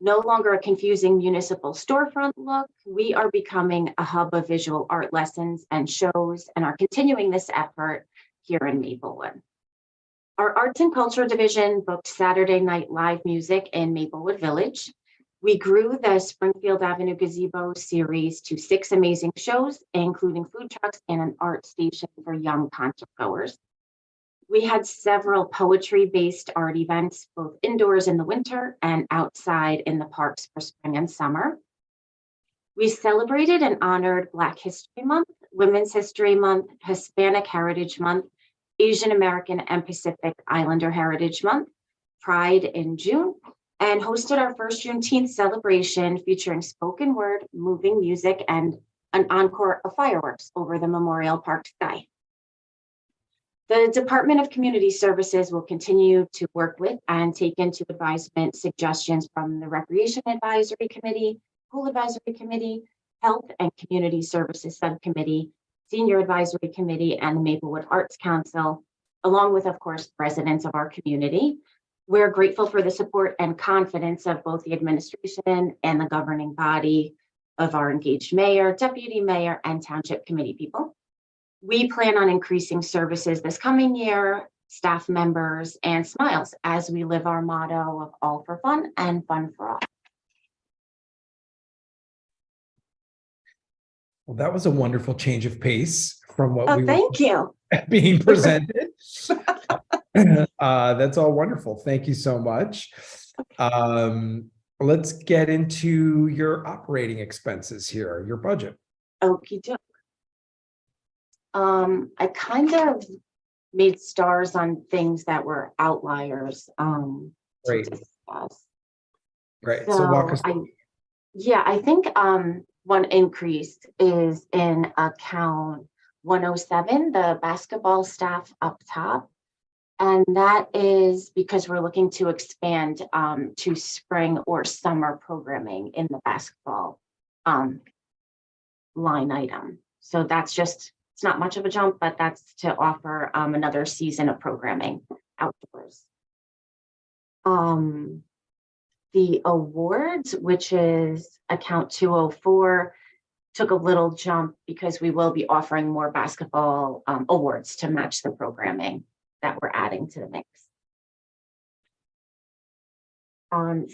Speaker 16: No longer a confusing municipal storefront look, we are becoming a hub of visual art lessons and shows, and are continuing this effort here in Maplewood. Our Arts and Culture Division booked Saturday night live music in Maplewood Village. We grew the Springfield Avenue Gazebo series to 6 amazing shows, including food trucks and an art station for young concert goers. We had several poetry-based art events, both indoors in the winter and outside in the parks for spring and summer. We celebrated and honored Black History Month, Women's History Month, Hispanic Heritage Month, Asian American and Pacific Islander Heritage Month, Pride in June, and hosted our first Juneteenth celebration featuring spoken word, moving music, and an encore of fireworks over the Memorial Park sky. The Department of Community Services will continue to work with and take into advisement suggestions from the Recreation Advisory Committee, Pool Advisory Committee, Health and Community Services Subcommittee, Senior Advisory Committee, and the Maplewood Arts Council, along with, of course, residents of our community. We're grateful for the support and confidence of both the administration and the governing body of our engaged mayor, deputy mayor, and township committee people. We plan on increasing services this coming year, staff members, and smiles as we live our motto of all for fun and fun for all.
Speaker 2: Well, that was a wonderful change of pace from what we
Speaker 16: Thank you.
Speaker 2: being presented. That's all wonderful. Thank you so much. Let's get into your operating expenses here, your budget.
Speaker 16: Okey doke. I kind of made stars on things that were outliers, to
Speaker 2: Great.
Speaker 16: discuss.
Speaker 2: Right. So walk
Speaker 16: So
Speaker 2: us.
Speaker 16: I think, one increase is in account 107, the basketball staff up top. And that is because we're looking to expand, to spring or summer programming in the basketball, line item. So that's just, it's not much of a jump, but that's to offer, another season of programming outdoors. The awards, which is account 204, took a little jump because we will be offering more basketball, awards to match the programming that we're adding to the mix.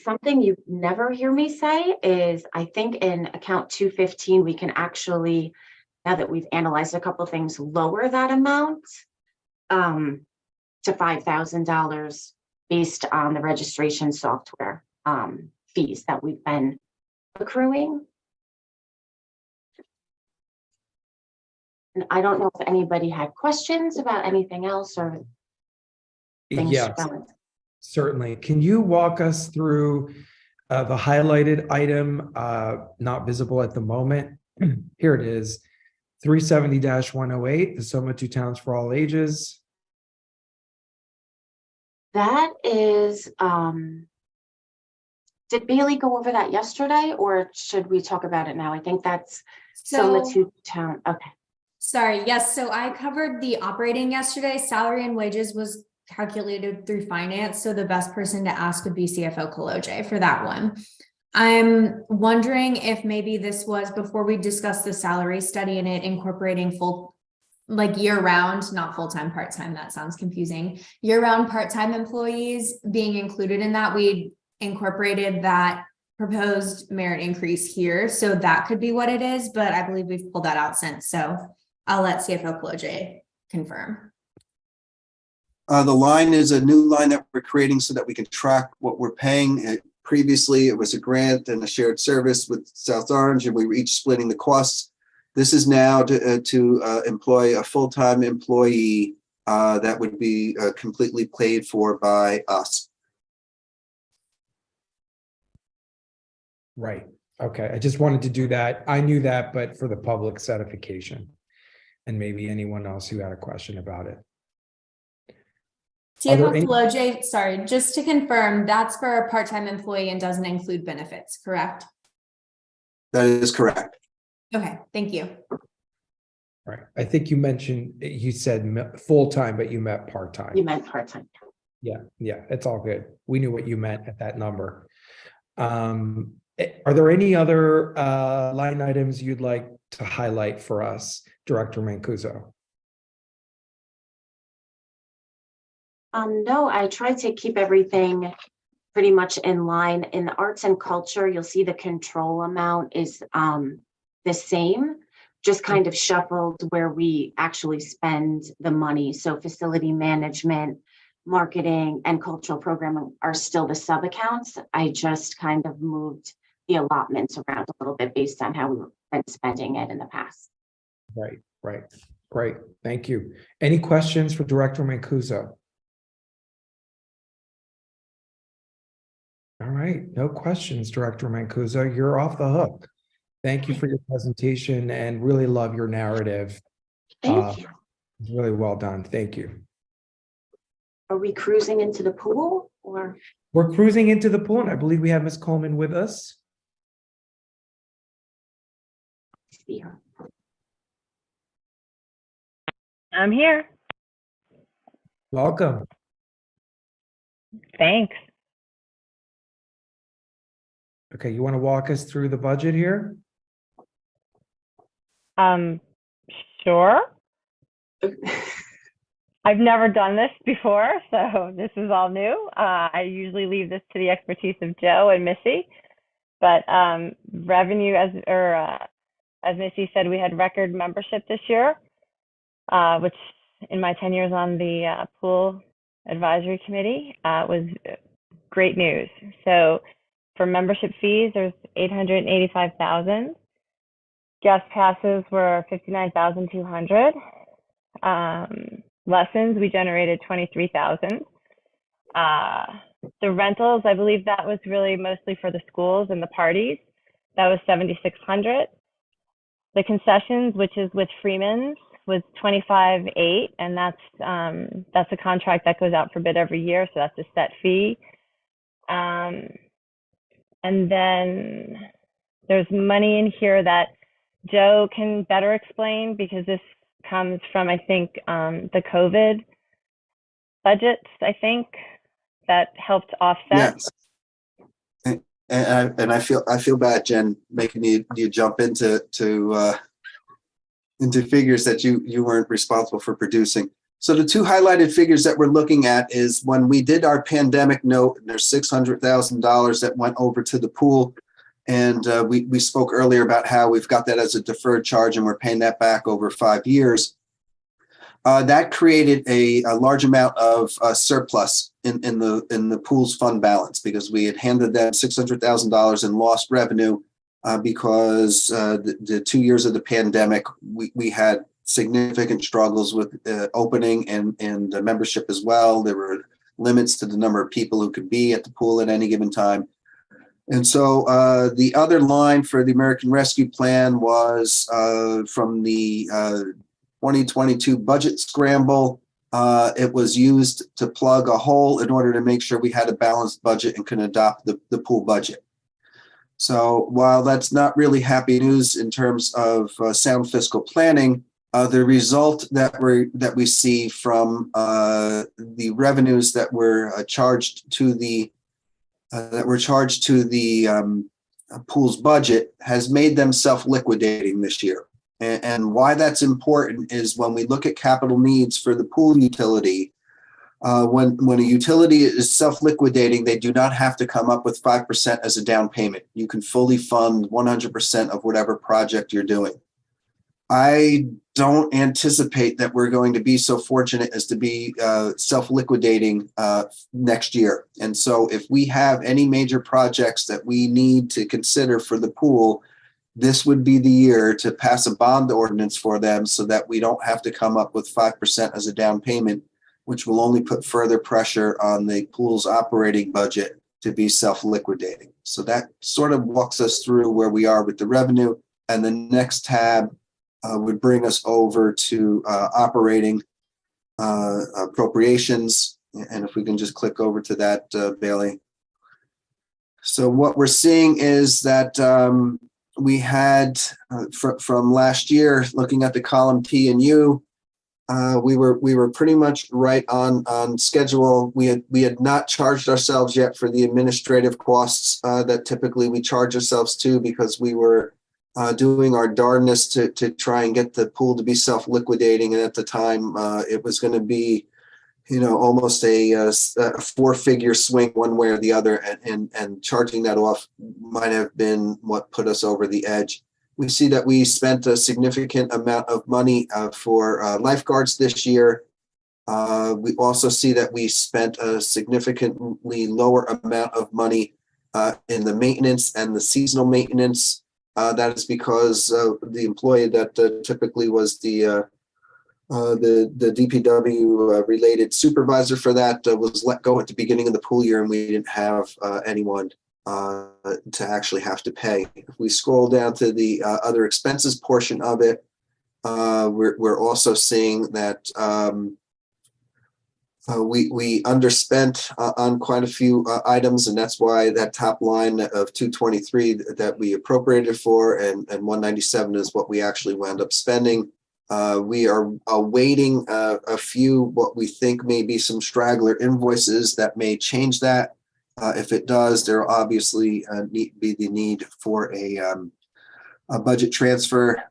Speaker 16: Something you never hear me say is, I think in account 215, we can actually, now that we've analyzed a couple of things, lower that amount, to $5,000 based on the registration software, fees that we've been accruing. And I don't know if anybody had questions about anything else or things
Speaker 2: Yes,
Speaker 16: going.
Speaker 2: certainly. Can you walk us through the highlighted item, not visible at the moment? Here it is, 370-108, the Soma Two Towns for All Ages.
Speaker 16: That is, did Bailey go over that yesterday, or should we talk about it now? I think that's Soma
Speaker 15: So,
Speaker 16: Two Town. Okay.
Speaker 15: sorry, yes, so I covered the operating yesterday. Salary and wages was calculated through finance, so the best person to ask would be CFO Kaloje for that one. I'm wondering if maybe this was before we discussed the salary study and it incorporating full, like year-round, not full-time, part-time, that sounds confusing. Year-round part-time employees being included in that, we incorporated that proposed merit increase here. So that could be what it is, but I believe we've pulled that out since. So I'll let CFO Kaloje confirm.
Speaker 12: The line is a new line that we're creating so that we can track what we're paying. Previously, it was a grant and a shared service with South Orange, and we were each splitting the costs. This is now to employ a full-time employee that would be completely paid for by us.
Speaker 2: Right. Okay. I just wanted to do that. I knew that, but for the public certification. And maybe anyone else who had a question about it.
Speaker 15: CFO Kaloje, sorry, just to confirm, that's for a part-time employee and doesn't include benefits, correct?
Speaker 12: That is correct.
Speaker 15: Okay, thank you.
Speaker 2: Right. I think you mentioned, you said full-time, but you meant part-time.
Speaker 16: You meant part-time.
Speaker 2: Yeah, it's all good. We knew what you meant at that number. Are there any other line items you'd like to highlight for us, Director Mancuso?
Speaker 16: No, I tried to keep everything pretty much in line. In the arts and culture, you'll see the control amount is the same, just kind of shuffled where we actually spend the money. So facility management, marketing, and cultural programming are still the sub accounts. I just kind of moved the allotments around a little bit based on how we've been spending it in the past.
Speaker 2: Right. Great. Thank you. Any questions for Director Mancuso? All right, no questions, Director Mancuso. You're off the hook. Thank you for your presentation and really love your narrative.
Speaker 16: Thank you.
Speaker 2: It's really well done. Thank you.
Speaker 16: Are we cruising into the pool or?
Speaker 2: We're cruising into the pool, and I believe we have Ms. Coleman with us.
Speaker 17: I'm here.
Speaker 2: Welcome.
Speaker 17: Thanks.
Speaker 2: Okay, you want to walk us through the budget here?
Speaker 17: Sure. I've never done this before, so this is all new. I usually leave this to the expertise of Joe and Missy, but revenue, as Missy said, we had record membership this year, which in my 10 years on the pool advisory committee was great news. So for membership fees, there's $885,000. Guest passes were 59,200. Lessons, we generated 23,000. The rentals, I believe that was really mostly for the schools and the parties. That was 7,600. The concessions, which is with Freeman's, was 25,800, and that's a contract that goes out for bid every year, so that's a set fee. And then there's money in here that Joe can better explain because this comes from, I think, the COVID budgets, I think, that helped offset.
Speaker 12: Yes. And I feel bad, Jen, making you jump into figures that you weren't responsible for producing. So the two highlighted figures that we're looking at is when we did our pandemic note, there's $600,000 that went over to the pool. And we spoke earlier about how we've got that as a deferred charge and we're paying that back over 5 years. That created a large amount of surplus in the pool's fund balance because we had handed them $600,000 in lost revenue because the 2 years of the pandemic, we had significant struggles with opening and membership as well. There were limits to the number of people who could be at the pool at any given time. And so the other line for the American Rescue Plan was from the 2022 budget scramble. It was used to plug a hole in order to make sure we had a balanced budget and can adopt the pool budget. So while that's not really happy news in terms of sound fiscal planning, the result that we see from the revenues that were charged to the pool's budget has made them self-liquidating this year. And why that's important is when we look at capital needs for the pool utility, when a utility is self-liquidating, they do not have to come up with 5% as a down payment. You can fully fund 100% of whatever project you're doing. I don't anticipate that we're going to be so fortunate as to be self-liquidating next year. And so if we have any major projects that we need to consider for the pool, this would be the year to pass a bond ordinance for them so that we don't have to come up with 5% as a down payment, which will only put further pressure on the pool's operating budget to be self-liquidating. So that sort of walks us through where we are with the revenue. And the next tab would bring us over to operating appropriations. And if we can just click over to that, Bailey. So what we're seeing is that we had from last year, looking at the column T and U, we were pretty much right on schedule. We had not charged ourselves yet for the administrative costs that typically we charge ourselves to because we were doing our darndest to try and get the pool to be self-liquidating. And at the time, it was going to be, almost a four-figure swing one way or the other. And charging that off might have been what put us over the edge. We see that we spent a significant amount of money for lifeguards this year. We also see that we spent a significantly lower amount of money in the maintenance and the seasonal maintenance. That is because the employee that typically was the DPW related supervisor for that was let go at the beginning of the pool year, and we didn't have anyone to actually have to pay. If we scroll down to the other expenses portion of it, we're also seeing that we underspent on quite a few items, and that's why that top line of 223 that we appropriated for and 197 is what we actually wound up spending. We are awaiting a few what we think may be some straggler invoices that may change that. If it does, there will obviously be the need for a budget transfer.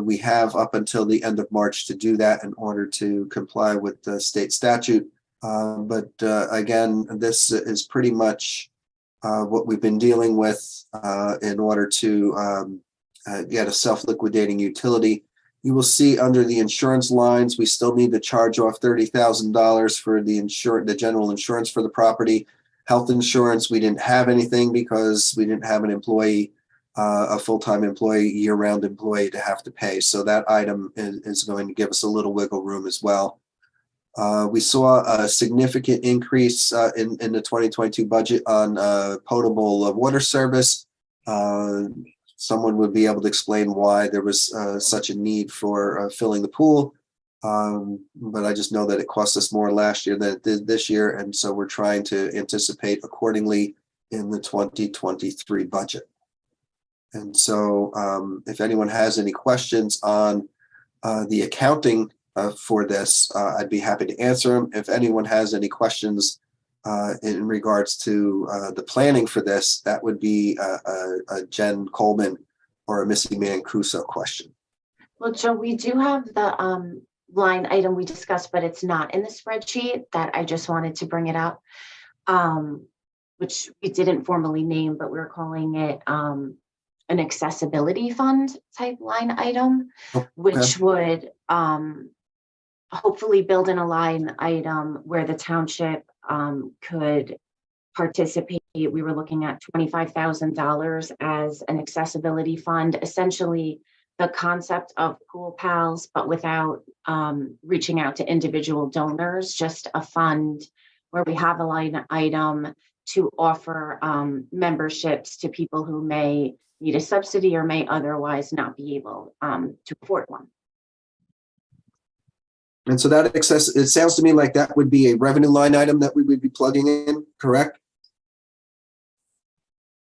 Speaker 12: We have up until the end of March to do that in order to comply with the state statute. But again, this is pretty much what we've been dealing with in order to get a self-liquidating utility. You will see under the insurance lines, we still need to charge off $30,000 for the general insurance for the property. Health insurance, we didn't have anything because we didn't have an employee. a full-time employee, year-round employee to have to pay. So that item is going to give us a little wiggle room as well. We saw a significant increase in the 2022 budget on potable water service. Someone would be able to explain why there was such a need for filling the pool. But I just know that it cost us more last year than it did this year. And so we're trying to anticipate accordingly in the 2023 budget. And so if anyone has any questions on the accounting for this, I'd be happy to answer them. If anyone has any questions in regards to the planning for this, that would be a Jen Coleman or a Missy Mancuso question.
Speaker 16: Well, Joe, we do have the line item we discussed, but it's not in the spreadsheet. That I just wanted to bring it up, which we didn't formally name, but we're calling it an accessibility fund type line item, which would hopefully build in a line item where the township could participate. We were looking at $25,000 as an accessibility fund, essentially the concept of Pool Pals, but without reaching out to individual donors, just a fund where we have a line item to offer memberships to people who may need a subsidy or may otherwise not be able to afford one.
Speaker 12: And so that access, it sounds to me like that would be a revenue line item that we would be plugging in, correct?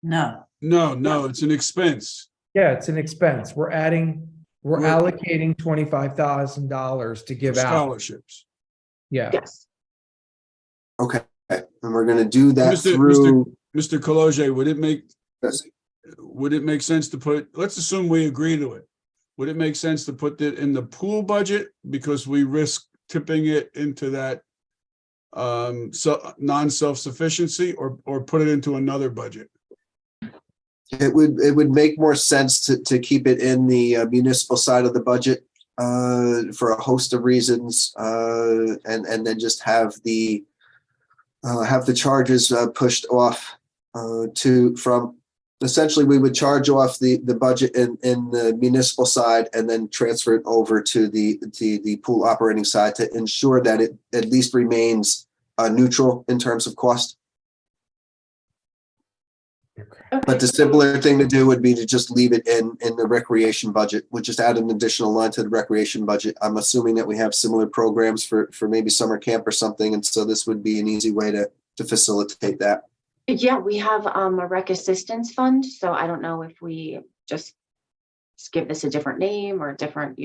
Speaker 8: No.
Speaker 10: No, it's an expense.
Speaker 2: Yeah, it's an expense. We're allocating $25,000 to give out.
Speaker 10: Scholarships.
Speaker 2: Yeah.
Speaker 16: Yes.
Speaker 12: Okay, and we're going to do that
Speaker 10: Mr.
Speaker 12: through.
Speaker 10: Mr. Kaloje,
Speaker 12: Yes.
Speaker 10: would it make sense to put, let's assume we agree to it. Would it make sense to put it in the pool budget because we risk tipping it into that non-self-sufficiency, or put it into another budget?
Speaker 12: It would make more sense to keep it in the municipal side of the budget for a host of reasons, and then just have the charges pushed off from. Essentially, we would charge off the budget in the municipal side and then transfer it over to the pool operating side to ensure that it at least remains neutral in terms of cost. But the simpler thing to do would be to just leave it in the recreation budget. We'll just add an additional line to the recreation budget. I'm assuming that we have similar programs for maybe summer camp or something, and so this would be an easy way to facilitate that.
Speaker 16: Yeah, we have a rec assistance fund. So I don't know if we just give this a different name or a different,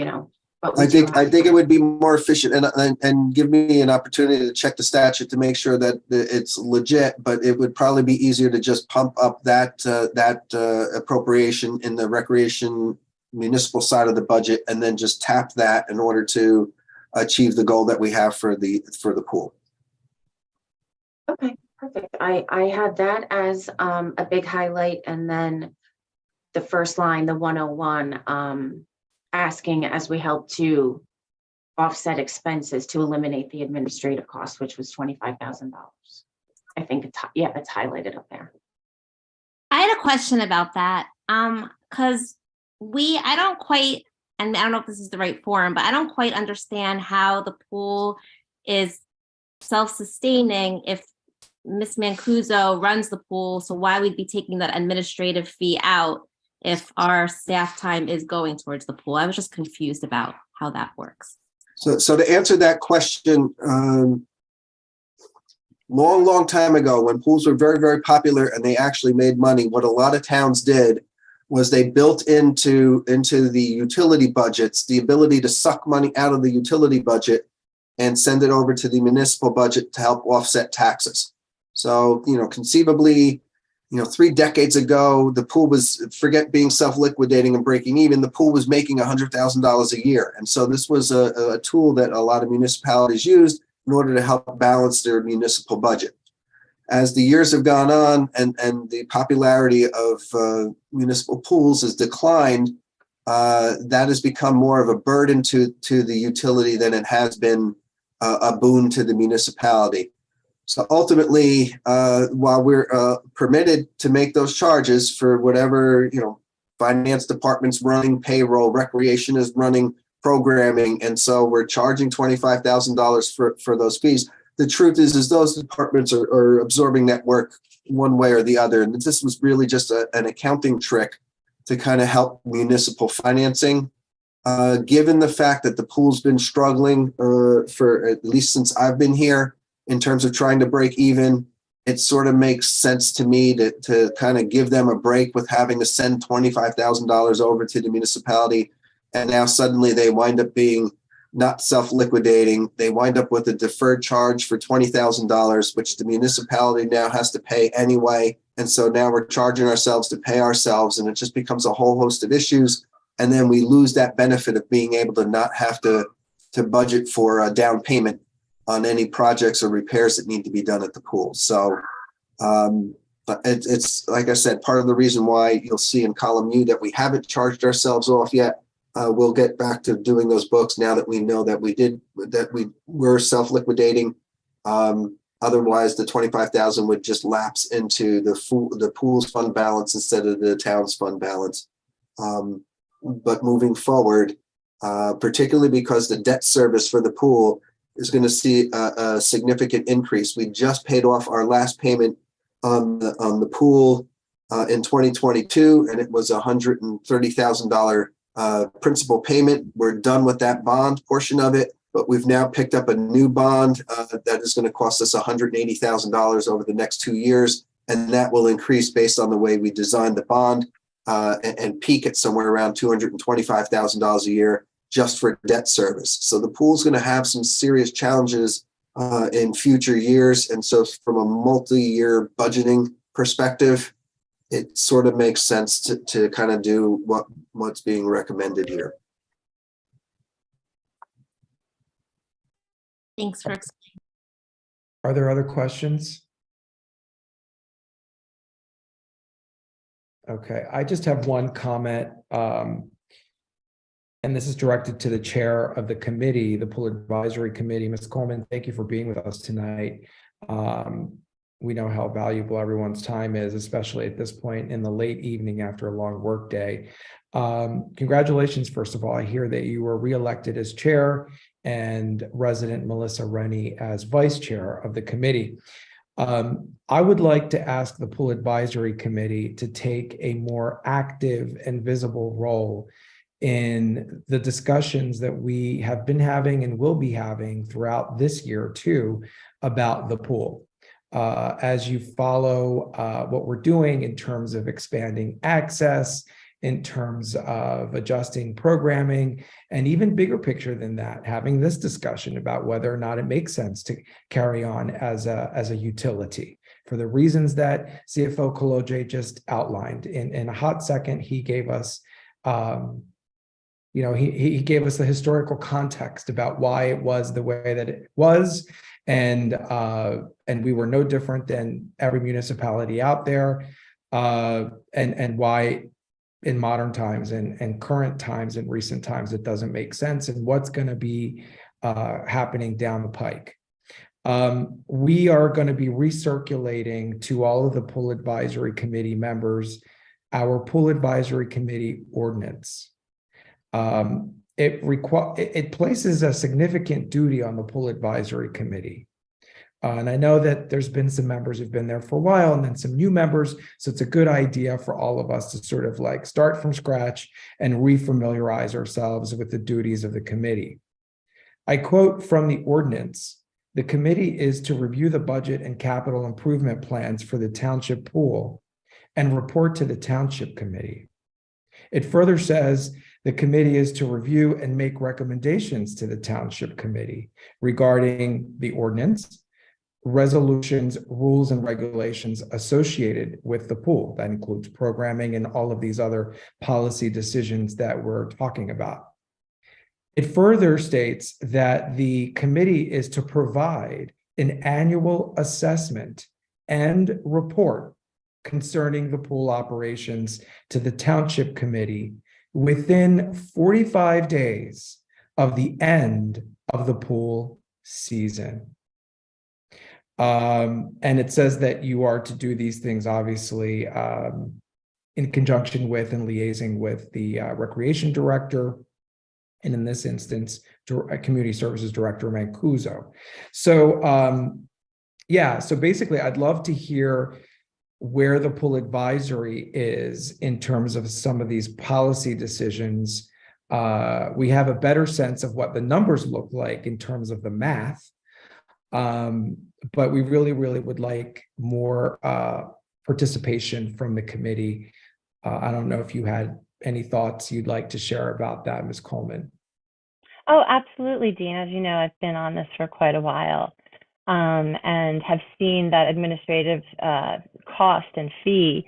Speaker 16: but
Speaker 12: I think it would be more efficient and give me an opportunity to check the statute to make sure that it's legit, but it would probably be easier to just pump up that appropriation in the recreation municipal side of the budget and then just tap that in order to achieve the goal that we have for the pool.
Speaker 16: Okay. Perfect. I had that as a big highlight, and then the first line, the 101, asking as we help to offset expenses to eliminate the administrative cost, which was $25,000. I think it's highlighted up there.
Speaker 1: I had a question about that. Because I don't quite, and I don't know if this is the right forum, but I don't quite understand how the pool is self-sustaining if Ms. Mancuso runs the pool, so why we'd be taking that administrative fee out if our staff time is going towards the pool? I was just confused about how that works.
Speaker 12: So to answer that question, long time ago, when pools were very, very popular and they actually made money, what a lot of towns did was they built into the utility budgets the ability to suck money out of the utility budget and send it over to the municipal budget to help offset taxes. So, conceivably, 3 decades ago, the pool was, forget being self-liquidating and breaking even, the pool was making $100,000 a year. And so this was a tool that a lot of municipalities used in order to help balance their municipal budget. As the years have gone on and the popularity of municipal pools has declined, that has become more of a burden to the utility than it has been a boon to the municipality. So ultimately, while we're permitted to make those charges for whatever, finance department's running payroll, recreation is running programming, and so we're charging $25,000 for those fees. The truth is those departments are absorbing that work one way or the other, and this was really just an accounting trick to kind of help municipal financing. Given the fact that the pool's been struggling for at least since I've been here in terms of trying to break even, it sort of makes sense to me to kind of give them a break with having to send $25,000 over to the municipality. And now suddenly they wind up being not self-liquidating. They wind up with a deferred charge for $20,000, which the municipality now has to pay anyway. And so now we're charging ourselves to pay ourselves, and it just becomes a whole host of issues. And then we lose that benefit of being able to not have to budget for a down payment on any projects or repairs that need to be done at the pool. So but it's like I said, part of the reason why you'll see in column U that we haven't charged ourselves off yet. We'll get back to doing those books now that we know that we were self-liquidating. Otherwise, the 25,000 would just lapse into the pool's fund balance instead of the town's fund balance. But moving forward, particularly because the debt service for the pool is going to see a significant increase. We just paid off our last payment on the pool in 2022, and it was $130,000 principal payment. We're done with that bond portion of it, but we've now picked up a new bond that is going to cost us $180,000 over the next 2 years, and that will increase based on the way we designed the bond and peak at somewhere around $225,000 a year just for debt service. So the pool's going to have some serious challenges in future years, and so from a multi-year budgeting perspective, it sort of makes sense to kind of do what's being recommended here.
Speaker 1: Thanks for explaining.
Speaker 2: Are there other questions? Okay, I just have one comment, and this is directed to the chair of the committee, the Pool Advisory Committee. Ms. Coleman, thank you for being with us tonight. We know how valuable everyone's time is, especially at this point in the late evening after a long work day. Congratulations, first of all. I hear that you were reelected as chair and resident Melissa Rennie as vice chair of the committee. I would like to ask the Pool Advisory Committee to take a more active and visible role in the discussions that we have been having and will be having throughout this year too about the pool. As you follow what we're doing in terms of expanding access, in terms of adjusting programming, and even bigger picture than that, having this discussion about whether or not it makes sense to carry on as a utility. For the reasons that CFO Kolodziej just outlined. In a hot second, he gave us he gave us the historical context about why it was the way that it was, and we were no different than every municipality out there, and why in modern times and current times and recent times it doesn't make sense, and what's going to be happening down the pike. We are going to be recirculating to all of the Pool Advisory Committee members our Pool Advisory Committee ordinance. It places a significant duty on the Pool Advisory Committee. And I know that there's been some members who've been there for a while and then some new members. So it's a good idea for all of us to sort of like start from scratch and refamiliarize ourselves with the duties of the committee. I quote from the ordinance: "The committee is to review the budget and capital improvement plans for the township pool and report to the township committee." It further says the committee is to review and make recommendations to the township committee regarding the ordinance, resolutions, rules, and regulations associated with the pool. That includes programming and all of these other policy decisions that we're talking about. It further states that the committee is to provide an annual assessment and report concerning the pool operations to the township committee within 45 days of the end of the pool season. And it says that you are to do these things, obviously, in conjunction with and liaising with the recreation director, and in this instance, community services director Mancuso. So yeah, so basically I'd love to hear where the pool advisory is in terms of some of these policy decisions. We have a better sense of what the numbers look like in terms of the math. But we really would like more participation from the committee. I don't know if you had any thoughts you'd like to share about that, Ms. Coleman.
Speaker 17: Oh, absolutely, Dean. As you know, I've been on this for quite a while, and have seen that administrative cost and fee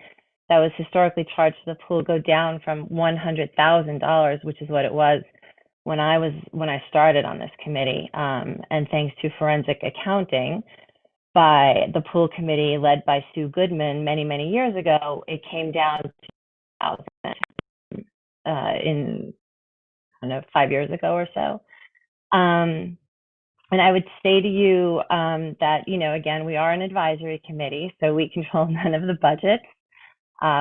Speaker 17: that was historically charged to the pool go down from $100,000, which is what it was when I started on this committee. And thanks to forensic accounting by the pool committee led by Sue Goodman many years ago, it came down to 1,000 in, I don't know, 5 years ago or so. And I would say to you that, you know, again, we are an advisory committee, so we control none of the budgets.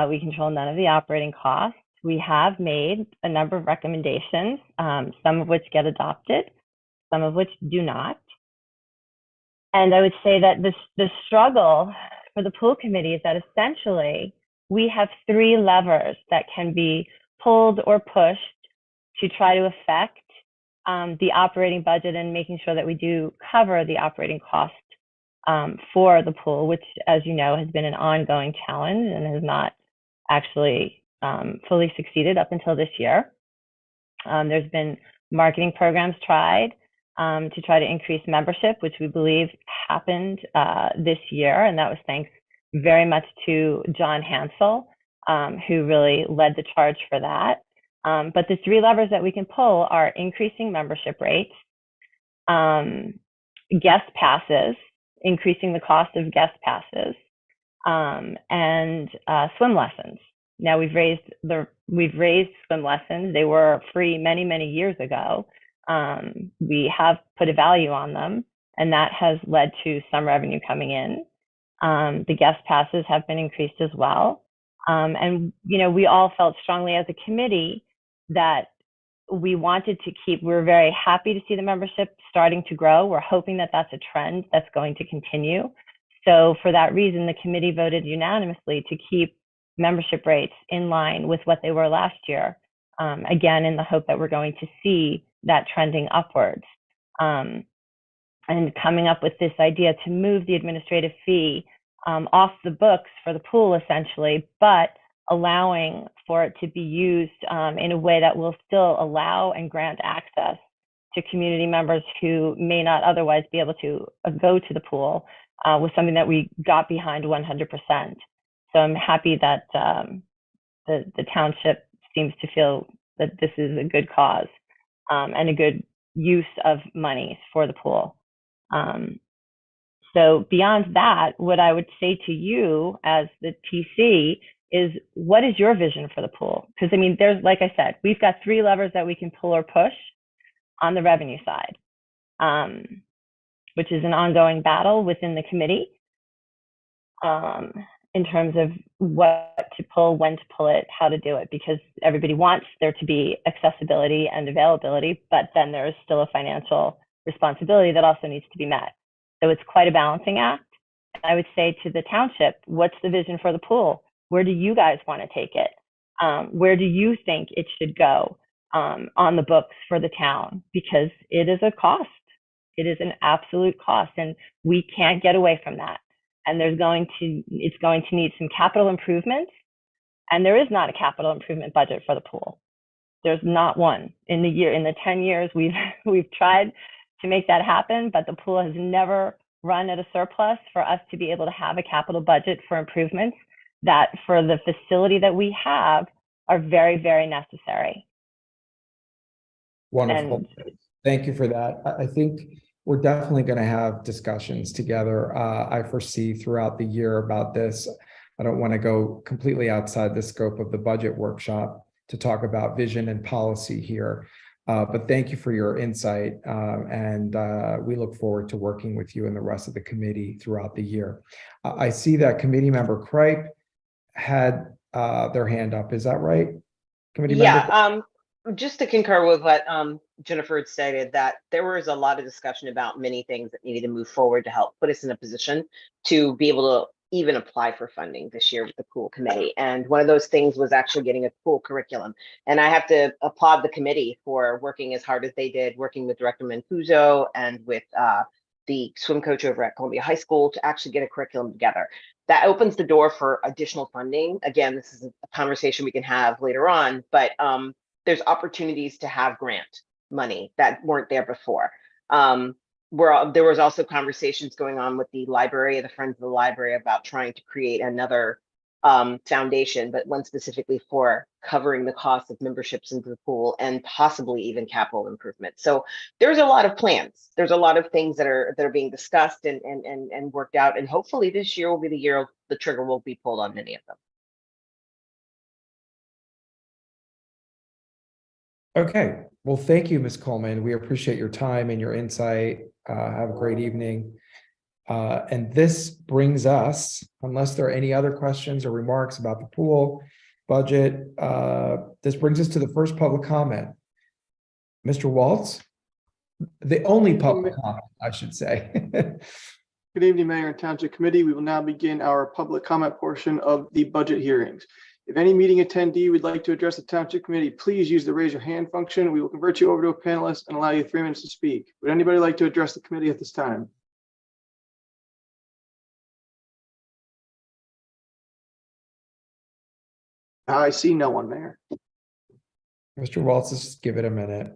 Speaker 17: We control none of the operating costs. We have made a number of recommendations, some of which get adopted, some of which do not. And I would say that the struggle for the pool committee is that essentially we have three levers that can be pulled or pushed to try to affect the operating budget and making sure that we do cover the operating cost for the pool, which, as you know, has been an ongoing challenge and has not actually fully succeeded up until this year. There's been marketing programs tried to try to increase membership, which we believe happened this year, and that was thanks very much to John Hansel, who really led the charge for that. But the three levers that we can pull are increasing membership rates, guest passes, increasing the cost of guest passes, and swim lessons. Now we've raised swim lessons. They were free many years ago. We have put a value on them, and that has led to some revenue coming in. The guest passes have been increased as well. And, you know, we all felt strongly as a committee that we wanted to we're very happy to see the membership starting to grow. We're hoping that that's a trend that's going to continue. So for that reason, the committee voted unanimously to keep membership rates in line with what they were last year. Again, in the hope that we're going to see that trending upwards. And coming up with this idea to move the administrative fee off the books for the pool, essentially, but allowing for it to be used in a way that will still allow and grant access to community members who may not otherwise be able to go to the pool was something that we got behind 100%. So I'm happy that the township seems to feel that this is a good cause and a good use of money for the pool. So beyond that, what I would say to you as the TC is, what is your vision for the pool? Because I mean, there's, like I said, we've got three levers that we can pull or push on the revenue side, which is an ongoing battle within the committee in terms of what to pull, when to pull it, how to do it, because everybody wants there to be accessibility and availability, but then there is still a financial responsibility that also needs to be met. So it's quite a balancing act. I would say to the township, what's the vision for the pool? Where do you guys want to take it? Where do you think it should go on the books for the town? Because it is a cost. It is an absolute cost, and we can't get away from that. And it's going to need some capital improvements, and there is not a capital improvement budget for the pool. There's not one. In the 10 years we've tried to make that happen, but the pool has never run at a surplus for us to be able to have a capital budget for improvements that for the facility that we have are very necessary.
Speaker 2: Wonderful. Thank you for that. I think we're definitely going to have discussions together. I foresee throughout the year about this. I don't want to go completely outside the scope of the budget workshop to talk about vision and policy here. But thank you for your insight, and we look forward to working with you and the rest of the committee throughout the year. I see that committee member Kripe had their hand up. Is that right? Committee
Speaker 4: Yeah,
Speaker 2: member?
Speaker 4: just to concur with what Jennifer had stated, that there was a lot of discussion about many things that needed to move forward to help put us in a position to be able to even apply for funding this year with the pool committee. And one of those things was actually getting a pool curriculum. And I have to applaud the committee for working as hard as they did, working with Director Mancuso and with the swim coach over at Columbia High School to actually get a curriculum together. That opens the door for additional funding. Again, this is a conversation we can have later on, but there's opportunities to have grant money that weren't there before. There was also conversations going on with the library, the Friends of the Library, about trying to create another foundation, but one specifically for covering the cost of memberships into the pool and possibly even capital improvements. So there's a lot of plans. There's a lot of things that are being discussed and worked out. And hopefully this year will be the year the trigger will be pulled on many of them.
Speaker 2: Okay, well, thank you, Ms. Coleman. We appreciate your time and your insight. Have a great evening. And this brings us, unless there are any other questions or remarks about the pool budget, this brings us to the first public comment. Mr. Waltz, the only public comment, I should say.
Speaker 18: Good evening, Mayor and Township Committee. We will now begin our public comment portion of the budget hearings. If any meeting attendee would like to address the Township Committee, please use the raise your hand function. We will convert you over to a panelist and allow you 3 minutes to speak. Would anybody like to address the committee at this time? I see no one, Mayor.
Speaker 2: Mr. Waltz, let's just give it a minute.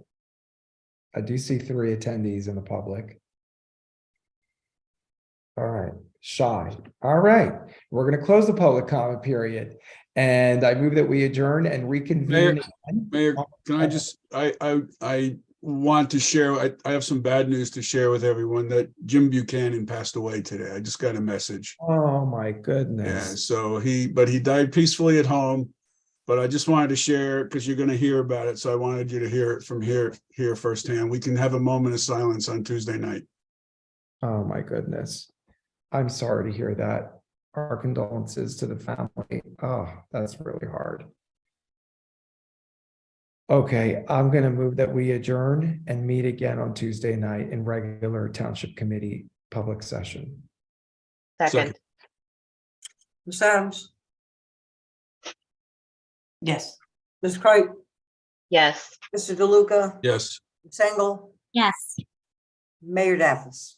Speaker 2: I do see 3 attendees in the public. All right, shy. All right, we're going to close the public comment period. And I move that we adjourn and reconvene.
Speaker 10: Mayor, can I just, I want to share, I have some bad news to share with everyone that Jim Buchanan passed away today. I just got a message.
Speaker 2: Oh my
Speaker 10: Yeah,
Speaker 2: goodness.
Speaker 10: so he died peacefully at home, but I just wanted to share because you're going to hear about it. So I wanted you to hear it from here firsthand. We can have a moment of silence on Tuesday night.
Speaker 2: Oh my goodness. I'm sorry to hear that. Our condolences to the family. Oh, that's really hard. Okay, I'm going to move that we adjourn and meet again on Tuesday night in regular Township Committee public session.
Speaker 4: Second.
Speaker 3: Ms. Adams,
Speaker 8: Yes.
Speaker 3: Ms. Kreip,
Speaker 4: Yes.
Speaker 3: Mr. DeLuca,
Speaker 10: Yes.
Speaker 3: Ms. Engel,
Speaker 1: Yes.
Speaker 3: Mayor Daffis.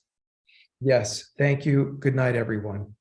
Speaker 2: Yes, thank you. Good night, everyone.